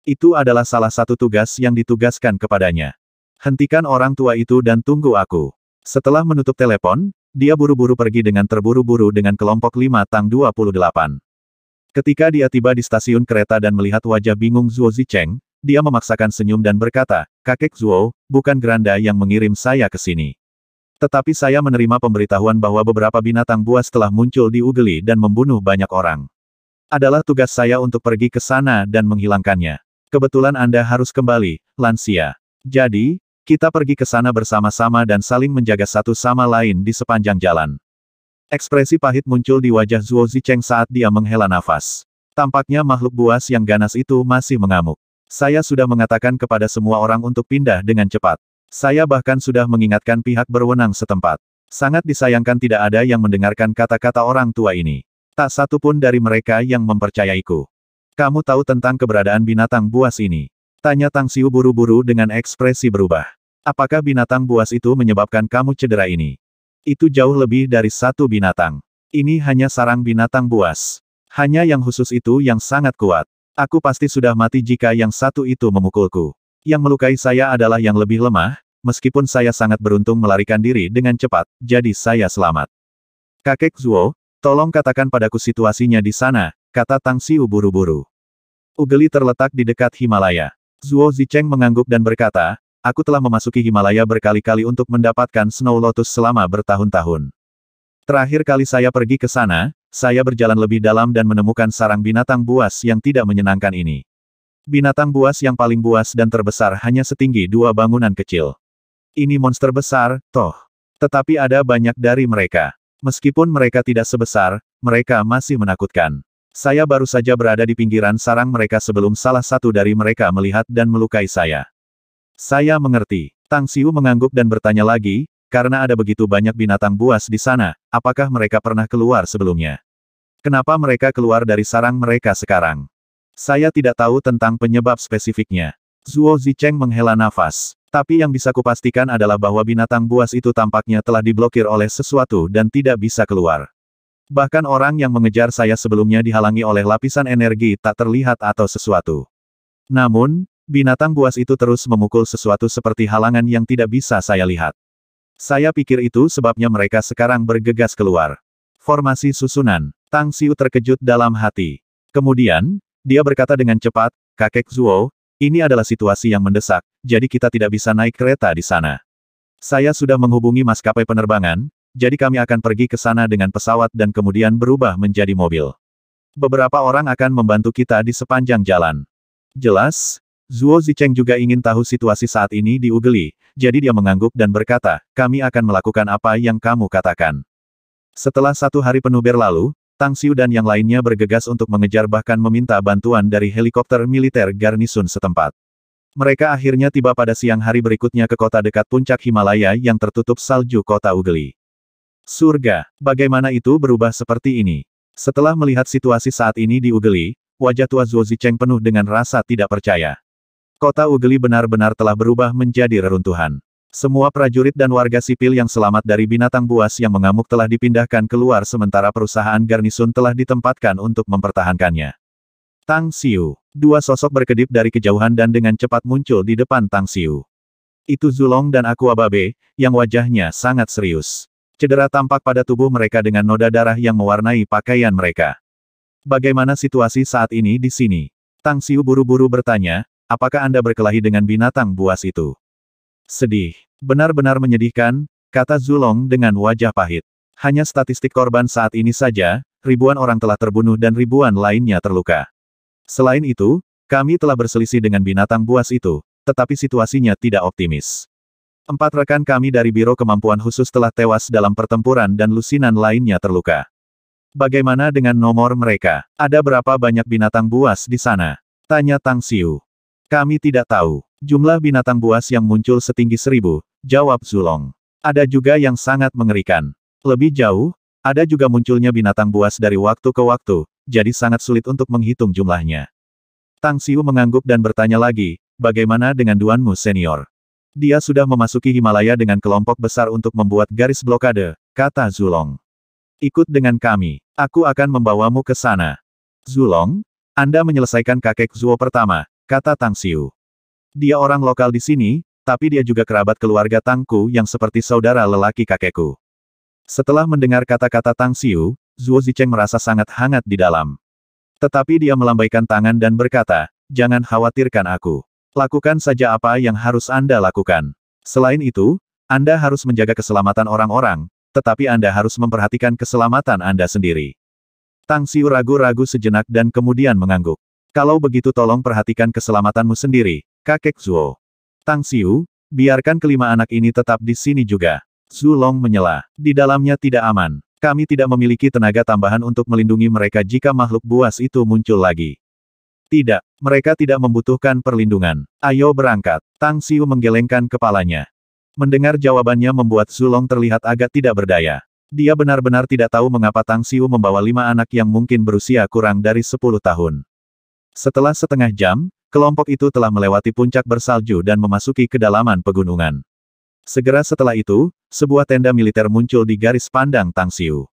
Itu adalah salah satu tugas yang ditugaskan kepadanya. Hentikan orang tua itu dan tunggu aku. Setelah menutup telepon, dia buru-buru pergi dengan terburu-buru dengan kelompok 5 Tang 28. Ketika dia tiba di stasiun kereta dan melihat wajah bingung Zuo Zicheng, dia memaksakan senyum dan berkata, "Kakek Zuo, bukan Granda yang mengirim saya ke sini. Tetapi saya menerima pemberitahuan bahwa beberapa binatang buas telah muncul di Ugeli dan membunuh banyak orang. Adalah tugas saya untuk pergi ke sana dan menghilangkannya. Kebetulan Anda harus kembali, lansia. Jadi, kita pergi ke sana bersama-sama dan saling menjaga satu sama lain di sepanjang jalan." Ekspresi pahit muncul di wajah Zuo Zicheng saat dia menghela nafas. Tampaknya makhluk buas yang ganas itu masih mengamuk. "Saya sudah mengatakan kepada semua orang untuk pindah dengan cepat. Saya bahkan sudah mengingatkan pihak berwenang setempat. Sangat disayangkan tidak ada yang mendengarkan kata-kata orang tua ini. Tak satu pun dari mereka yang mempercayaiku. Kamu tahu tentang keberadaan binatang buas ini?" Tanya Tang Xiu buru-buru dengan ekspresi berubah. "Apakah binatang buas itu menyebabkan kamu cedera ini?" "Itu jauh lebih dari satu binatang. Ini hanya sarang binatang buas. Hanya yang khusus itu yang sangat kuat. Aku pasti sudah mati jika yang satu itu memukulku. Yang melukai saya adalah yang lebih lemah, meskipun saya sangat beruntung melarikan diri dengan cepat, jadi saya selamat." "Kakek Zuo, tolong katakan padaku situasinya di sana," kata Tang Xiu buru-buru. Ugeli terletak di dekat Himalaya. Zuo Zicheng mengangguk dan berkata, "Aku telah memasuki Himalaya berkali-kali untuk mendapatkan Snow Lotus selama bertahun-tahun. Terakhir kali saya pergi ke sana, saya berjalan lebih dalam dan menemukan sarang binatang buas yang tidak menyenangkan ini. Binatang buas yang paling buas dan terbesar hanya setinggi 2 bangunan kecil. Ini monster besar, toh. Tetapi ada banyak dari mereka. Meskipun mereka tidak sebesar, mereka masih menakutkan. Saya baru saja berada di pinggiran sarang mereka sebelum salah satu dari mereka melihat dan melukai saya." "Saya mengerti." Tang Xiu mengangguk dan bertanya lagi, "Karena ada begitu banyak binatang buas di sana, apakah mereka pernah keluar sebelumnya? Kenapa mereka keluar dari sarang mereka sekarang?" "Saya tidak tahu tentang penyebab spesifiknya." Zuo Zicheng menghela nafas. "Tapi yang bisa kupastikan adalah bahwa binatang buas itu tampaknya telah diblokir oleh sesuatu dan tidak bisa keluar. Bahkan orang yang mengejar saya sebelumnya dihalangi oleh lapisan energi tak terlihat atau sesuatu. Namun, binatang buas itu terus memukul sesuatu seperti halangan yang tidak bisa saya lihat. Saya pikir itu sebabnya mereka sekarang bergegas keluar." Formasi susunan. Tang Xiu terkejut dalam hati. Kemudian, dia berkata dengan cepat, "Kakek Zuo, ini adalah situasi yang mendesak, jadi kita tidak bisa naik kereta di sana. Saya sudah menghubungi maskapai penerbangan, jadi kami akan pergi ke sana dengan pesawat dan kemudian berubah menjadi mobil. Beberapa orang akan membantu kita di sepanjang jalan." "Jelas." Zuo Zicheng juga ingin tahu situasi saat ini di Ugeli, jadi dia mengangguk dan berkata, "Kami akan melakukan apa yang kamu katakan." Setelah 1 hari penuh berlalu, Tang Xiu dan yang lainnya bergegas untuk mengejar bahkan meminta bantuan dari helikopter militer garnisun setempat. Mereka akhirnya tiba pada siang hari berikutnya ke kota dekat puncak Himalaya yang tertutup salju kota Ugeli. Surga, bagaimana itu berubah seperti ini? Setelah melihat situasi saat ini di Ugeli, wajah tua Zuo Zicheng penuh dengan rasa tidak percaya. Kota Ugeli benar-benar telah berubah menjadi reruntuhan. Semua prajurit dan warga sipil yang selamat dari binatang buas yang mengamuk telah dipindahkan keluar sementara perusahaan garnisun telah ditempatkan untuk mempertahankannya. Tang Xiu. 2 sosok berkedip dari kejauhan dan dengan cepat muncul di depan Tang Xiu. Itu Zulong dan Aqua Babe, yang wajahnya sangat serius. Cedera tampak pada tubuh mereka dengan noda darah yang mewarnai pakaian mereka. "Bagaimana situasi saat ini di sini?" Tang Xiu buru-buru bertanya, "Apakah Anda berkelahi dengan binatang buas itu?" "Sedih. Benar-benar menyedihkan," kata Zulong dengan wajah pahit. "Hanya statistik korban saat ini saja, ribuan orang telah terbunuh dan ribuan lainnya terluka. Selain itu, kami telah berselisih dengan binatang buas itu, tetapi situasinya tidak optimis. 4 rekan kami dari Biro Kemampuan Khusus telah tewas dalam pertempuran dan lusinan lainnya terluka. Bagaimana dengan nomor mereka? Ada berapa banyak binatang buas di sana?" tanya Tang Xiu. "Kami tidak tahu. Jumlah binatang buas yang muncul setinggi 1000, jawab Zulong. "Ada juga yang sangat mengerikan. Lebih jauh, ada juga munculnya binatang buas dari waktu ke waktu, jadi sangat sulit untuk menghitung jumlahnya." Tang Xiu mengangguk dan bertanya lagi, "Bagaimana dengan Duanmu senior?" "Dia sudah memasuki Himalaya dengan kelompok besar untuk membuat garis blokade," kata Zulong. "Ikut dengan kami. Aku akan membawamu ke sana." "Zulong, Anda menyelesaikan kakek Zuo pertama," kata Tang Xiu. "Dia orang lokal di sini, tapi dia juga kerabat keluarga Tangku yang seperti saudara lelaki kakekku." Setelah mendengar kata-kata Tang Xiu, Zuo Zicheng merasa sangat hangat di dalam. Tetapi dia melambaikan tangan dan berkata, "Jangan khawatirkan aku. Lakukan saja apa yang harus Anda lakukan. Selain itu, Anda harus menjaga keselamatan orang-orang, tetapi Anda harus memperhatikan keselamatan Anda sendiri." Tang Xiu ragu-ragu sejenak dan kemudian mengangguk. "Kalau begitu tolong perhatikan keselamatanmu sendiri, kakek Zuo." "Tang Xiu, biarkan kelima anak ini tetap di sini juga." Zhu Long menyela. "Di dalamnya tidak aman. Kami tidak memiliki tenaga tambahan untuk melindungi mereka jika makhluk buas itu muncul lagi." "Tidak, mereka tidak membutuhkan perlindungan. Ayo berangkat." Tang Xiu menggelengkan kepalanya. Mendengar jawabannya membuat Zhu Long terlihat agak tidak berdaya. Dia benar-benar tidak tahu mengapa Tang Xiu membawa 5 anak yang mungkin berusia kurang dari 10 tahun. Setelah setengah jam, kelompok itu telah melewati puncak bersalju dan memasuki kedalaman pegunungan. Segera setelah itu, sebuah tenda militer muncul di garis pandang Tang Xiu.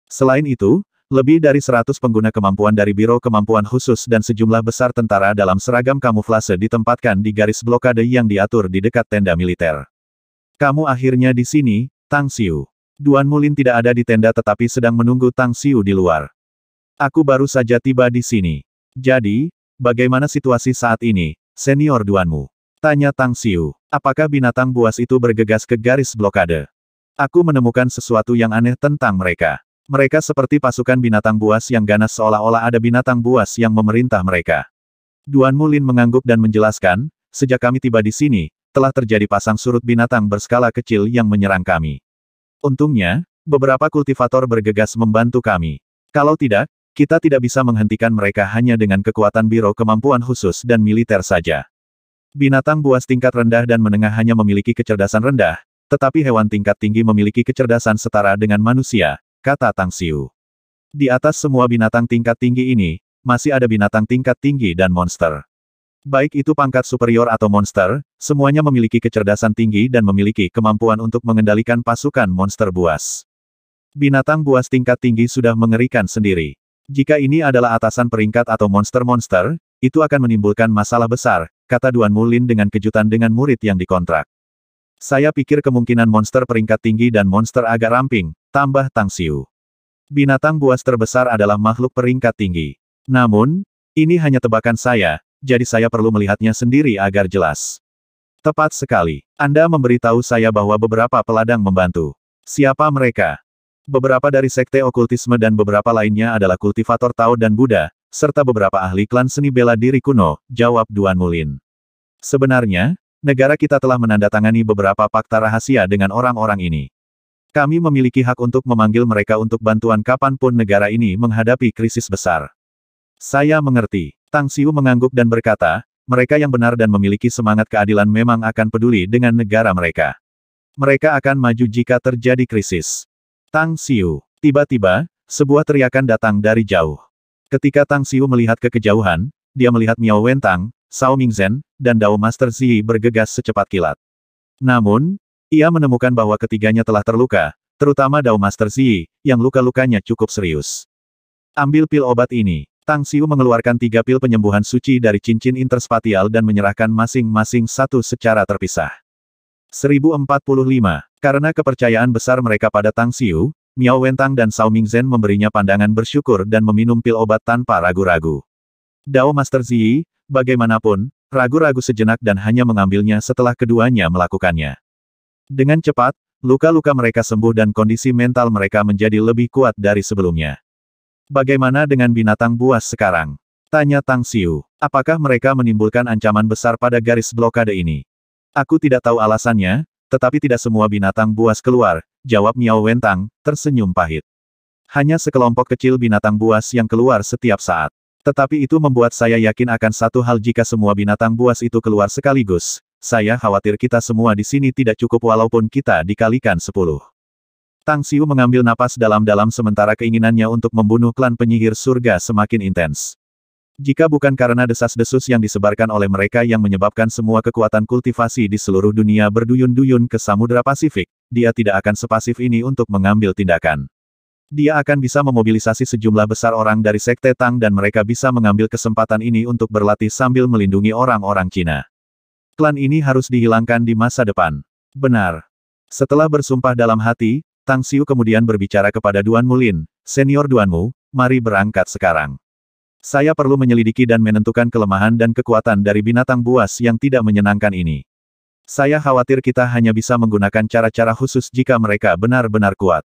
Selain itu, lebih dari 100 pengguna kemampuan dari Biro Kemampuan Khusus dan sejumlah besar tentara dalam seragam kamuflase ditempatkan di garis blokade yang diatur di dekat tenda militer. "Kamu akhirnya di sini, Tang Xiu." Duan Mulin tidak ada di tenda tetapi sedang menunggu Tang Xiu di luar. "Aku baru saja tiba di sini. Jadi, bagaimana situasi saat ini, senior Duanmu?" tanya Tang Xiu. "Apakah binatang buas itu bergegas ke garis blokade? Aku menemukan sesuatu yang aneh tentang mereka. Mereka seperti pasukan binatang buas yang ganas seolah-olah ada binatang buas yang memerintah mereka." Duan Mulin mengangguk dan menjelaskan, "Sejak kami tiba di sini, telah terjadi pasang surut binatang berskala kecil yang menyerang kami. Untungnya, beberapa kultivator bergegas membantu kami. Kalau tidak, kita tidak bisa menghentikan mereka hanya dengan kekuatan Biro Kemampuan Khusus dan militer saja. Binatang buas tingkat rendah dan menengah hanya memiliki kecerdasan rendah, tetapi hewan tingkat tinggi memiliki kecerdasan setara dengan manusia," kata Tang Xiu. "Di atas semua binatang tingkat tinggi ini, masih ada binatang tingkat tinggi dan monster. Baik itu pangkat superior atau monster, semuanya memiliki kecerdasan tinggi dan memiliki kemampuan untuk mengendalikan pasukan monster buas. Binatang buas tingkat tinggi sudah mengerikan sendiri. Jika ini adalah atasan peringkat atau monster-monster, itu akan menimbulkan masalah besar," kata Duan Mulin dengan kejutan dengan murid yang dikontrak. "Saya pikir kemungkinan monster peringkat tinggi dan monster agak ramping," tambah Tang Xiu. "Binatang buas terbesar adalah makhluk peringkat tinggi. Namun, ini hanya tebakan saya, jadi saya perlu melihatnya sendiri agar jelas." "Tepat sekali. Anda memberitahu saya bahwa beberapa peladang membantu. Siapa mereka?" "Beberapa dari sekte okultisme dan beberapa lainnya adalah kultivator Tao dan Buddha, serta beberapa ahli klan seni bela diri kuno," jawab Duan Mulin. "Sebenarnya, negara kita telah menandatangani beberapa fakta rahasia dengan orang-orang ini. Kami memiliki hak untuk memanggil mereka untuk bantuan kapanpun negara ini menghadapi krisis besar." "Saya mengerti." Tang Xiu mengangguk dan berkata, "Mereka yang benar dan memiliki semangat keadilan memang akan peduli dengan negara mereka. Mereka akan maju jika terjadi krisis." Tang Xiu. Tiba-tiba, sebuah teriakan datang dari jauh. Ketika Tang Xiu melihat ke kejauhan, dia melihat Miao Wentang, Cao Mingzhen, dan Dao Master Ziyi bergegas secepat kilat. Namun, ia menemukan bahwa ketiganya telah terluka, terutama Dao Master Ziyi, yang luka-lukanya cukup serius. "Ambil pil obat ini." Tang Xiu mengeluarkan 3 pil penyembuhan suci dari cincin interspatial dan menyerahkan masing-masing satu secara terpisah. 1045. Karena kepercayaan besar mereka pada Tang Xiu, Miao Wentang dan Cao Mingzhen memberinya pandangan bersyukur dan meminum pil obat tanpa ragu-ragu. Dao Master Ziyi, bagaimanapun, ragu-ragu sejenak dan hanya mengambilnya setelah keduanya melakukannya. Dengan cepat, luka-luka mereka sembuh dan kondisi mental mereka menjadi lebih kuat dari sebelumnya. "Bagaimana dengan binatang buas sekarang?" tanya Tang Xiu. "Apakah mereka menimbulkan ancaman besar pada garis blokade ini?" "Aku tidak tahu alasannya, tetapi tidak semua binatang buas keluar," jawab Miao Wentang, tersenyum pahit. "Hanya sekelompok kecil binatang buas yang keluar setiap saat. Tetapi itu membuat saya yakin akan satu hal jika semua binatang buas itu keluar sekaligus. Saya khawatir kita semua di sini tidak cukup walaupun kita dikalikan 10. Tang Xiu mengambil napas dalam-dalam sementara keinginannya untuk membunuh klan penyihir surga semakin intens. Jika bukan karena desas-desus yang disebarkan oleh mereka yang menyebabkan semua kekuatan kultivasi di seluruh dunia berduyun-duyun ke Samudra Pasifik, dia tidak akan sepasif ini untuk mengambil tindakan. Dia akan bisa memobilisasi sejumlah besar orang dari Sekte Tang dan mereka bisa mengambil kesempatan ini untuk berlatih sambil melindungi orang-orang Cina. Klan ini harus dihilangkan di masa depan. Benar. Setelah bersumpah dalam hati, Tang Xiu kemudian berbicara kepada Duan Mulin, "Senior Duanmu, mari berangkat sekarang." Saya perlu menyelidiki dan menentukan kelemahan dan kekuatan dari binatang buas yang tidak menyenangkan ini. Saya khawatir kita hanya bisa menggunakan cara-cara khusus jika mereka benar-benar kuat.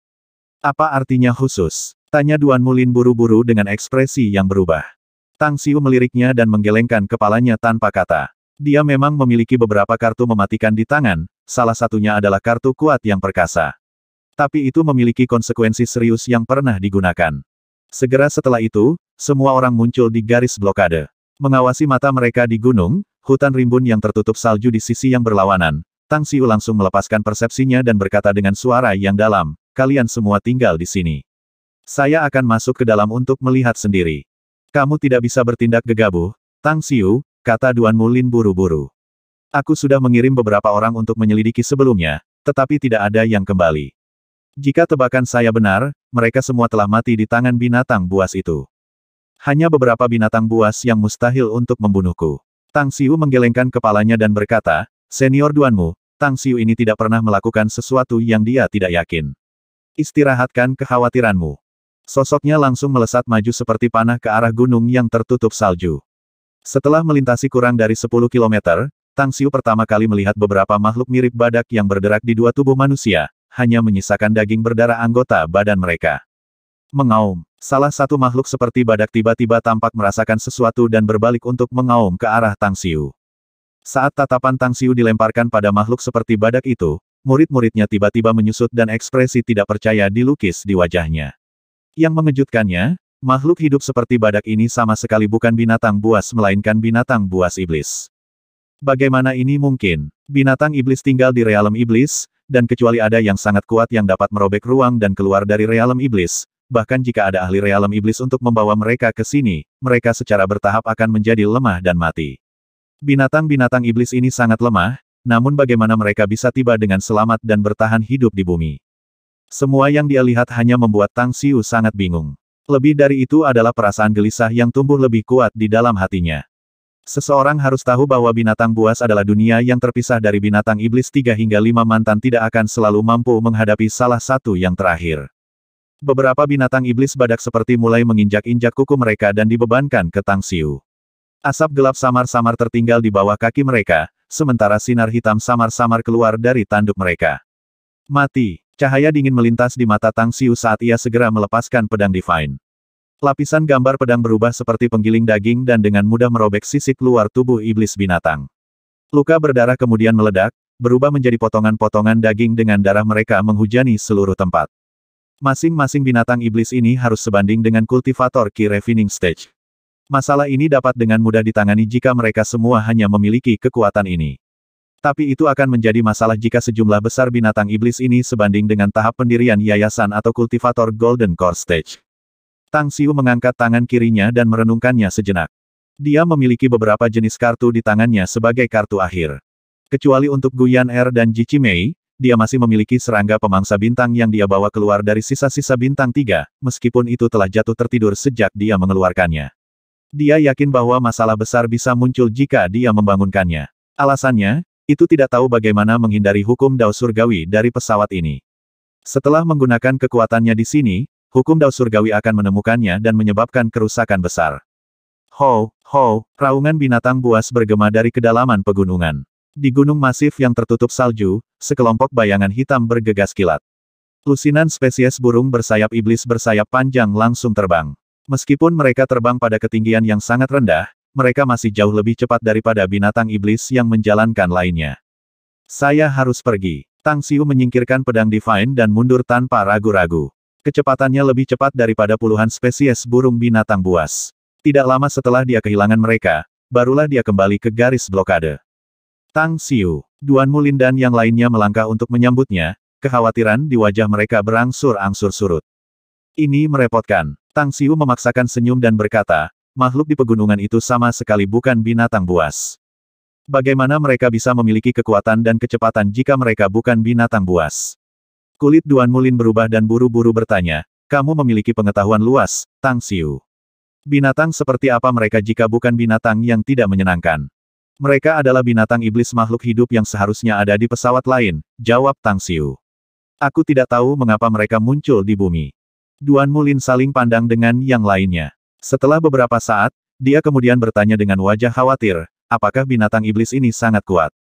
Apa artinya khusus? Tanya Duan Mulin buru-buru dengan ekspresi yang berubah. Tang Xiu meliriknya dan menggelengkan kepalanya tanpa kata. Dia memang memiliki beberapa kartu mematikan di tangan, salah satunya adalah kartu kuat yang perkasa. Tapi itu memiliki konsekuensi serius yang pernah digunakan. Segera setelah itu, semua orang muncul di garis blokade. Mengawasi mata mereka di gunung, hutan rimbun yang tertutup salju di sisi yang berlawanan, Tang Xiu langsung melepaskan persepsinya dan berkata dengan suara yang dalam, kalian semua tinggal di sini. Saya akan masuk ke dalam untuk melihat sendiri. Kamu tidak bisa bertindak gegabah, Tang Xiu, kata Duan Mulin buru-buru. Aku sudah mengirim beberapa orang untuk menyelidiki sebelumnya, tetapi tidak ada yang kembali. Jika tebakan saya benar, mereka semua telah mati di tangan binatang buas itu. Hanya beberapa binatang buas yang mustahil untuk membunuhku. Tang Xiu menggelengkan kepalanya dan berkata, senior Duanmu, Tang Xiu ini tidak pernah melakukan sesuatu yang dia tidak yakin. Istirahatkan kekhawatiranmu. Sosoknya langsung melesat maju seperti panah ke arah gunung yang tertutup salju. Setelah melintasi kurang dari 10 kilometer, Tang Xiu pertama kali melihat beberapa makhluk mirip badak yang berderak di dua tubuh manusia, hanya menyisakan daging berdarah anggota badan mereka. Mengaum. Salah satu makhluk seperti badak tiba-tiba tampak merasakan sesuatu dan berbalik untuk mengaum ke arah Tang Xiu. Saat tatapan Tang Xiu dilemparkan pada makhluk seperti badak itu, murid-muridnya tiba-tiba menyusut dan ekspresi tidak percaya dilukis di wajahnya. Yang mengejutkannya, makhluk hidup seperti badak ini sama sekali bukan binatang buas melainkan binatang buas iblis. Bagaimana ini mungkin? Binatang iblis tinggal di realem iblis, dan kecuali ada yang sangat kuat yang dapat merobek ruang dan keluar dari realem iblis, bahkan jika ada ahli realem iblis untuk membawa mereka ke sini, mereka secara bertahap akan menjadi lemah dan mati. Binatang-binatang iblis ini sangat lemah, namun bagaimana mereka bisa tiba dengan selamat dan bertahan hidup di bumi? Semua yang dia lihat hanya membuat Tang Xiu sangat bingung. Lebih dari itu adalah perasaan gelisah yang tumbuh lebih kuat di dalam hatinya. Seseorang harus tahu bahwa binatang buas adalah dunia yang terpisah dari binatang iblis 3 hingga 5 mantan tidak akan selalu mampu menghadapi salah satu yang terakhir. Beberapa binatang iblis badak seperti mulai menginjak-injak kuku mereka dan dibebankan ke Tang Xiu. Asap gelap samar-samar tertinggal di bawah kaki mereka, sementara sinar hitam samar-samar keluar dari tanduk mereka. Mati. Cahaya dingin melintas di mata Tang Xiu saat ia segera melepaskan pedang Divine. Lapisan gambar pedang berubah seperti penggiling daging dan dengan mudah merobek sisik luar tubuh iblis binatang. Luka berdarah kemudian meledak, berubah menjadi potongan-potongan daging dengan darah mereka menghujani seluruh tempat. Masing-masing binatang iblis ini harus sebanding dengan kultivator Ki Refining Stage. Masalah ini dapat dengan mudah ditangani jika mereka semua hanya memiliki kekuatan ini. Tapi itu akan menjadi masalah jika sejumlah besar binatang iblis ini sebanding dengan tahap pendirian yayasan atau kultivator Golden Core Stage. Tang Xiu mengangkat tangan kirinya dan merenungkannya sejenak. Dia memiliki beberapa jenis kartu di tangannya sebagai kartu akhir. Kecuali untuk Guyan Er dan Ji Qimei, dia masih memiliki serangga pemangsa bintang yang dia bawa keluar dari sisa-sisa bintang 3, meskipun itu telah jatuh tertidur sejak dia mengeluarkannya. Dia yakin bahwa masalah besar bisa muncul jika dia membangunkannya. Alasannya, itu tidak tahu bagaimana menghindari hukum Dao Surgawi dari pesawat ini. Setelah menggunakan kekuatannya di sini, hukum Dao Surgawi akan menemukannya dan menyebabkan kerusakan besar. Ho, ho, raungan binatang buas bergema dari kedalaman pegunungan. Di gunung masif yang tertutup salju, sekelompok bayangan hitam bergegas kilat. Lusinan spesies burung bersayap iblis bersayap panjang langsung terbang. Meskipun mereka terbang pada ketinggian yang sangat rendah, mereka masih jauh lebih cepat daripada binatang iblis yang menjalankan lainnya. Saya harus pergi. Tang Xiu menyingkirkan pedang Divine dan mundur tanpa ragu-ragu. Kecepatannya lebih cepat daripada puluhan spesies burung binatang buas. Tidak lama setelah dia kehilangan mereka, barulah dia kembali ke garis blokade. Tang Xiu, Duan Mulin dan yang lainnya melangkah untuk menyambutnya, kekhawatiran di wajah mereka berangsur-angsur surut. Ini merepotkan. Tang Xiu memaksakan senyum dan berkata, makhluk di pegunungan itu sama sekali bukan binatang buas. Bagaimana mereka bisa memiliki kekuatan dan kecepatan jika mereka bukan binatang buas? Kulit Duan Mulin berubah dan buru-buru bertanya, kamu memiliki pengetahuan luas, Tang Xiu. Binatang seperti apa mereka jika bukan binatang yang tidak menyenangkan? Mereka adalah binatang iblis makhluk hidup yang seharusnya ada di pesawat lain, jawab Tang Xiu. Aku tidak tahu mengapa mereka muncul di bumi. Duan Mulin saling pandang dengan yang lainnya. Setelah beberapa saat, dia kemudian bertanya dengan wajah khawatir, apakah binatang iblis ini sangat kuat?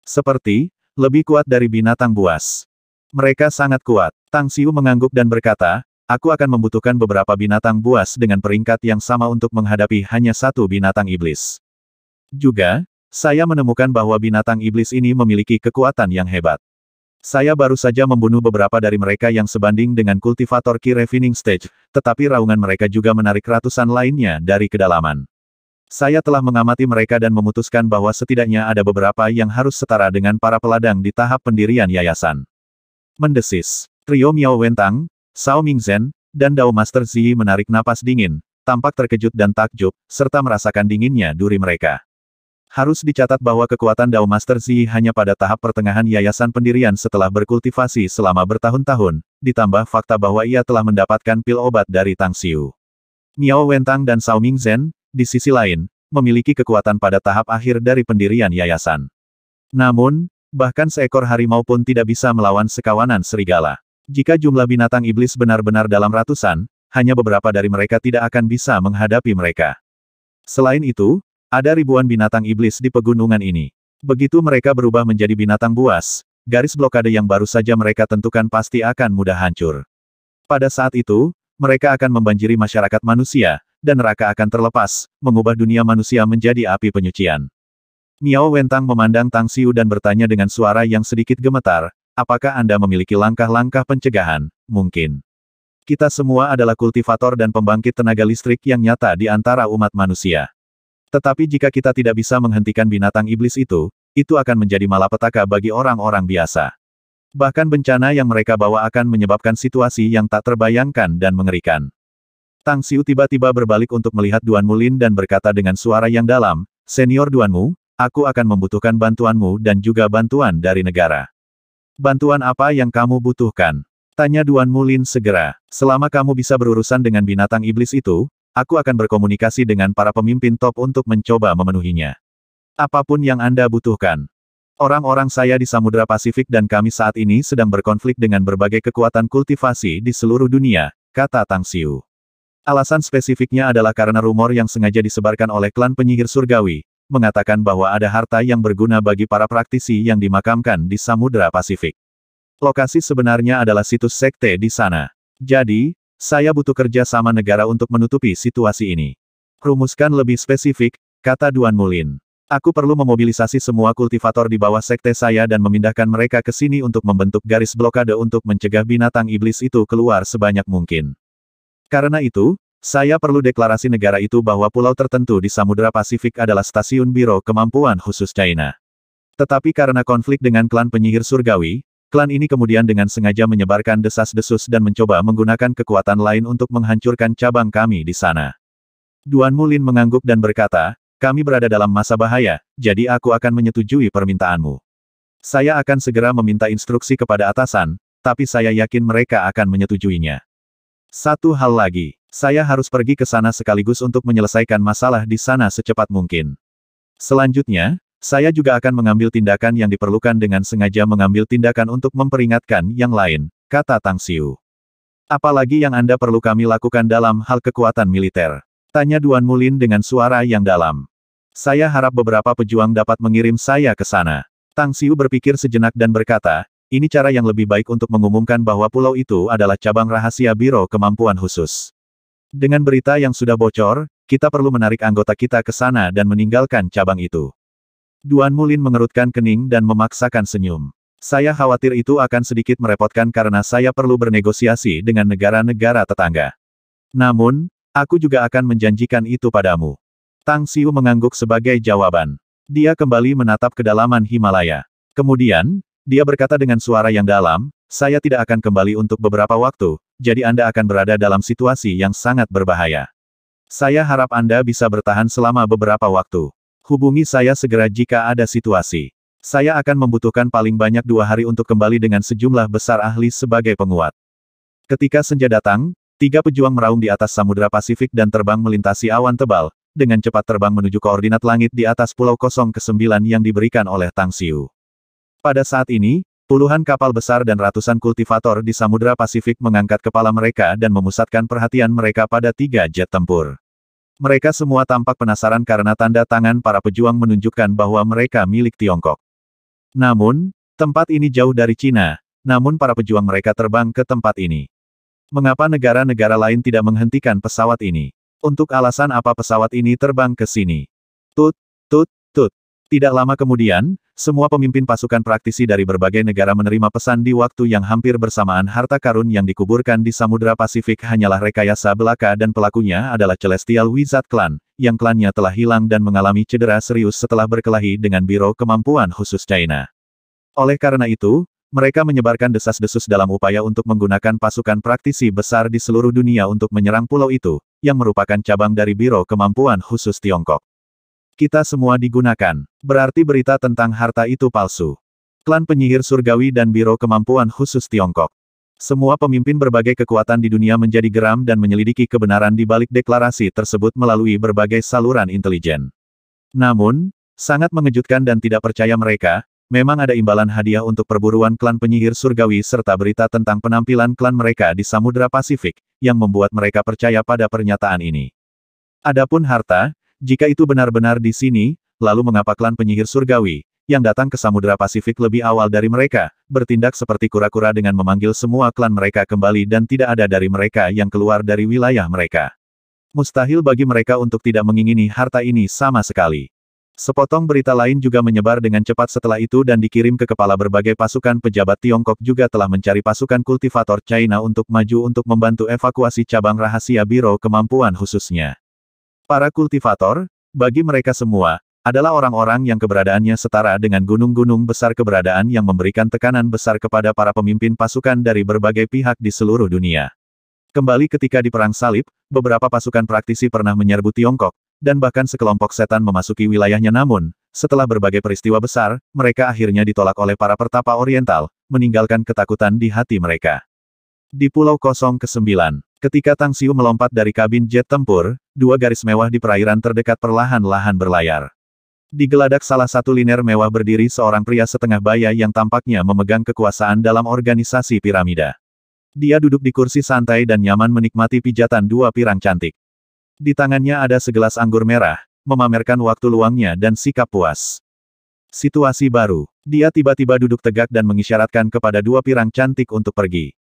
Seperti, lebih kuat dari binatang buas. Mereka sangat kuat. Tang Xiu mengangguk dan berkata, aku akan membutuhkan beberapa binatang buas dengan peringkat yang sama untuk menghadapi hanya satu binatang iblis. Juga, saya menemukan bahwa binatang iblis ini memiliki kekuatan yang hebat. Saya baru saja membunuh beberapa dari mereka yang sebanding dengan kultivator Key Refining Stage, tetapi raungan mereka juga menarik ratusan lainnya dari kedalaman. Saya telah mengamati mereka dan memutuskan bahwa setidaknya ada beberapa yang harus setara dengan para peladang di tahap pendirian yayasan. Mendesis. Trio Miao Wentang, Cao Mingzhen, dan Dao Master Ziyi menarik napas dingin, tampak terkejut dan takjub, serta merasakan dinginnya duri mereka. Harus dicatat bahwa kekuatan Dao Master Ziyi hanya pada tahap pertengahan yayasan pendirian setelah berkultivasi selama bertahun-tahun, ditambah fakta bahwa ia telah mendapatkan pil obat dari Tang Xiu. Miao Wentang dan Cao Mingzhen, di sisi lain, memiliki kekuatan pada tahap akhir dari pendirian yayasan. Namun, bahkan seekor harimau pun tidak bisa melawan sekawanan serigala. Jika jumlah binatang iblis benar-benar dalam ratusan, hanya beberapa dari mereka tidak akan bisa menghadapi mereka. Selain itu, ada ribuan binatang iblis di pegunungan ini. Begitu mereka berubah menjadi binatang buas, garis blokade yang baru saja mereka tentukan pasti akan mudah hancur. Pada saat itu, mereka akan membanjiri masyarakat manusia, dan neraka akan terlepas, mengubah dunia manusia menjadi api penyucian. Miao Wentang memandang Tang Xiu dan bertanya dengan suara yang sedikit gemetar, apakah Anda memiliki langkah-langkah pencegahan? Mungkin. Kita semua adalah kultivator dan pembangkit tenaga listrik yang nyata di antara umat manusia. Tetapi jika kita tidak bisa menghentikan binatang iblis itu akan menjadi malapetaka bagi orang-orang biasa. Bahkan bencana yang mereka bawa akan menyebabkan situasi yang tak terbayangkan dan mengerikan. Tang Xiu tiba-tiba berbalik untuk melihat Duan Mulin dan berkata dengan suara yang dalam, Senior Duanmu, aku akan membutuhkan bantuanmu dan juga bantuan dari negara. Bantuan apa yang kamu butuhkan? Tanya Duan Mulin segera. Selama kamu bisa berurusan dengan binatang iblis itu, aku akan berkomunikasi dengan para pemimpin top untuk mencoba memenuhinya. Apapun yang Anda butuhkan. Orang-orang saya di Samudra Pasifik dan kami saat ini sedang berkonflik dengan berbagai kekuatan kultivasi di seluruh dunia, kata Tang Xiu. Alasan spesifiknya adalah karena rumor yang sengaja disebarkan oleh klan penyihir surgawi, mengatakan bahwa ada harta yang berguna bagi para praktisi yang dimakamkan di Samudra Pasifik. Lokasi sebenarnya adalah situs sekte di sana. Jadi, saya butuh kerja sama negara untuk menutupi situasi ini. Rumuskan lebih spesifik, kata Duan Mulin. Aku perlu memobilisasi semua kultivator di bawah sekte saya dan memindahkan mereka ke sini untuk membentuk garis blokade untuk mencegah binatang iblis itu keluar sebanyak mungkin. Karena itu, saya perlu deklarasi negara itu bahwa pulau tertentu di Samudra Pasifik adalah stasiun Biro Kemampuan Khusus China. Tetapi karena konflik dengan klan penyihir surgawi, klan ini kemudian dengan sengaja menyebarkan desas-desus dan mencoba menggunakan kekuatan lain untuk menghancurkan cabang kami di sana. Duan Mulin mengangguk dan berkata, kami berada dalam masa bahaya, jadi aku akan menyetujui permintaanmu. Saya akan segera meminta instruksi kepada atasan, tapi saya yakin mereka akan menyetujuinya. Satu hal lagi, saya harus pergi ke sana sekaligus untuk menyelesaikan masalah di sana secepat mungkin. Selanjutnya, saya juga akan mengambil tindakan yang diperlukan dengan sengaja mengambil tindakan untuk memperingatkan yang lain, kata Tang Xiu. Apalagi yang Anda perlu kami lakukan dalam hal kekuatan militer? Tanya Duan Mulin dengan suara yang dalam. Saya harap beberapa pejuang dapat mengirim saya ke sana. Tang Xiu berpikir sejenak dan berkata, ini cara yang lebih baik untuk mengumumkan bahwa pulau itu adalah cabang rahasia Biro Kemampuan Khusus. Dengan berita yang sudah bocor, kita perlu menarik anggota kita ke sana dan meninggalkan cabang itu. Duan Mulin mengerutkan kening dan memaksakan senyum. Saya khawatir itu akan sedikit merepotkan karena saya perlu bernegosiasi dengan negara-negara tetangga. Namun, aku juga akan menjanjikan itu padamu. Tang Xiu mengangguk sebagai jawaban. Dia kembali menatap kedalaman Himalaya. Kemudian, dia berkata dengan suara yang dalam, saya tidak akan kembali untuk beberapa waktu, jadi Anda akan berada dalam situasi yang sangat berbahaya. Saya harap Anda bisa bertahan selama beberapa waktu. Hubungi saya segera jika ada situasi. Saya akan membutuhkan paling banyak 2 hari untuk kembali dengan sejumlah besar ahli sebagai penguat. Ketika senja datang, 3 pejuang meraung di atas Samudra Pasifik dan terbang melintasi awan tebal, dengan cepat terbang menuju koordinat langit di atas Pulau Kosong ke-9 yang diberikan oleh Tang Xiu. Pada saat ini, puluhan kapal besar dan ratusan kultivator di Samudra Pasifik mengangkat kepala mereka dan memusatkan perhatian mereka pada 3 jet tempur. Mereka semua tampak penasaran karena tanda tangan para pejuang menunjukkan bahwa mereka milik Tiongkok. Namun, tempat ini jauh dari Cina, namun para pejuang mereka terbang ke tempat ini. Mengapa negara-negara lain tidak menghentikan pesawat ini? Untuk alasan apa pesawat ini terbang ke sini? Tut, tut, tut. Tidak lama kemudian, semua pemimpin pasukan praktisi dari berbagai negara menerima pesan di waktu yang hampir bersamaan. Harta karun yang dikuburkan di Samudra Pasifik hanyalah rekayasa belaka dan pelakunya adalah Celestial Wizard Clan, yang klannya telah hilang dan mengalami cedera serius setelah berkelahi dengan Biro Kemampuan Khusus China. Oleh karena itu, mereka menyebarkan desas-desus dalam upaya untuk menggunakan pasukan praktisi besar di seluruh dunia untuk menyerang pulau itu, yang merupakan cabang dari Biro Kemampuan Khusus Tiongkok. Kita semua digunakan. Berarti berita tentang harta itu palsu. Klan penyihir surgawi dan Biro Kemampuan Khusus Tiongkok. Semua pemimpin berbagai kekuatan di dunia menjadi geram dan menyelidiki kebenaran di balik deklarasi tersebut melalui berbagai saluran intelijen. Namun, sangat mengejutkan dan tidak percaya mereka, memang ada imbalan hadiah untuk perburuan klan penyihir surgawi serta berita tentang penampilan klan mereka di Samudra Pasifik, yang membuat mereka percaya pada pernyataan ini. Adapun harta, jika itu benar-benar di sini, lalu mengapa klan penyihir surgawi, yang datang ke Samudra Pasifik lebih awal dari mereka, bertindak seperti kura-kura dengan memanggil semua klan mereka kembali dan tidak ada dari mereka yang keluar dari wilayah mereka? Mustahil bagi mereka untuk tidak mengingini harta ini sama sekali. Sepotong berita lain juga menyebar dengan cepat setelah itu dan dikirim ke kepala berbagai pasukan. Pejabat Tiongkok juga telah mencari pasukan kultivator China untuk maju untuk membantu evakuasi cabang rahasia Biro Kemampuan Khususnya. Para kultivator, bagi mereka semua, adalah orang-orang yang keberadaannya setara dengan gunung-gunung besar, keberadaan yang memberikan tekanan besar kepada para pemimpin pasukan dari berbagai pihak di seluruh dunia. Kembali ketika di Perang Salib, beberapa pasukan praktisi pernah menyerbu Tiongkok, dan bahkan sekelompok setan memasuki wilayahnya, namun, setelah berbagai peristiwa besar, mereka akhirnya ditolak oleh para pertapa oriental, meninggalkan ketakutan di hati mereka. Di Pulau Kosong ke-9, ketika Tang Xiu melompat dari kabin jet tempur, dua garis mewah di perairan terdekat perlahan-lahan berlayar. Di geladak salah satu liner mewah berdiri seorang pria setengah baya yang tampaknya memegang kekuasaan dalam organisasi piramida. Dia duduk di kursi santai dan nyaman menikmati pijatan dua pirang cantik. Di tangannya ada segelas anggur merah, memamerkan waktu luangnya dan sikap puas. Situasi baru. Dia tiba-tiba duduk tegak dan mengisyaratkan kepada dua pirang cantik untuk pergi.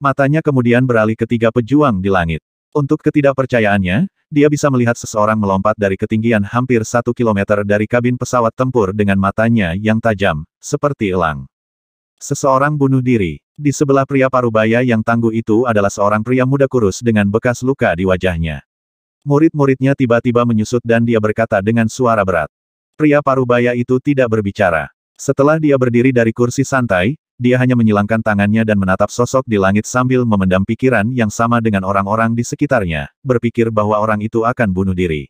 Matanya kemudian beralih ke tiga pejuang di langit. Untuk ketidakpercayaannya, dia bisa melihat seseorang melompat dari ketinggian hampir 1 kilometer dari kabin pesawat tempur dengan matanya yang tajam, seperti elang. Seseorang bunuh diri. Di sebelah pria parubaya yang tangguh itu adalah seorang pria muda kurus dengan bekas luka di wajahnya. Murid-muridnya tiba-tiba menyusut dan dia berkata dengan suara berat. Pria parubaya itu tidak berbicara. Setelah dia berdiri dari kursi santai, dia hanya menyilangkan tangannya dan menatap sosok di langit sambil memendam pikiran yang sama dengan orang-orang di sekitarnya, berpikir bahwa orang itu akan bunuh diri.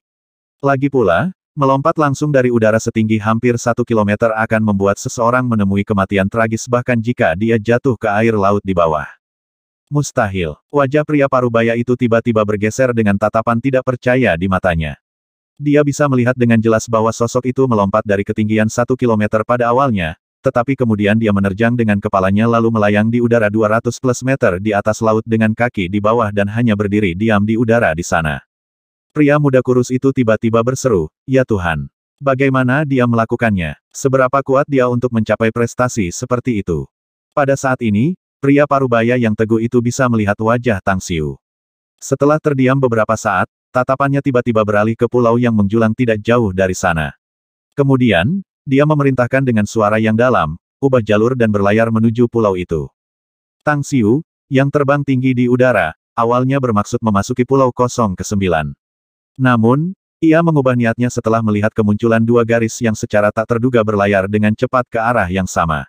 Lagi pula, melompat langsung dari udara setinggi hampir 1 kilometer akan membuat seseorang menemui kematian tragis bahkan jika dia jatuh ke air laut di bawah. Mustahil. Wajah pria parubaya itu tiba-tiba bergeser dengan tatapan tidak percaya di matanya. Dia bisa melihat dengan jelas bahwa sosok itu melompat dari ketinggian 1 kilometer pada awalnya, tetapi kemudian dia menerjang dengan kepalanya lalu melayang di udara 200+ meter di atas laut dengan kaki di bawah dan hanya berdiri diam di udara di sana. Pria muda kurus itu tiba-tiba berseru, "Ya Tuhan! Bagaimana dia melakukannya? Seberapa kuat dia untuk mencapai prestasi seperti itu?" Pada saat ini, pria parubaya yang teguh itu bisa melihat wajah Tang Xiu. Setelah terdiam beberapa saat, tatapannya tiba-tiba beralih ke pulau yang menjulang tidak jauh dari sana. Kemudian, dia memerintahkan dengan suara yang dalam, ubah jalur dan berlayar menuju pulau itu. Tang Xiu, yang terbang tinggi di udara, awalnya bermaksud memasuki Pulau Kosong ke-9. Namun, ia mengubah niatnya setelah melihat kemunculan dua garis yang secara tak terduga berlayar dengan cepat ke arah yang sama.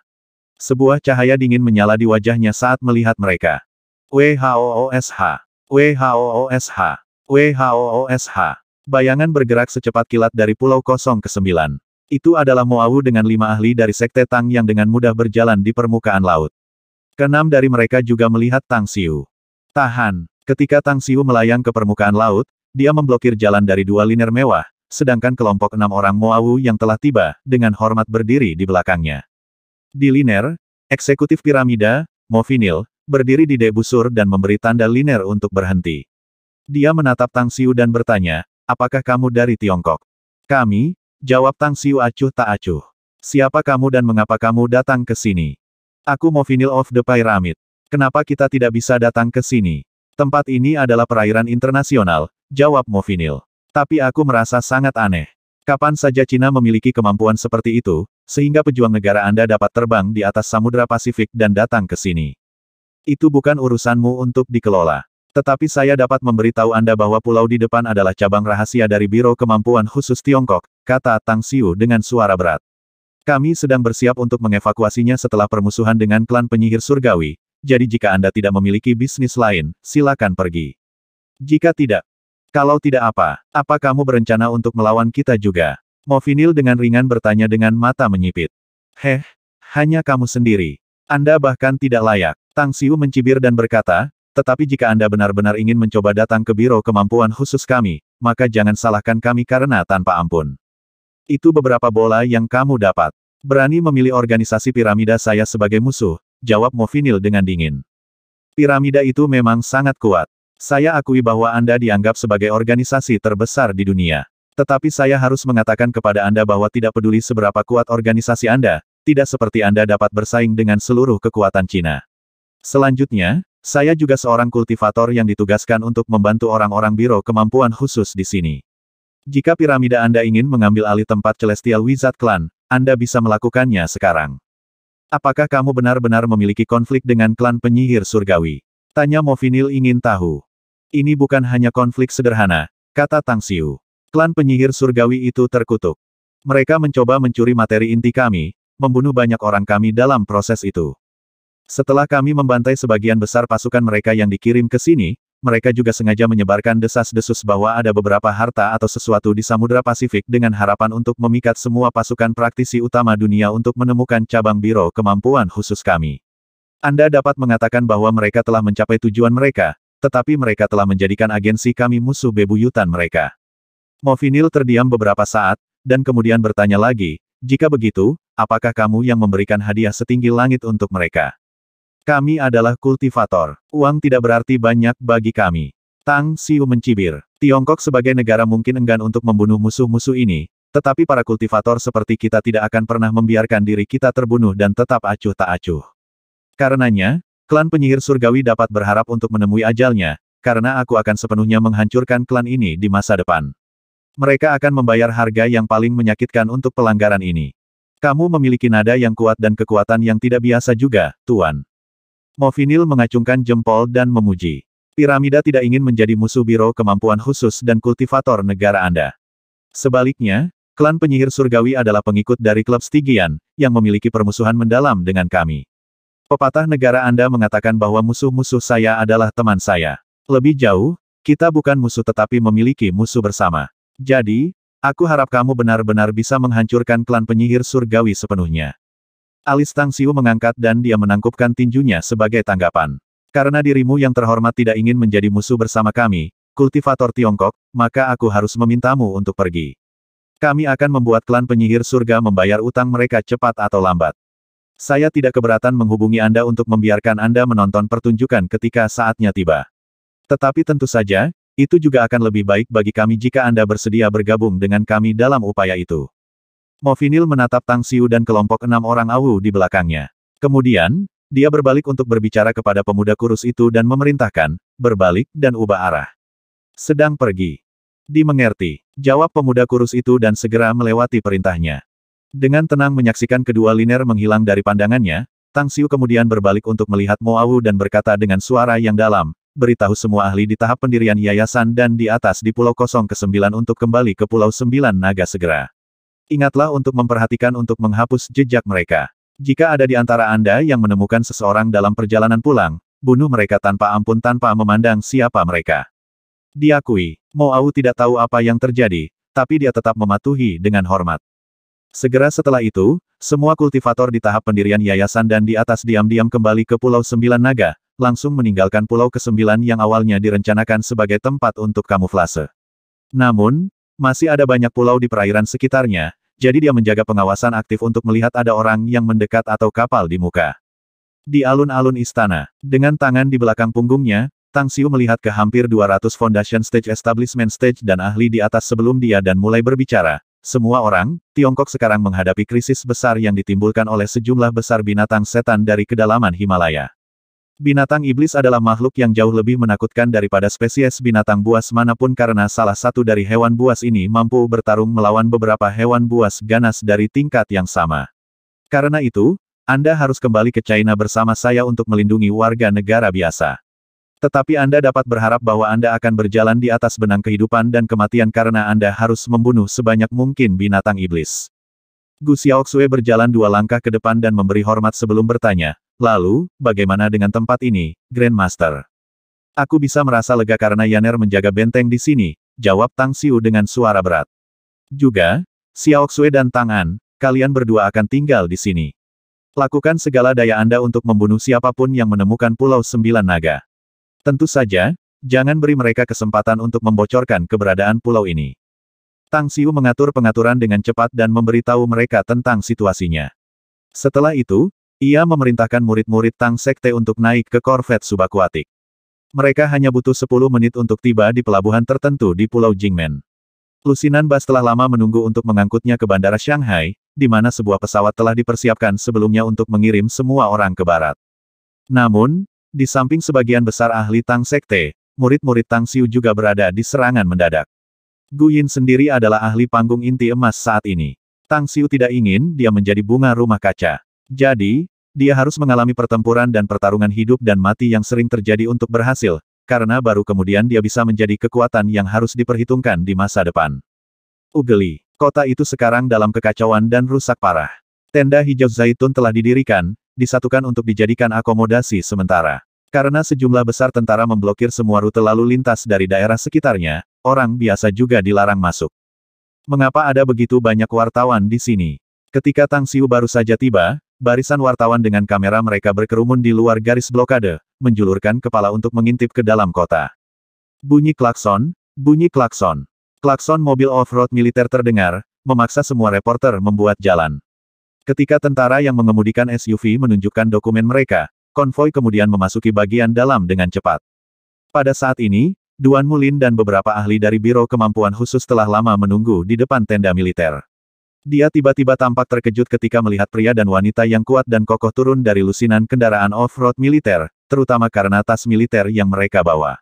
Sebuah cahaya dingin menyala di wajahnya saat melihat mereka. WHOOSH. WHOOSH. WHOOSH. Bayangan bergerak secepat kilat dari Pulau Kosong ke-9. Itu adalah Moawu dengan 5 ahli dari Sekte Tang yang dengan mudah berjalan di permukaan laut. Keenam dari mereka juga melihat Tang Xiu. Tahan. Ketika Tang Xiu melayang ke permukaan laut, dia memblokir jalan dari dua liner mewah, sedangkan kelompok 6 orang Moawu yang telah tiba, dengan hormat berdiri di belakangnya. Di liner, eksekutif piramida, Mofinil, berdiri di dek busur dan memberi tanda liner untuk berhenti. Dia menatap Tang Xiu dan bertanya, apakah kamu dari Tiongkok? Kami, jawab Tang Xiu acuh tak acuh. Siapa kamu dan mengapa kamu datang ke sini? Aku Movinil of the Pyramid. Kenapa kita tidak bisa datang ke sini? Tempat ini adalah perairan internasional, jawab Movinil. Tapi aku merasa sangat aneh. Kapan saja Cina memiliki kemampuan seperti itu, sehingga pejuang negara Anda dapat terbang di atas Samudra Pasifik dan datang ke sini. Itu bukan urusanmu untuk dikelola. Tetapi saya dapat memberitahu Anda bahwa pulau di depan adalah cabang rahasia dari Biro Kemampuan Khusus Tiongkok, kata Tang Xiu dengan suara berat. Kami sedang bersiap untuk mengevakuasinya setelah permusuhan dengan klan penyihir surgawi, jadi jika Anda tidak memiliki bisnis lain, silakan pergi. Jika tidak, kalau tidak apa kamu berencana untuk melawan kita juga? Movinil dengan ringan bertanya dengan mata menyipit. Hanya kamu sendiri. Anda bahkan tidak layak. Tang Xiu mencibir dan berkata, tetapi jika Anda benar-benar ingin mencoba datang ke Biro Kemampuan Khusus kami, maka jangan salahkan kami karena tanpa ampun. Itu beberapa bola yang kamu dapat. Berani memilih organisasi piramida saya sebagai musuh, jawab Movinil dengan dingin. Piramida itu memang sangat kuat. Saya akui bahwa Anda dianggap sebagai organisasi terbesar di dunia. Tetapi saya harus mengatakan kepada Anda bahwa tidak peduli seberapa kuat organisasi Anda, tidak seperti Anda dapat bersaing dengan seluruh kekuatan Cina. Selanjutnya, saya juga seorang kultivator yang ditugaskan untuk membantu orang-orang Biro Kemampuan Khusus di sini. Jika piramida Anda ingin mengambil alih tempat Celestial Wizard Clan, Anda bisa melakukannya sekarang. Apakah kamu benar-benar memiliki konflik dengan klan penyihir surgawi? Tanya Movinil ingin tahu. Ini bukan hanya konflik sederhana, kata Tang Xiu. Klan penyihir surgawi itu terkutuk. Mereka mencoba mencuri materi inti kami, membunuh banyak orang kami dalam proses itu. Setelah kami membantai sebagian besar pasukan mereka yang dikirim ke sini, mereka juga sengaja menyebarkan desas-desus bahwa ada beberapa harta atau sesuatu di Samudra Pasifik dengan harapan untuk memikat semua pasukan praktisi utama dunia untuk menemukan cabang Biro Kemampuan Khusus kami. Anda dapat mengatakan bahwa mereka telah mencapai tujuan mereka, tetapi mereka telah menjadikan agensi kami musuh bebuyutan mereka. Movinil terdiam beberapa saat, dan kemudian bertanya lagi, jika begitu, apakah kamu yang memberikan hadiah setinggi langit untuk mereka? Kami adalah kultivator. Uang tidak berarti banyak bagi kami. Tang Xiu mencibir. Tiongkok sebagai negara mungkin enggan untuk membunuh musuh-musuh ini, tetapi para kultivator seperti kita tidak akan pernah membiarkan diri kita terbunuh dan tetap acuh tak acuh. Karenanya, klan penyihir surgawi dapat berharap untuk menemui ajalnya, karena aku akan sepenuhnya menghancurkan klan ini di masa depan. Mereka akan membayar harga yang paling menyakitkan untuk pelanggaran ini. Kamu memiliki nada yang kuat dan kekuatan yang tidak biasa juga, Tuan. Movinil mengacungkan jempol dan memuji. Piramida tidak ingin menjadi musuh Biro Kemampuan Khusus dan kultivator negara Anda. Sebaliknya, klan penyihir surgawi adalah pengikut dari klub Stygian, yang memiliki permusuhan mendalam dengan kami. Pepatah negara Anda mengatakan bahwa musuh-musuh saya adalah teman saya. Lebih jauh, kita bukan musuh tetapi memiliki musuh bersama. Jadi, aku harap kamu benar-benar bisa menghancurkan klan penyihir surgawi sepenuhnya. Alis Tang Xiu mengangkat dan dia menangkupkan tinjunya sebagai tanggapan. Karena dirimu yang terhormat tidak ingin menjadi musuh bersama kami, kultivator Tiongkok, maka aku harus memintamu untuk pergi. Kami akan membuat klan penyihir surga membayar utang mereka cepat atau lambat. Saya tidak keberatan menghubungi Anda untuk membiarkan Anda menonton pertunjukan ketika saatnya tiba. Tetapi tentu saja, itu juga akan lebih baik bagi kami jika Anda bersedia bergabung dengan kami dalam upaya itu. Movinil menatap Tang Xiu dan kelompok 6 orang Awu di belakangnya. Kemudian, dia berbalik untuk berbicara kepada pemuda kurus itu dan memerintahkan, berbalik dan ubah arah. Sedang pergi. Dimengerti, jawab pemuda kurus itu dan segera melewati perintahnya. Dengan tenang menyaksikan kedua liner menghilang dari pandangannya, Tang Xiu kemudian berbalik untuk melihat Mo Awu dan berkata dengan suara yang dalam, beritahu semua ahli di tahap pendirian yayasan dan di atas di Pulau Kosong ke-9 untuk kembali ke Pulau 9 Naga segera. Ingatlah untuk memperhatikan untuk menghapus jejak mereka. Jika ada di antara Anda yang menemukan seseorang dalam perjalanan pulang, bunuh mereka tanpa ampun tanpa memandang siapa mereka. Diakui, Mo Awu tidak tahu apa yang terjadi, tapi dia tetap mematuhi dengan hormat. Segera setelah itu, semua kultivator di tahap pendirian yayasan dan di atas diam-diam kembali ke Pulau 9 Naga, langsung meninggalkan Pulau ke-9 yang awalnya direncanakan sebagai tempat untuk kamuflase. Namun, masih ada banyak pulau di perairan sekitarnya, jadi dia menjaga pengawasan aktif untuk melihat ada orang yang mendekat atau kapal di muka. Di alun-alun istana, dengan tangan di belakang punggungnya, Tang Xiu melihat ke hampir 200 Foundation Stage Establishment Stage dan ahli di atas sebelum dia dan mulai berbicara. Semua orang, Tiongkok sekarang menghadapi krisis besar yang ditimbulkan oleh sejumlah besar binatang setan dari kedalaman Himalaya. Binatang iblis adalah makhluk yang jauh lebih menakutkan daripada spesies binatang buas manapun karena salah satu dari hewan buas ini mampu bertarung melawan beberapa hewan buas ganas dari tingkat yang sama. Karena itu, Anda harus kembali ke China bersama saya untuk melindungi warga negara biasa. Tetapi Anda dapat berharap bahwa Anda akan berjalan di atas benang kehidupan dan kematian karena Anda harus membunuh sebanyak mungkin binatang iblis. Gu Xiaoxue berjalan 2 langkah ke depan dan memberi hormat sebelum bertanya, lalu, bagaimana dengan tempat ini, Grandmaster? Aku bisa merasa lega karena Yaner menjaga benteng di sini, jawab Tang Xiu dengan suara berat. Juga, Xiaoxue dan Tang An, kalian berdua akan tinggal di sini. Lakukan segala daya Anda untuk membunuh siapapun yang menemukan Pulau Sembilan Naga. Tentu saja, jangan beri mereka kesempatan untuk membocorkan keberadaan pulau ini. Tang Xiu mengatur pengaturan dengan cepat dan memberitahu mereka tentang situasinya. Setelah itu, ia memerintahkan murid-murid Tang Sekte untuk naik ke korvet subakuatik. Mereka hanya butuh 10 menit untuk tiba di pelabuhan tertentu di Pulau Jingmen. Lusinan Bas telah lama menunggu untuk mengangkutnya ke Bandara Shanghai, di mana sebuah pesawat telah dipersiapkan sebelumnya untuk mengirim semua orang ke barat. Namun, di samping sebagian besar ahli Tang Sekte, murid-murid Tang Xiu juga berada di serangan mendadak. Gu Yin sendiri adalah ahli panggung inti emas saat ini. Tang Xiu tidak ingin dia menjadi bunga rumah kaca. Jadi, dia harus mengalami pertempuran dan pertarungan hidup dan mati yang sering terjadi untuk berhasil, karena baru kemudian dia bisa menjadi kekuatan yang harus diperhitungkan di masa depan. Ugeli, kota itu sekarang dalam kekacauan dan rusak parah. Tenda hijau zaitun telah didirikan, disatukan untuk dijadikan akomodasi sementara. Karena sejumlah besar tentara memblokir semua rute lalu lintas dari daerah sekitarnya, orang biasa juga dilarang masuk. Mengapa ada begitu banyak wartawan di sini? Ketika Tang Xiu baru saja tiba, barisan wartawan dengan kamera mereka berkerumun di luar garis blokade, menjulurkan kepala untuk mengintip ke dalam kota. Bunyi klakson, bunyi klakson. Klakson mobil off-road militer terdengar, memaksa semua reporter membuat jalan. Ketika tentara yang mengemudikan SUV menunjukkan dokumen mereka, konvoi kemudian memasuki bagian dalam dengan cepat. Pada saat ini, Duan Mulin dan beberapa ahli dari Biro Kemampuan Khusus telah lama menunggu di depan tenda militer. Dia tiba-tiba tampak terkejut ketika melihat pria dan wanita yang kuat dan kokoh turun dari lusinan kendaraan off-road militer, terutama karena tas militer yang mereka bawa.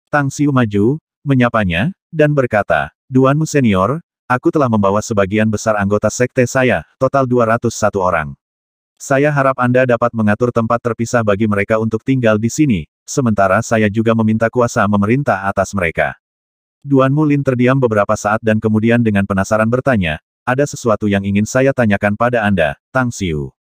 Tang Xiu maju, menyapanya, dan berkata, Duanmu senior, aku telah membawa sebagian besar anggota sekte saya, total 201 orang. Saya harap Anda dapat mengatur tempat terpisah bagi mereka untuk tinggal di sini, sementara saya juga meminta kuasa memerintah atas mereka. Duan Mulin terdiam beberapa saat dan kemudian dengan penasaran bertanya, ada sesuatu yang ingin saya tanyakan pada Anda, Tang Xiu.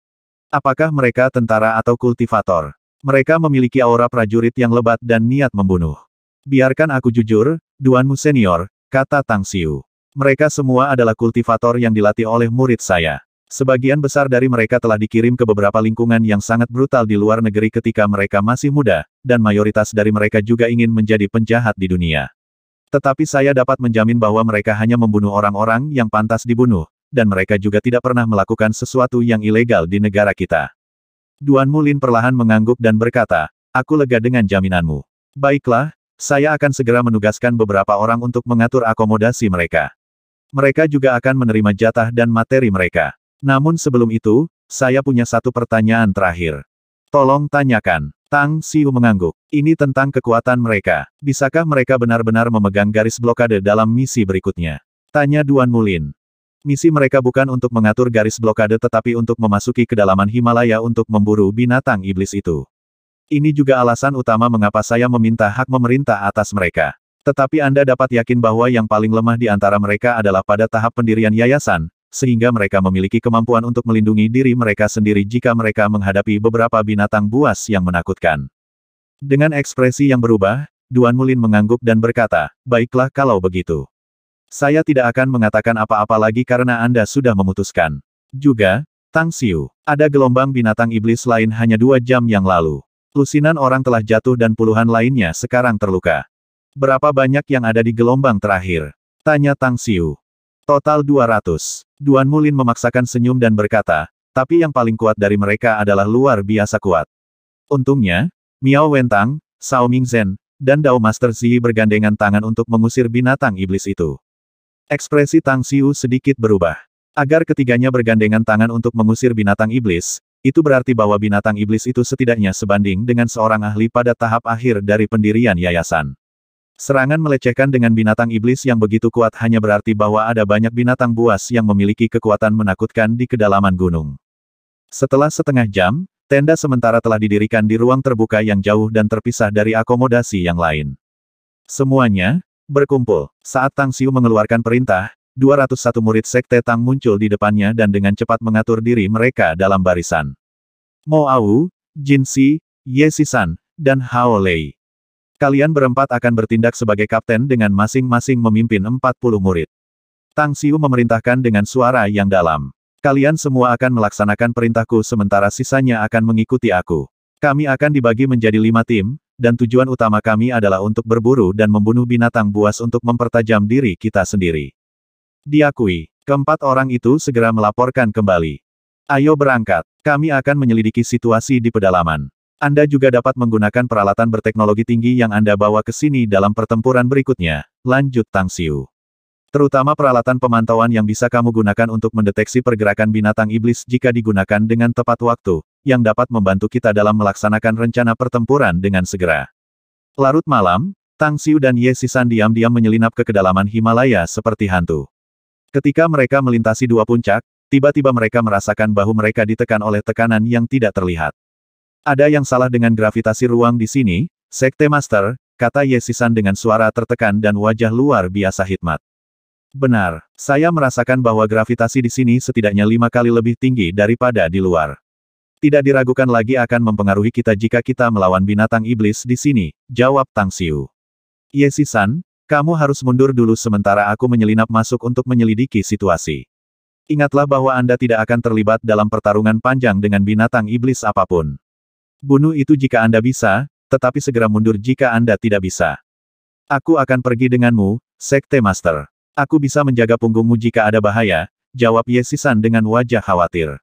Apakah mereka tentara atau kultivator? Mereka memiliki aura prajurit yang lebat dan niat membunuh. Biarkan aku jujur, Duanmu senior, kata Tang Xiu. Mereka semua adalah kultivator yang dilatih oleh murid saya. Sebagian besar dari mereka telah dikirim ke beberapa lingkungan yang sangat brutal di luar negeri ketika mereka masih muda, dan mayoritas dari mereka juga ingin menjadi penjahat di dunia. Tetapi saya dapat menjamin bahwa mereka hanya membunuh orang-orang yang pantas dibunuh, dan mereka juga tidak pernah melakukan sesuatu yang ilegal di negara kita. Duan Mulin perlahan mengangguk dan berkata, aku lega dengan jaminanmu. Baiklah, saya akan segera menugaskan beberapa orang untuk mengatur akomodasi mereka. Mereka juga akan menerima jatah dan materi mereka. Namun sebelum itu, saya punya satu pertanyaan terakhir. Tolong tanyakan. Tang Xiu mengangguk. Ini tentang kekuatan mereka. Bisakah mereka benar-benar memegang garis blokade dalam misi berikutnya? Tanya Duan Mulin. Misi mereka bukan untuk mengatur garis blokade tetapi untuk memasuki kedalaman Himalaya untuk memburu binatang iblis itu. Ini juga alasan utama mengapa saya meminta hak memerintah atas mereka. Tetapi Anda dapat yakin bahwa yang paling lemah di antara mereka adalah pada tahap pendirian yayasan, sehingga mereka memiliki kemampuan untuk melindungi diri mereka sendiri jika mereka menghadapi beberapa binatang buas yang menakutkan. Dengan ekspresi yang berubah, Duan Mulin mengangguk dan berkata, baiklah kalau begitu. Saya tidak akan mengatakan apa-apa lagi karena Anda sudah memutuskan. Juga, Tang Xiu, ada gelombang binatang iblis lain hanya 2 jam yang lalu. Lusinan orang telah jatuh dan puluhan lainnya sekarang terluka. Berapa banyak yang ada di gelombang terakhir? Tanya Tang Xiu. Total 200. Duan Mulin memaksakan senyum dan berkata, tapi yang paling kuat dari mereka adalah luar biasa kuat. Untungnya, Miao Wentang, Cao Mingzhen, dan Dao Master Zi bergandengan tangan untuk mengusir binatang iblis itu. Ekspresi Tang Xiu sedikit berubah. Agar ketiganya bergandengan tangan untuk mengusir binatang iblis, itu berarti bahwa binatang iblis itu setidaknya sebanding dengan seorang ahli pada tahap akhir dari pendirian yayasan. Serangan melecehkan dengan binatang iblis yang begitu kuat hanya berarti bahwa ada banyak binatang buas yang memiliki kekuatan menakutkan di kedalaman gunung. Setelah setengah jam, tenda sementara telah didirikan di ruang terbuka yang jauh dan terpisah dari akomodasi yang lain. Semuanya berkumpul. Saat Tang Xiu mengeluarkan perintah, 201 murid Sekte Tang muncul di depannya dan dengan cepat mengatur diri mereka dalam barisan. Mo Au, Jin Si, Ye Sisan, dan Hao Lei. Kalian berempat akan bertindak sebagai kapten dengan masing-masing memimpin 40 murid. Tang Xiu memerintahkan dengan suara yang dalam. Kalian semua akan melaksanakan perintahku sementara sisanya akan mengikuti aku. Kami akan dibagi menjadi 5 tim, dan tujuan utama kami adalah untuk berburu dan membunuh binatang buas untuk mempertajam diri kita sendiri. Diakui, keempat orang itu segera melaporkan kembali. Ayo berangkat, kami akan menyelidiki situasi di pedalaman. Anda juga dapat menggunakan peralatan berteknologi tinggi yang Anda bawa ke sini dalam pertempuran berikutnya, lanjut Tang Xiu. Terutama peralatan pemantauan yang bisa kamu gunakan untuk mendeteksi pergerakan binatang iblis jika digunakan dengan tepat waktu, yang dapat membantu kita dalam melaksanakan rencana pertempuran dengan segera. Larut malam, Tang Xiu dan Ye Sisan diam-diam menyelinap ke kedalaman Himalaya seperti hantu. Ketika mereka melintasi dua puncak, tiba-tiba mereka merasakan bahu mereka ditekan oleh tekanan yang tidak terlihat. Ada yang salah dengan gravitasi ruang di sini, Sekte Master, kata Ye Sisan dengan suara tertekan dan wajah luar biasa hikmat. Benar, saya merasakan bahwa gravitasi di sini setidaknya 5 kali lebih tinggi daripada di luar. Tidak diragukan lagi akan mempengaruhi kita jika kita melawan binatang iblis di sini, jawab Tang Xiu. Ye Sisan, kamu harus mundur dulu sementara aku menyelinap masuk untuk menyelidiki situasi. Ingatlah bahwa Anda tidak akan terlibat dalam pertarungan panjang dengan binatang iblis apapun. Bunuh itu jika Anda bisa, tetapi segera mundur jika Anda tidak bisa. Aku akan pergi denganmu, Sekte Master. Aku bisa menjaga punggungmu jika ada bahaya, jawab Ye Sisan dengan wajah khawatir.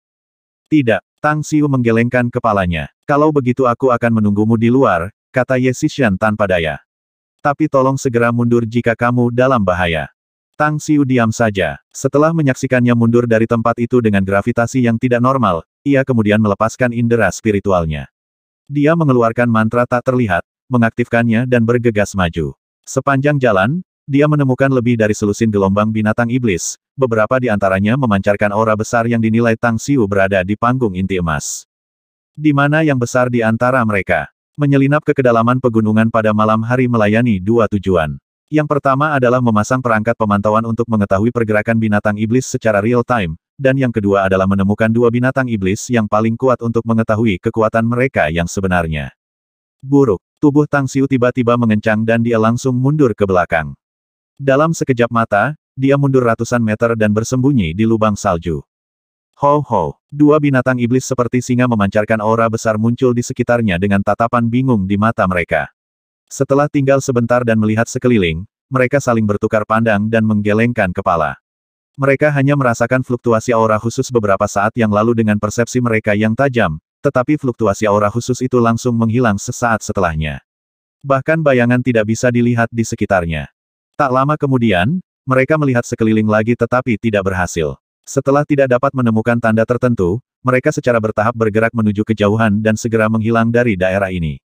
Tidak, Tang Xiu menggelengkan kepalanya. Kalau begitu aku akan menunggumu di luar, kata Ye Sisan tanpa daya. Tapi tolong segera mundur jika kamu dalam bahaya. Tang Xiu diam saja. Setelah menyaksikannya mundur dari tempat itu dengan gravitasi yang tidak normal, ia kemudian melepaskan indera spiritualnya. Dia mengeluarkan mantra tak terlihat, mengaktifkannya dan bergegas maju. Sepanjang jalan, dia menemukan lebih dari selusin gelombang binatang iblis, beberapa di antaranya memancarkan aura besar yang dinilai Tang Xiu berada di panggung inti emas. Di mana yang besar di antara mereka? Menyelinap ke kedalaman pegunungan pada malam hari melayani dua tujuan. Yang pertama adalah memasang perangkat pemantauan untuk mengetahui pergerakan binatang iblis secara real-time, dan yang kedua adalah menemukan dua binatang iblis yang paling kuat untuk mengetahui kekuatan mereka yang sebenarnya. Buruk, tubuh Tang Xiu tiba-tiba mengencang dan dia langsung mundur ke belakang. Dalam sekejap mata, dia mundur ratusan meter dan bersembunyi di lubang salju. Ho ho, dua binatang iblis seperti singa memancarkan aura besar muncul di sekitarnya dengan tatapan bingung di mata mereka. Setelah tinggal sebentar dan melihat sekeliling, mereka saling bertukar pandang dan menggelengkan kepala. Mereka hanya merasakan fluktuasi aura khusus beberapa saat yang lalu dengan persepsi mereka yang tajam, tetapi fluktuasi aura khusus itu langsung menghilang sesaat setelahnya. Bahkan bayangan tidak bisa dilihat di sekitarnya. Tak lama kemudian, mereka melihat sekeliling lagi tetapi tidak berhasil. Setelah tidak dapat menemukan tanda tertentu, mereka secara bertahap bergerak menuju kejauhan dan segera menghilang dari daerah ini.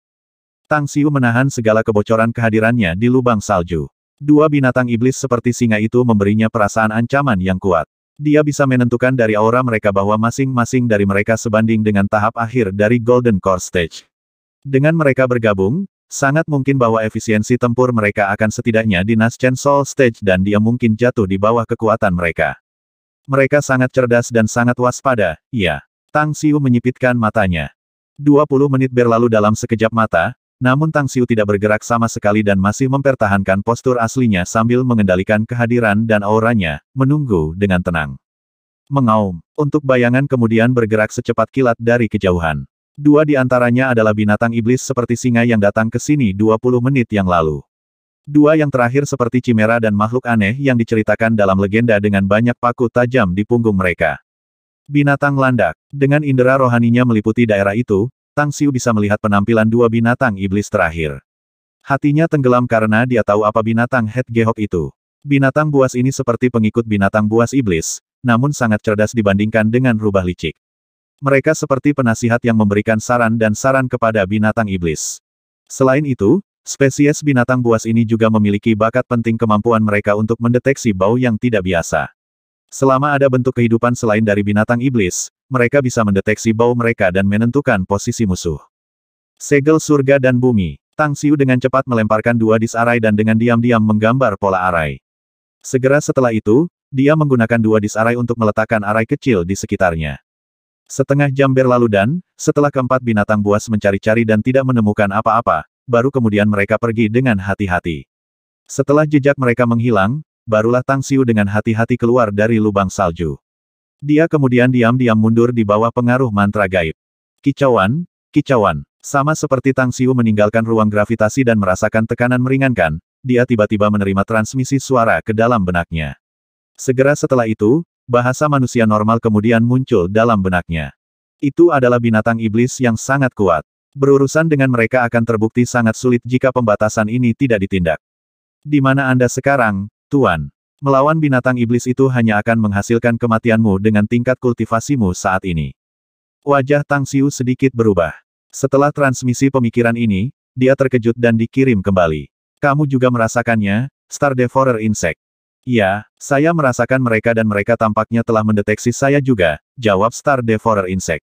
Tang Xiu menahan segala kebocoran kehadirannya di lubang salju. Dua binatang iblis seperti singa itu memberinya perasaan ancaman yang kuat. Dia bisa menentukan dari aura mereka bahwa masing-masing dari mereka sebanding dengan tahap akhir dari Golden Core Stage. Dengan mereka bergabung, sangat mungkin bahwa efisiensi tempur mereka akan setidaknya di Naschen Soul Stage dan dia mungkin jatuh di bawah kekuatan mereka. Mereka sangat cerdas dan sangat waspada, iya. Tang Xiu menyipitkan matanya. 20 menit berlalu dalam sekejap mata, namun Tang Xiu tidak bergerak sama sekali dan masih mempertahankan postur aslinya sambil mengendalikan kehadiran dan auranya, menunggu dengan tenang. Mengaum, untuk bayangan kemudian bergerak secepat kilat dari kejauhan. Dua di antaranya adalah binatang iblis seperti singa yang datang ke sini 20 menit yang lalu. Dua yang terakhir seperti chimera dan makhluk aneh yang diceritakan dalam legenda dengan banyak paku tajam di punggung mereka. Binatang landak, dengan indera rohaninya meliputi daerah itu, Tang Xiu bisa melihat penampilan dua binatang iblis terakhir. Hatinya tenggelam karena dia tahu apa binatang Hedgehog itu. Binatang buas ini seperti pengikut binatang buas iblis, namun sangat cerdas dibandingkan dengan rubah licik. Mereka seperti penasihat yang memberikan saran dan saran kepada binatang iblis. Selain itu, spesies binatang buas ini juga memiliki bakat penting kemampuan mereka untuk mendeteksi bau yang tidak biasa. Selama ada bentuk kehidupan selain dari binatang iblis, mereka bisa mendeteksi bau mereka dan menentukan posisi musuh. Segel surga dan bumi. Tang Xiu dengan cepat melemparkan dua dis arai dan dengan diam-diam menggambar pola arai. Segera setelah itu, dia menggunakan dua dis arai untuk meletakkan arai kecil di sekitarnya. Setengah jam berlalu dan, setelah keempat binatang buas mencari-cari dan tidak menemukan apa-apa, baru kemudian mereka pergi dengan hati-hati. Setelah jejak mereka menghilang, barulah Tang Xiu dengan hati-hati keluar dari lubang salju. Dia kemudian diam-diam mundur di bawah pengaruh mantra gaib. Kicauan, kicauan. Sama seperti Tang Xiu meninggalkan ruang gravitasi dan merasakan tekanan meringankan, dia tiba-tiba menerima transmisi suara ke dalam benaknya. Segera setelah itu, bahasa manusia normal kemudian muncul dalam benaknya. Itu adalah binatang iblis yang sangat kuat. Berurusan dengan mereka akan terbukti sangat sulit jika pembatasan ini tidak ditindak. Di mana Anda sekarang, Tuan? Melawan binatang iblis itu hanya akan menghasilkan kematianmu dengan tingkat kultivasimu saat ini. Wajah Tang Xiu sedikit berubah. Setelah transmisi pemikiran ini, dia terkejut dan dikirim kembali. Kamu juga merasakannya, Star Devourer Insect. Ya, saya merasakan mereka dan mereka tampaknya telah mendeteksi saya juga, jawab Star Devourer Insect.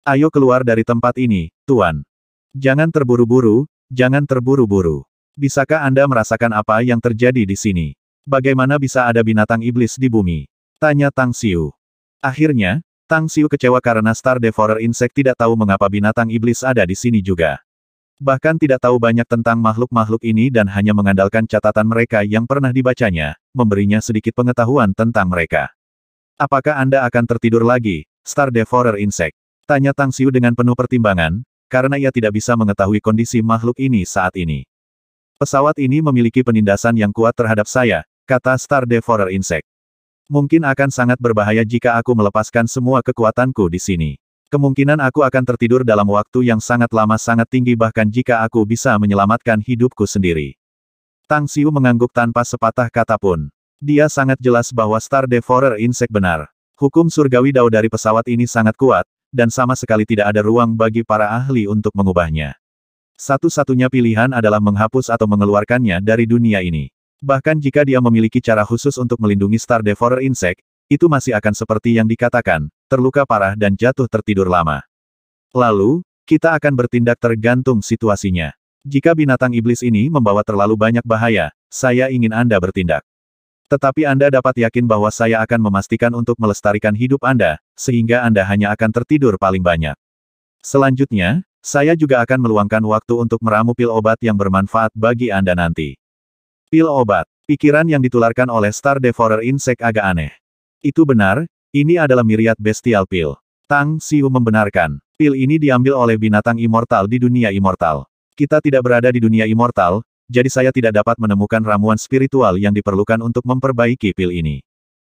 Ayo keluar dari tempat ini, Tuan. Jangan terburu-buru, jangan terburu-buru. Bisakah Anda merasakan apa yang terjadi di sini? Bagaimana bisa ada binatang iblis di bumi? Tanya Tang Xiu. Akhirnya, Tang Xiu kecewa karena Star Devourer Insect tidak tahu mengapa binatang iblis ada di sini juga. Bahkan tidak tahu banyak tentang makhluk-makhluk ini dan hanya mengandalkan catatan mereka yang pernah dibacanya, memberinya sedikit pengetahuan tentang mereka. Apakah Anda akan tertidur lagi, Star Devourer Insect? Tanya Tang Xiu dengan penuh pertimbangan, karena ia tidak bisa mengetahui kondisi makhluk ini saat ini. Pesawat ini memiliki penindasan yang kuat terhadap saya, kata Star Devourer Insect. Mungkin akan sangat berbahaya jika aku melepaskan semua kekuatanku di sini. Kemungkinan aku akan tertidur dalam waktu yang sangat lama sangat tinggi bahkan jika aku bisa menyelamatkan hidupku sendiri. Tang Xiu mengangguk tanpa sepatah kata pun. Dia sangat jelas bahwa Star Devourer Insect benar. Hukum surgawi Dao dari pesawat ini sangat kuat, dan sama sekali tidak ada ruang bagi para ahli untuk mengubahnya. Satu-satunya pilihan adalah menghapus atau mengeluarkannya dari dunia ini. Bahkan jika dia memiliki cara khusus untuk melindungi Star Devourer Insect, itu masih akan seperti yang dikatakan, terluka parah dan jatuh tertidur lama. Lalu, kita akan bertindak tergantung situasinya. Jika binatang iblis ini membawa terlalu banyak bahaya, saya ingin Anda bertindak. Tetapi Anda dapat yakin bahwa saya akan memastikan untuk melestarikan hidup Anda, sehingga Anda hanya akan tertidur paling banyak. Selanjutnya, saya juga akan meluangkan waktu untuk meramu pil obat yang bermanfaat bagi Anda nanti. Pil obat. Pikiran yang ditularkan oleh Star Devourer Insect agak aneh. Itu benar, ini adalah Myriad Bestial Pil. Tang Xiu membenarkan. Pil ini diambil oleh binatang immortal di dunia immortal. Kita tidak berada di dunia immortal, jadi saya tidak dapat menemukan ramuan spiritual yang diperlukan untuk memperbaiki pil ini.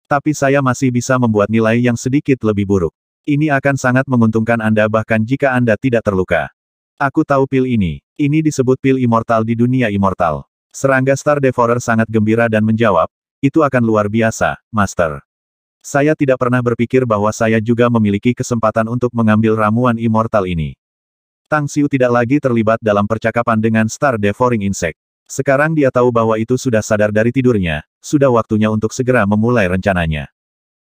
Tapi saya masih bisa membuat nilai yang sedikit lebih buruk. Ini akan sangat menguntungkan Anda bahkan jika Anda tidak terluka. Aku tahu pil ini. Ini disebut pil immortal di dunia immortal. Serangga Star Devourer sangat gembira dan menjawab, itu akan luar biasa, Master. Saya tidak pernah berpikir bahwa saya juga memiliki kesempatan untuk mengambil ramuan immortal ini. Tang Xiu tidak lagi terlibat dalam percakapan dengan Star Devouring Insect. Sekarang dia tahu bahwa itu sudah sadar dari tidurnya, sudah waktunya untuk segera memulai rencananya.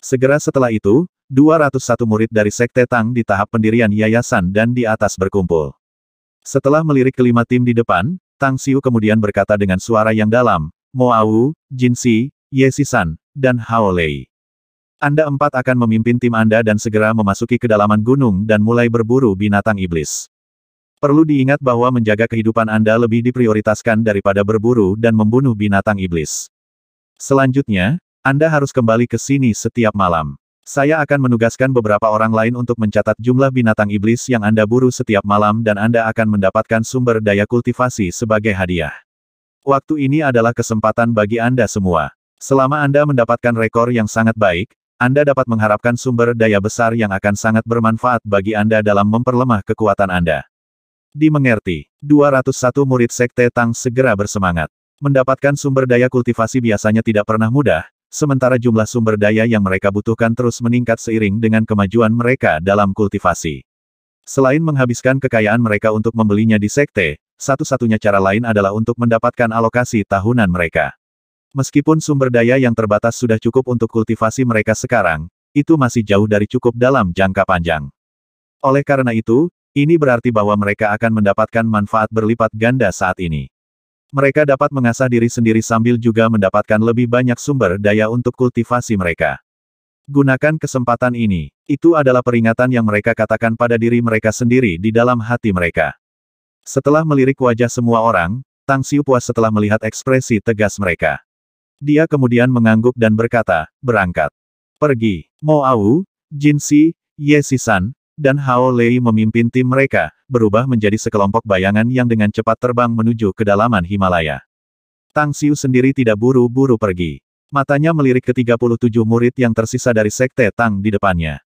Segera setelah itu, 201 murid dari Sekte Tang di tahap pendirian yayasan dan di atas berkumpul. Setelah melirik kelima tim di depan, Tang Xiu kemudian berkata dengan suara yang dalam, Mo Au, Jin Si, Ye Sisan, dan Hao Lei. Anda empat akan memimpin tim Anda dan segera memasuki kedalaman gunung dan mulai berburu binatang iblis. Perlu diingat bahwa menjaga kehidupan Anda lebih diprioritaskan daripada berburu dan membunuh binatang iblis. Selanjutnya, Anda harus kembali ke sini setiap malam. Saya akan menugaskan beberapa orang lain untuk mencatat jumlah binatang iblis yang Anda buru setiap malam dan Anda akan mendapatkan sumber daya kultivasi sebagai hadiah. Waktu ini adalah kesempatan bagi Anda semua. Selama Anda mendapatkan rekor yang sangat baik, Anda dapat mengharapkan sumber daya besar yang akan sangat bermanfaat bagi Anda dalam memperlemah kekuatan Anda. Dimengerti. 201 murid Sekte Tang segera bersemangat. Mendapatkan sumber daya kultivasi biasanya tidak pernah mudah, sementara jumlah sumber daya yang mereka butuhkan terus meningkat seiring dengan kemajuan mereka dalam kultivasi. Selain menghabiskan kekayaan mereka untuk membelinya di sekte, satu-satunya cara lain adalah untuk mendapatkan alokasi tahunan mereka. Meskipun sumber daya yang terbatas sudah cukup untuk kultivasi mereka sekarang, itu masih jauh dari cukup dalam jangka panjang. Oleh karena itu, ini berarti bahwa mereka akan mendapatkan manfaat berlipat ganda saat ini. Mereka dapat mengasah diri sendiri sambil juga mendapatkan lebih banyak sumber daya untuk kultivasi mereka. Gunakan kesempatan ini. Itu adalah peringatan yang mereka katakan pada diri mereka sendiri di dalam hati mereka. Setelah melirik wajah semua orang, Tang Xiu puas setelah melihat ekspresi tegas mereka. Dia kemudian mengangguk dan berkata, berangkat. Pergi. Mo Au, Jin Si, Ye Sisan, dan Hao Lei memimpin tim mereka, berubah menjadi sekelompok bayangan yang dengan cepat terbang menuju kedalaman Himalaya. Tang Xiu sendiri tidak buru-buru pergi. Matanya melirik ke 37 murid yang tersisa dari Sekte Tang di depannya.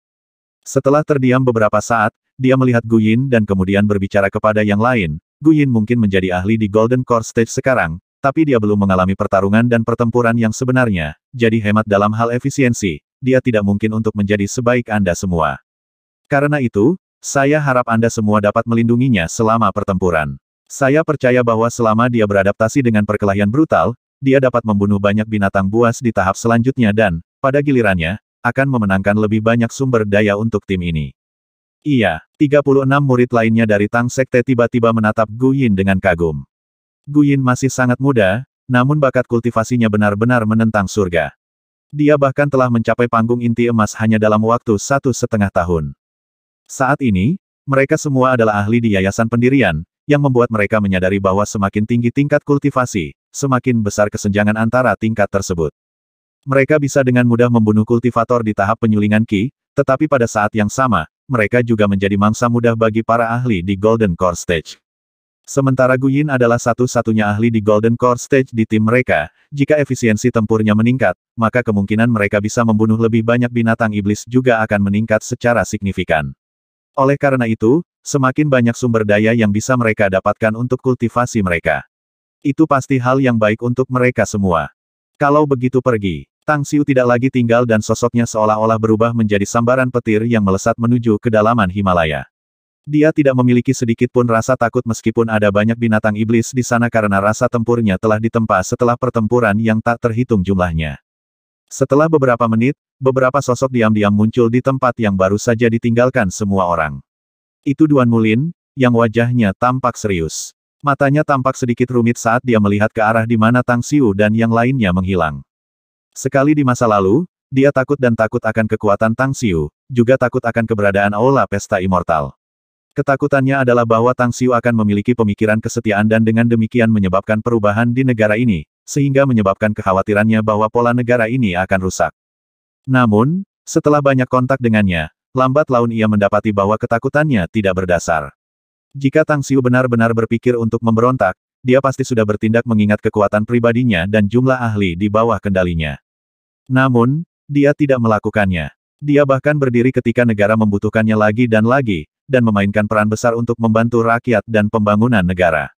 Setelah terdiam beberapa saat, dia melihat Gu Yin dan kemudian berbicara kepada yang lain. Gu Yin mungkin menjadi ahli di Golden Core Stage sekarang, tapi dia belum mengalami pertarungan dan pertempuran yang sebenarnya, jadi hemat dalam hal efisiensi, dia tidak mungkin untuk menjadi sebaik Anda semua. Karena itu, saya harap Anda semua dapat melindunginya selama pertempuran. Saya percaya bahwa selama dia beradaptasi dengan perkelahian brutal, dia dapat membunuh banyak binatang buas di tahap selanjutnya dan, pada gilirannya, akan memenangkan lebih banyak sumber daya untuk tim ini. Iya, 36 murid lainnya dari Tang Sekte tiba-tiba menatap Gu Yin dengan kagum. Gu Yin masih sangat muda, namun bakat kultivasinya benar-benar menentang surga. Dia bahkan telah mencapai panggung inti emas hanya dalam waktu 1,5 tahun. Saat ini, mereka semua adalah ahli di yayasan pendirian, yang membuat mereka menyadari bahwa semakin tinggi tingkat kultivasi, semakin besar kesenjangan antara tingkat tersebut. Mereka bisa dengan mudah membunuh kultivator di tahap penyulingan Qi, tetapi pada saat yang sama, mereka juga menjadi mangsa mudah bagi para ahli di Golden Core Stage. Sementara Gu Yin adalah satu-satunya ahli di Golden Core Stage di tim mereka, jika efisiensi tempurnya meningkat, maka kemungkinan mereka bisa membunuh lebih banyak binatang iblis juga akan meningkat secara signifikan. Oleh karena itu, semakin banyak sumber daya yang bisa mereka dapatkan untuk kultivasi mereka. Itu pasti hal yang baik untuk mereka semua. Kalau begitu pergi. Tang Xiu tidak lagi tinggal dan sosoknya seolah-olah berubah menjadi sambaran petir yang melesat menuju kedalaman Himalaya. Dia tidak memiliki sedikit pun rasa takut meskipun ada banyak binatang iblis di sana karena rasa tempurnya telah ditempa setelah pertempuran yang tak terhitung jumlahnya. Setelah beberapa menit, beberapa sosok diam-diam muncul di tempat yang baru saja ditinggalkan semua orang. Itu Duan Mulin, yang wajahnya tampak serius. Matanya tampak sedikit rumit saat dia melihat ke arah di mana Tang Xiu dan yang lainnya menghilang. Sekali di masa lalu, dia takut akan kekuatan Tang Xiu, juga takut akan keberadaan Aula Pesta Immortal. Ketakutannya adalah bahwa Tang Xiu akan memiliki pemikiran kesetiaan dan dengan demikian menyebabkan perubahan di negara ini, sehingga menyebabkan kekhawatirannya bahwa pola negara ini akan rusak. Namun, setelah banyak kontak dengannya, lambat laun ia mendapati bahwa ketakutannya tidak berdasar. Jika Tang Xiu benar-benar berpikir untuk memberontak, dia pasti sudah bertindak mengingat kekuatan pribadinya dan jumlah ahli di bawah kendalinya. Namun, dia tidak melakukannya. Dia bahkan berdiri ketika negara membutuhkannya lagi, dan memainkan peran besar untuk membantu rakyat dan pembangunan negara.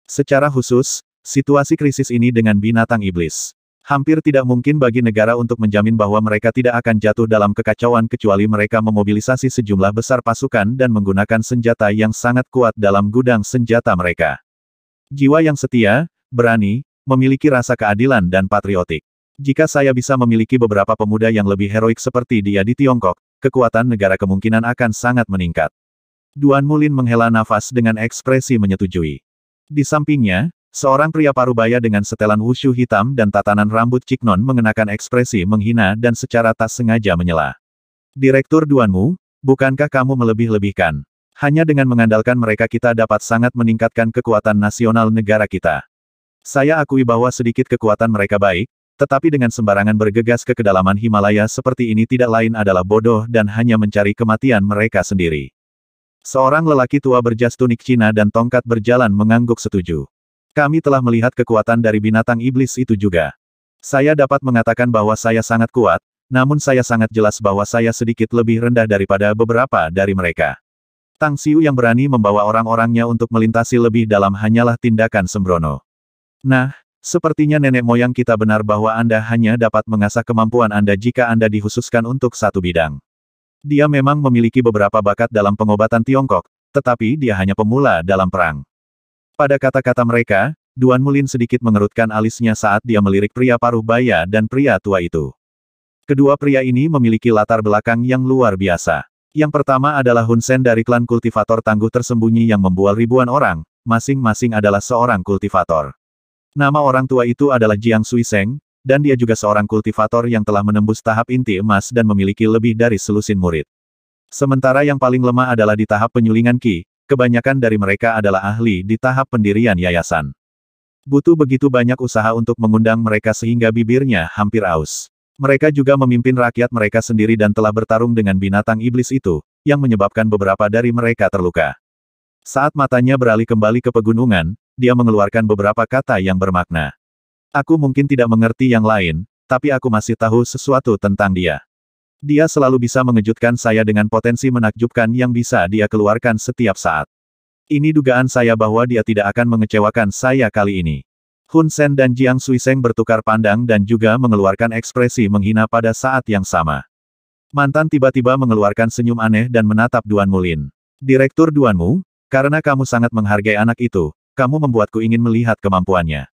Secara khusus, situasi krisis ini dengan binatang iblis. Hampir tidak mungkin bagi negara untuk menjamin bahwa mereka tidak akan jatuh dalam kekacauan kecuali mereka memobilisasi sejumlah besar pasukan dan menggunakan senjata yang sangat kuat dalam gudang senjata mereka. Jiwa yang setia, berani, memiliki rasa keadilan dan patriotik. Jika saya bisa memiliki beberapa pemuda yang lebih heroik seperti dia di Tiongkok, kekuatan negara kemungkinan akan sangat meningkat. Duan Mulin menghela nafas dengan ekspresi menyetujui. Di sampingnya, seorang pria parubaya dengan setelan wushu hitam dan tatanan rambut ciknon mengenakan ekspresi menghina dan secara tak sengaja menyela. Direktur Duanmu, bukankah kamu melebih-lebihkan? Hanya dengan mengandalkan mereka kita dapat sangat meningkatkan kekuatan nasional negara kita. Saya akui bahwa sedikit kekuatan mereka baik, tetapi dengan sembarangan bergegas ke kedalaman Himalaya seperti ini tidak lain adalah bodoh dan hanya mencari kematian mereka sendiri. Seorang lelaki tua berjas tunik Cina dan tongkat berjalan mengangguk setuju. Kami telah melihat kekuatan dari binatang iblis itu juga. Saya dapat mengatakan bahwa saya sangat kuat, namun saya sangat jelas bahwa saya sedikit lebih rendah daripada beberapa dari mereka. Tang Xiu yang berani membawa orang-orangnya untuk melintasi lebih dalam hanyalah tindakan sembrono. Nah, sepertinya nenek moyang kita benar bahwa Anda hanya dapat mengasah kemampuan Anda jika Anda dikhususkan untuk satu bidang. Dia memang memiliki beberapa bakat dalam pengobatan Tiongkok, tetapi dia hanya pemula dalam perang. Pada kata-kata mereka, Duan Mulin sedikit mengerutkan alisnya saat dia melirik pria paruh baya dan pria tua itu. Kedua pria ini memiliki latar belakang yang luar biasa. Yang pertama adalah Hun Sen dari klan kultivator tangguh tersembunyi yang membual ribuan orang, masing-masing adalah seorang kultivator. Nama orang tua itu adalah Jiang Suiseng, dan dia juga seorang kultivator yang telah menembus tahap inti emas dan memiliki lebih dari selusin murid. Sementara yang paling lemah adalah di tahap penyulingan Qi, kebanyakan dari mereka adalah ahli di tahap pendirian yayasan. Butuh begitu banyak usaha untuk mengundang mereka sehingga bibirnya hampir aus. Mereka juga memimpin rakyat mereka sendiri dan telah bertarung dengan binatang iblis itu, yang menyebabkan beberapa dari mereka terluka. Saat matanya beralih kembali ke pegunungan, dia mengeluarkan beberapa kata yang bermakna. Aku mungkin tidak mengerti yang lain, tapi aku masih tahu sesuatu tentang dia. Dia selalu bisa mengejutkan saya dengan potensi menakjubkan yang bisa dia keluarkan setiap saat. Ini dugaan saya bahwa dia tidak akan mengecewakan saya kali ini. Hun Sen dan Jiang Suiseng bertukar pandang dan juga mengeluarkan ekspresi menghina pada saat yang sama. Mantan tiba-tiba mengeluarkan senyum aneh dan menatap Duan Mulin. Direktur Duanmu, karena kamu sangat menghargai anak itu, kamu membuatku ingin melihat kemampuannya.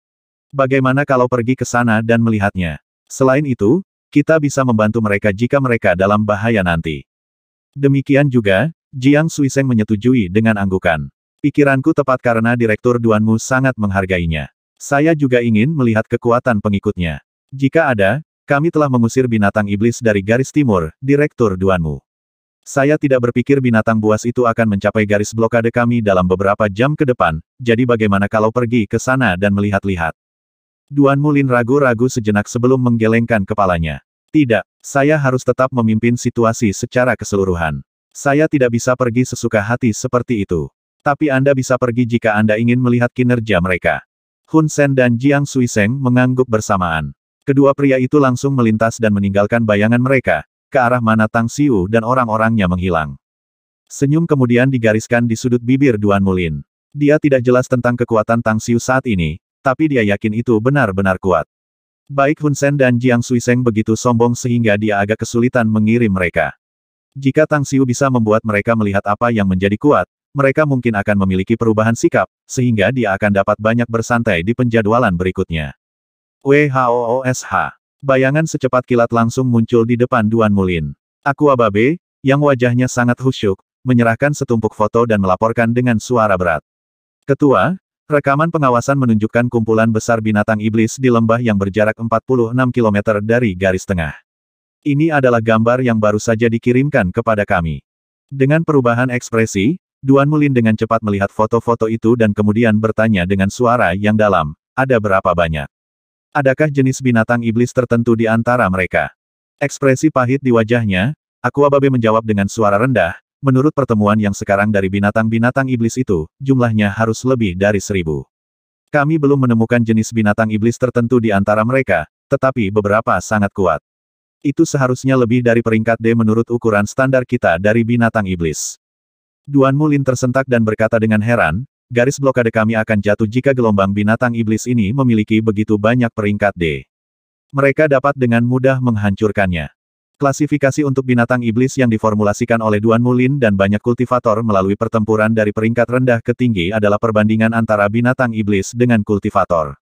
Bagaimana kalau pergi ke sana dan melihatnya? Selain itu, kita bisa membantu mereka jika mereka dalam bahaya nanti. Demikian juga, Jiang Suiseng menyetujui dengan anggukan. Pikiranku tepat karena Direktur Duanmu sangat menghargainya. Saya juga ingin melihat kekuatan pengikutnya. Jika ada, kami telah mengusir binatang iblis dari garis timur, Direktur Duanmu. Saya tidak berpikir binatang buas itu akan mencapai garis blokade kami dalam beberapa jam ke depan, jadi bagaimana kalau pergi ke sana dan melihat-lihat? Duan Mulin ragu-ragu sejenak sebelum menggelengkan kepalanya. Tidak, saya harus tetap memimpin situasi secara keseluruhan. Saya tidak bisa pergi sesuka hati seperti itu. Tapi Anda bisa pergi jika Anda ingin melihat kinerja mereka. Hun Sen dan Jiang Suiseng mengangguk bersamaan. Kedua pria itu langsung melintas dan meninggalkan bayangan mereka, ke arah mana Tang Xiu dan orang-orangnya menghilang. Senyum kemudian digariskan di sudut bibir Duan Mulin. Dia tidak jelas tentang kekuatan Tang Xiu saat ini, tapi dia yakin itu benar-benar kuat. Baik Hun Sen dan Jiang Suiseng begitu sombong sehingga dia agak kesulitan mengirim mereka. Jika Tang Xiu bisa membuat mereka melihat apa yang menjadi kuat, mereka mungkin akan memiliki perubahan sikap, sehingga dia akan dapat banyak bersantai di penjadwalan berikutnya. WHOOSH. Bayangan secepat kilat langsung muncul di depan Duan Mulin. Aqua Babe, yang wajahnya sangat khusyuk, menyerahkan setumpuk foto dan melaporkan dengan suara berat. Ketua, rekaman pengawasan menunjukkan kumpulan besar binatang iblis di lembah yang berjarak 46 km dari garis tengah. Ini adalah gambar yang baru saja dikirimkan kepada kami. Dengan perubahan ekspresi, Duan Mulin dengan cepat melihat foto-foto itu dan kemudian bertanya dengan suara yang dalam, ada berapa banyak? Adakah jenis binatang iblis tertentu di antara mereka? Ekspresi pahit di wajahnya, Aqua Babe menjawab dengan suara rendah, menurut pertemuan yang sekarang dari binatang-binatang iblis itu, jumlahnya harus lebih dari 1000. Kami belum menemukan jenis binatang iblis tertentu di antara mereka, tetapi beberapa sangat kuat. Itu seharusnya lebih dari peringkat D menurut ukuran standar kita dari binatang iblis. Duan Mulin tersentak dan berkata dengan heran, garis blokade kami akan jatuh jika gelombang binatang iblis ini memiliki begitu banyak peringkat D. Mereka dapat dengan mudah menghancurkannya. Klasifikasi untuk binatang iblis yang diformulasikan oleh Duan Mulin dan banyak kultivator melalui pertempuran dari peringkat rendah ke tinggi adalah perbandingan antara binatang iblis dengan kultivator.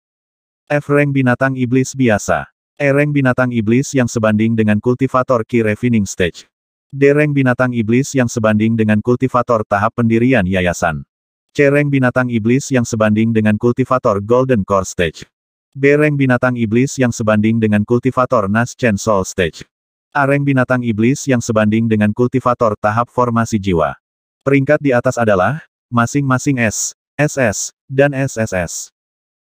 F-rank binatang iblis biasa. E-rank binatang iblis yang sebanding dengan kultivator Key Refining Stage. D-rank binatang iblis yang sebanding dengan kultivator tahap pendirian yayasan. C-rank binatang iblis yang sebanding dengan kultivator Golden Core Stage. B-rank binatang iblis yang sebanding dengan kultivator Naschen Soul Stage. A-rank binatang iblis yang sebanding dengan kultivator tahap formasi jiwa. Peringkat di atas adalah, masing-masing S, SS, dan SSS.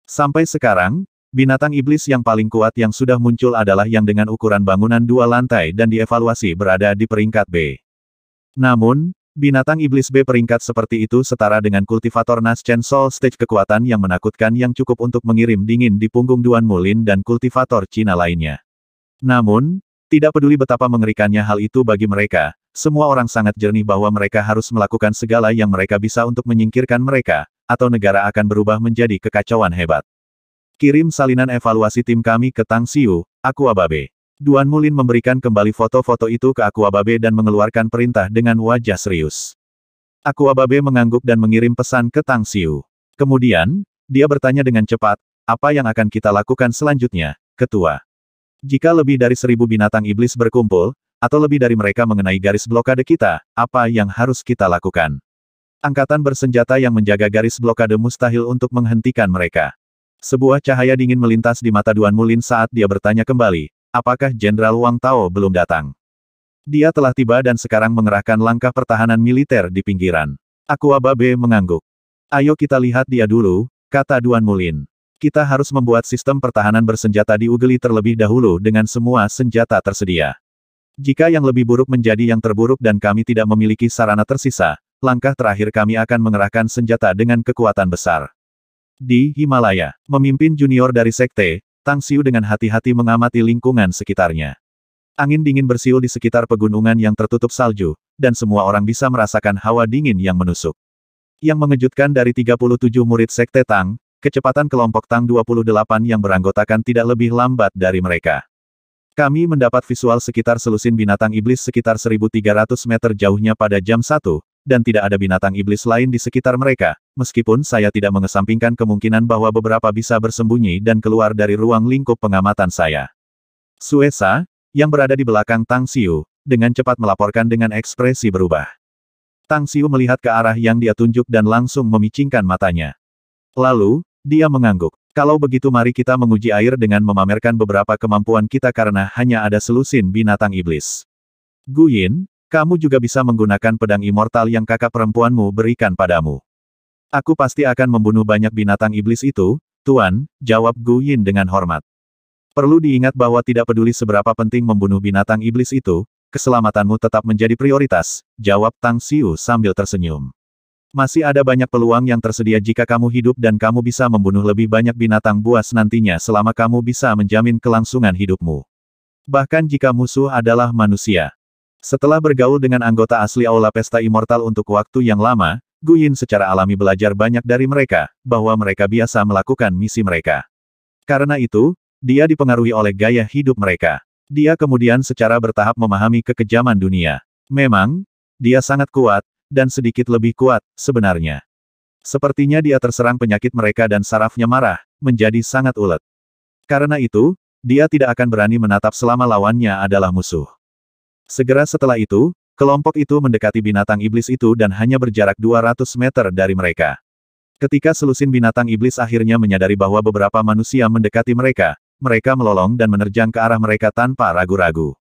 Sampai sekarang, binatang iblis yang paling kuat yang sudah muncul adalah yang dengan ukuran bangunan 2 lantai dan dievaluasi berada di peringkat B. Namun, binatang iblis B peringkat seperti itu setara dengan kultivator Naschen Soul Stage kekuatan yang menakutkan yang cukup untuk mengirim dingin di punggung Duan Mulin dan kultivator Cina lainnya. Namun, Tidak peduli betapa mengerikannya hal itu bagi mereka, semua orang sangat jernih bahwa mereka harus melakukan segala yang mereka bisa untuk menyingkirkan mereka, atau negara akan berubah menjadi kekacauan hebat. Kirim salinan evaluasi tim kami ke Tang Xiu, Aquababe. Duan Mulin memberikan kembali foto-foto itu ke Aquababe dan mengeluarkan perintah dengan wajah serius. Aquababe mengangguk dan mengirim pesan ke Tang Xiu. Kemudian, dia bertanya dengan cepat, apa yang akan kita lakukan selanjutnya, Ketua? Jika lebih dari 1000 binatang iblis berkumpul, atau lebih dari mereka mengenai garis blokade kita, apa yang harus kita lakukan? Angkatan bersenjata yang menjaga garis blokade mustahil untuk menghentikan mereka. Sebuah cahaya dingin melintas di mata Duan Mulin saat dia bertanya kembali, apakah Jenderal Wang Tao belum datang? Dia telah tiba dan sekarang mengerahkan langkah pertahanan militer di pinggiran. Aquababe mengangguk. Ayo kita lihat dia dulu, kata Duan Mulin. Kita harus membuat sistem pertahanan bersenjata di Ugeli terlebih dahulu dengan semua senjata tersedia. Jika yang lebih buruk menjadi yang terburuk dan kami tidak memiliki sarana tersisa, langkah terakhir kami akan mengerahkan senjata dengan kekuatan besar. Di Himalaya, memimpin junior dari sekte, Tang Xiu dengan hati-hati mengamati lingkungan sekitarnya. Angin dingin bersiul di sekitar pegunungan yang tertutup salju, dan semua orang bisa merasakan hawa dingin yang menusuk. Yang mengejutkan dari 37 murid sekte Tang, kecepatan kelompok Tang 28 yang beranggotakan tidak lebih lambat dari mereka. Kami mendapat visual sekitar selusin binatang iblis sekitar 1300 meter jauhnya pada jam 1, dan tidak ada binatang iblis lain di sekitar mereka, meskipun saya tidak mengesampingkan kemungkinan bahwa beberapa bisa bersembunyi dan keluar dari ruang lingkup pengamatan saya. Suesa, yang berada di belakang Tang Xiu, dengan cepat melaporkan dengan ekspresi berubah. Tang Xiu melihat ke arah yang dia tunjuk dan langsung memicingkan matanya. Lalu, dia mengangguk. Kalau begitu mari kita menguji air dengan memamerkan beberapa kemampuan kita karena hanya ada selusin binatang iblis. Gu Yin, kamu juga bisa menggunakan pedang immortal yang kakak perempuanmu berikan padamu. Aku pasti akan membunuh banyak binatang iblis itu, Tuan, jawab Gu Yin dengan hormat. Perlu diingat bahwa tidak peduli seberapa penting membunuh binatang iblis itu, keselamatanmu tetap menjadi prioritas, jawab Tang Xiu sambil tersenyum. Masih ada banyak peluang yang tersedia jika kamu hidup dan kamu bisa membunuh lebih banyak binatang buas nantinya selama kamu bisa menjamin kelangsungan hidupmu. Bahkan jika musuh adalah manusia. Setelah bergaul dengan anggota asli Aula Pesta Immortal untuk waktu yang lama, Gu Yin secara alami belajar banyak dari mereka, bahwa mereka biasa melakukan misi mereka. Karena itu, dia dipengaruhi oleh gaya hidup mereka. Dia kemudian secara bertahap memahami kekejaman dunia. Memang, dia sangat kuat, dan sedikit lebih kuat, sebenarnya. Sepertinya dia terserang penyakit mereka dan sarafnya marah, menjadi sangat ulet. Karena itu, dia tidak akan berani menatap selama lawannya adalah musuh. Segera setelah itu, kelompok itu mendekati binatang iblis itu dan hanya berjarak 200 meter dari mereka. Ketika selusin binatang iblis akhirnya menyadari bahwa beberapa manusia mendekati mereka, mereka melolong dan menerjang ke arah mereka tanpa ragu-ragu.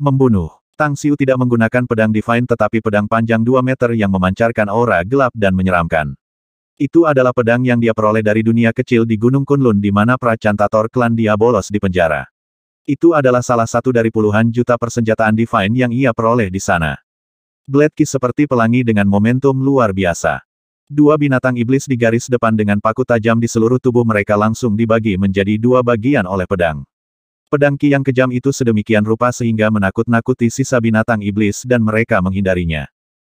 Membunuh. Tang Xiu tidak menggunakan pedang Divine tetapi pedang panjang 2 meter yang memancarkan aura gelap dan menyeramkan. Itu adalah pedang yang dia peroleh dari dunia kecil di Gunung Kunlun di mana pracantator klan Diabolos di penjara. Itu adalah salah satu dari puluhan juta persenjataan Divine yang ia peroleh di sana. Blade Kiss seperti pelangi dengan momentum luar biasa. Dua binatang iblis di garis depan dengan paku tajam di seluruh tubuh mereka langsung dibagi menjadi dua bagian oleh pedang. Pedang Ki yang kejam itu sedemikian rupa sehingga menakut-nakuti sisa binatang iblis dan mereka menghindarinya.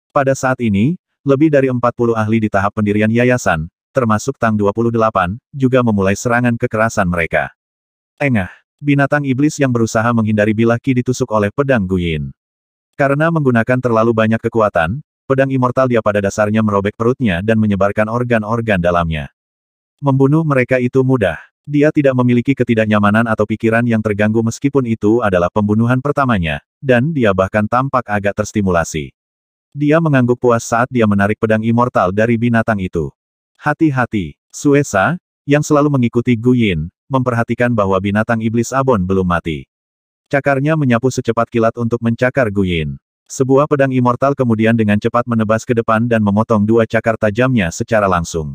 Pada saat ini, lebih dari 40 ahli di tahap pendirian yayasan, termasuk Tang 28, juga memulai serangan kekerasan mereka. Engah, binatang iblis yang berusaha menghindari bilah Ki ditusuk oleh pedang Gu Yin. Karena menggunakan terlalu banyak kekuatan, pedang immortal dia pada dasarnya merobek perutnya dan menyebarkan organ-organ dalamnya. Membunuh mereka itu mudah. Dia tidak memiliki ketidaknyamanan atau pikiran yang terganggu meskipun itu adalah pembunuhan pertamanya, dan dia bahkan tampak agak terstimulasi. Dia mengangguk puas saat dia menarik pedang immortal dari binatang itu. Hati-hati, Suesa, yang selalu mengikuti Gu Yin, memperhatikan bahwa binatang iblis abon belum mati. Cakarnya menyapu secepat kilat untuk mencakar Gu Yin. Sebuah pedang immortal kemudian dengan cepat menebas ke depan dan memotong dua cakar tajamnya secara langsung.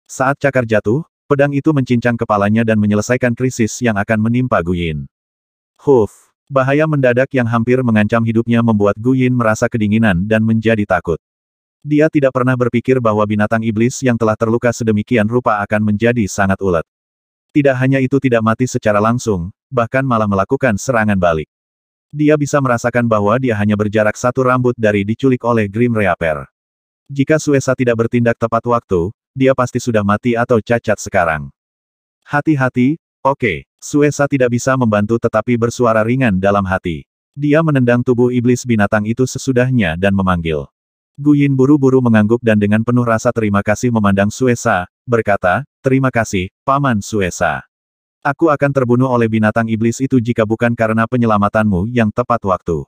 Saat cakar jatuh, pedang itu mencincang kepalanya dan menyelesaikan krisis yang akan menimpa Gu Yin. Huf! Bahaya mendadak yang hampir mengancam hidupnya membuat Gu Yin merasa kedinginan dan menjadi takut. Dia tidak pernah berpikir bahwa binatang iblis yang telah terluka sedemikian rupa akan menjadi sangat ulet. Tidak hanya itu tidak mati secara langsung, bahkan malah melakukan serangan balik. Dia bisa merasakan bahwa dia hanya berjarak satu rambut dari diculik oleh Grim Reaper. Jika Suesa tidak bertindak tepat waktu, dia pasti sudah mati atau cacat sekarang. Hati-hati, oke. Suesa tidak bisa membantu tetapi bersuara ringan dalam hati. Dia menendang tubuh iblis binatang itu sesudahnya dan memanggil. Guyin buru-buru mengangguk dan dengan penuh rasa terima kasih memandang Suesa, berkata, "Terima kasih, Paman Suesa. Aku akan terbunuh oleh binatang iblis itu jika bukan karena penyelamatanmu yang tepat waktu.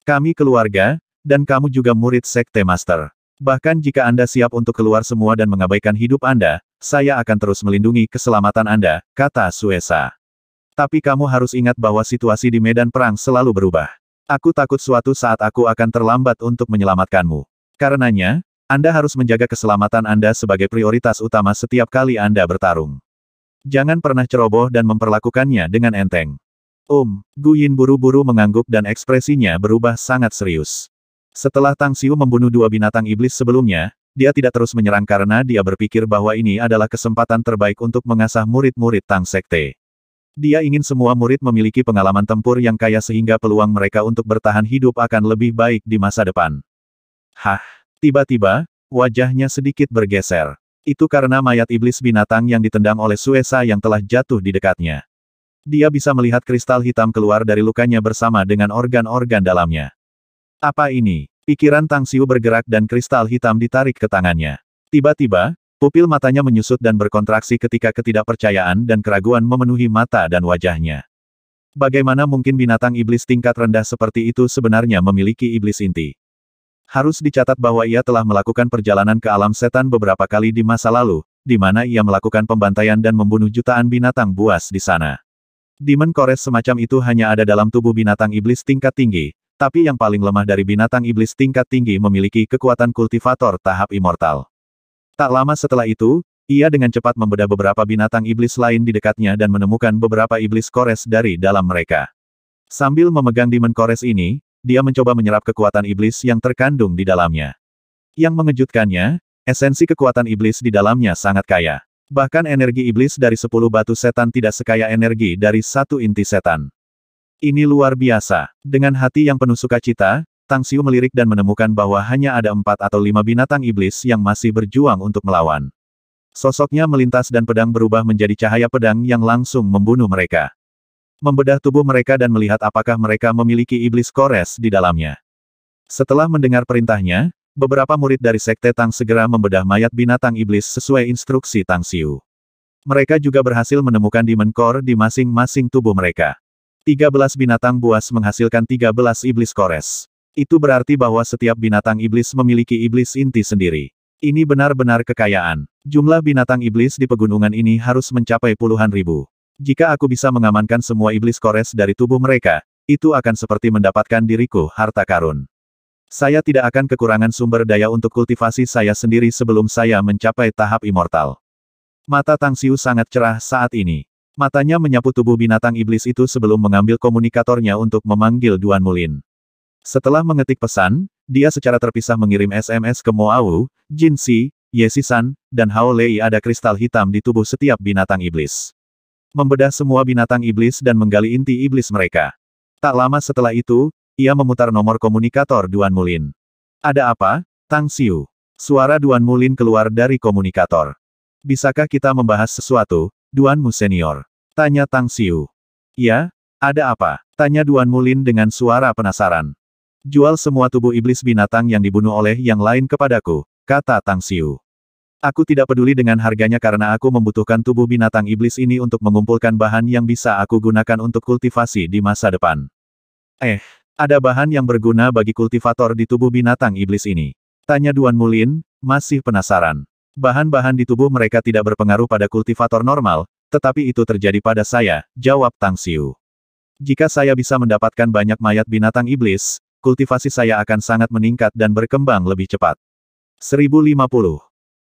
Kami keluarga, dan kamu juga murid Sekte Master. Bahkan jika Anda siap untuk keluar semua dan mengabaikan hidup Anda, saya akan terus melindungi keselamatan Anda," kata Suesa. "Tapi kamu harus ingat bahwa situasi di medan perang selalu berubah. Aku takut suatu saat aku akan terlambat untuk menyelamatkanmu. Karenanya, Anda harus menjaga keselamatan Anda sebagai prioritas utama setiap kali Anda bertarung. Jangan pernah ceroboh dan memperlakukannya dengan enteng." Guyin buru-buru mengangguk dan ekspresinya berubah sangat serius. Setelah Tang Xiu membunuh dua binatang iblis sebelumnya, dia tidak terus menyerang karena dia berpikir bahwa ini adalah kesempatan terbaik untuk mengasah murid-murid Tang Sekte. Dia ingin semua murid memiliki pengalaman tempur yang kaya sehingga peluang mereka untuk bertahan hidup akan lebih baik di masa depan. Tiba-tiba, wajahnya sedikit bergeser. Itu karena mayat iblis binatang yang ditendang oleh Suesa yang telah jatuh di dekatnya. Dia bisa melihat kristal hitam keluar dari lukanya bersama dengan organ-organ dalamnya. Apa ini? Pikiran Tang Xiu bergerak dan kristal hitam ditarik ke tangannya. Tiba-tiba, pupil matanya menyusut dan berkontraksi ketika ketidakpercayaan dan keraguan memenuhi mata dan wajahnya. Bagaimana mungkin binatang iblis tingkat rendah seperti itu sebenarnya memiliki iblis inti? Harus dicatat bahwa ia telah melakukan perjalanan ke alam setan beberapa kali di masa lalu, di mana ia melakukan pembantaian dan membunuh jutaan binatang buas di sana. Demon Kores semacam itu hanya ada dalam tubuh binatang iblis tingkat tinggi, tapi yang paling lemah dari binatang iblis tingkat tinggi memiliki kekuatan kultivator tahap immortal. Tak lama setelah itu, ia dengan cepat membedah beberapa binatang iblis lain di dekatnya dan menemukan beberapa iblis Kores dari dalam mereka. Sambil memegang Demon Kores ini, dia mencoba menyerap kekuatan iblis yang terkandung di dalamnya. Yang mengejutkannya, esensi kekuatan iblis di dalamnya sangat kaya. Bahkan energi iblis dari 10 batu setan tidak sekaya energi dari satu inti setan. Ini luar biasa. Dengan hati yang penuh sukacita, Tang Xiu melirik dan menemukan bahwa hanya ada 4 atau 5 binatang iblis yang masih berjuang untuk melawan. Sosoknya melintas dan pedang berubah menjadi cahaya pedang yang langsung membunuh mereka. Membedah tubuh mereka dan melihat apakah mereka memiliki iblis Kores di dalamnya. Setelah mendengar perintahnya, beberapa murid dari Sekte Tang segera membedah mayat binatang iblis sesuai instruksi Tang Xiu. Mereka juga berhasil menemukan Demon Core di masing-masing tubuh mereka. 13 binatang buas menghasilkan 13 iblis Kores. Itu berarti bahwa setiap binatang iblis memiliki iblis inti sendiri. Ini benar-benar kekayaan. Jumlah binatang iblis di pegunungan ini harus mencapai puluhan ribu. Jika aku bisa mengamankan semua iblis Kores dari tubuh mereka, itu akan seperti mendapatkan diriku harta karun. Saya tidak akan kekurangan sumber daya untuk kultivasi saya sendiri sebelum saya mencapai tahap immortal. Mata Tang Xiu sangat cerah saat ini. Matanya menyapu tubuh binatang iblis itu sebelum mengambil komunikatornya untuk memanggil Duan Mulin. Setelah mengetik pesan, dia secara terpisah mengirim SMS ke Mo Au, Jin Si, Ye Sisan, dan Hao Lei. Ada kristal hitam di tubuh setiap binatang iblis. Membedah semua binatang iblis dan menggali inti iblis mereka. Tak lama setelah itu, ia memutar nomor komunikator Duan Mulin. "Ada apa, Tang Xiu?" Suara Duan Mulin keluar dari komunikator. "Bisakah kita membahas sesuatu, Duanmu senior?" tanya Tang Xiu. "Ya, ada apa?" tanya Duan Mulin dengan suara penasaran. "Jual semua tubuh iblis binatang yang dibunuh oleh yang lain kepadaku," kata Tang Xiu. "Aku tidak peduli dengan harganya karena aku membutuhkan tubuh binatang iblis ini untuk mengumpulkan bahan yang bisa aku gunakan untuk kultivasi di masa depan." Ada bahan yang berguna bagi kultivator di tubuh binatang iblis ini?" tanya Duan Mulin, masih penasaran. "Bahan-bahan di tubuh mereka tidak berpengaruh pada kultivator normal, tetapi itu terjadi pada saya," jawab Tang Xiu. "Jika saya bisa mendapatkan banyak mayat binatang iblis, kultivasi saya akan sangat meningkat dan berkembang lebih cepat." 1050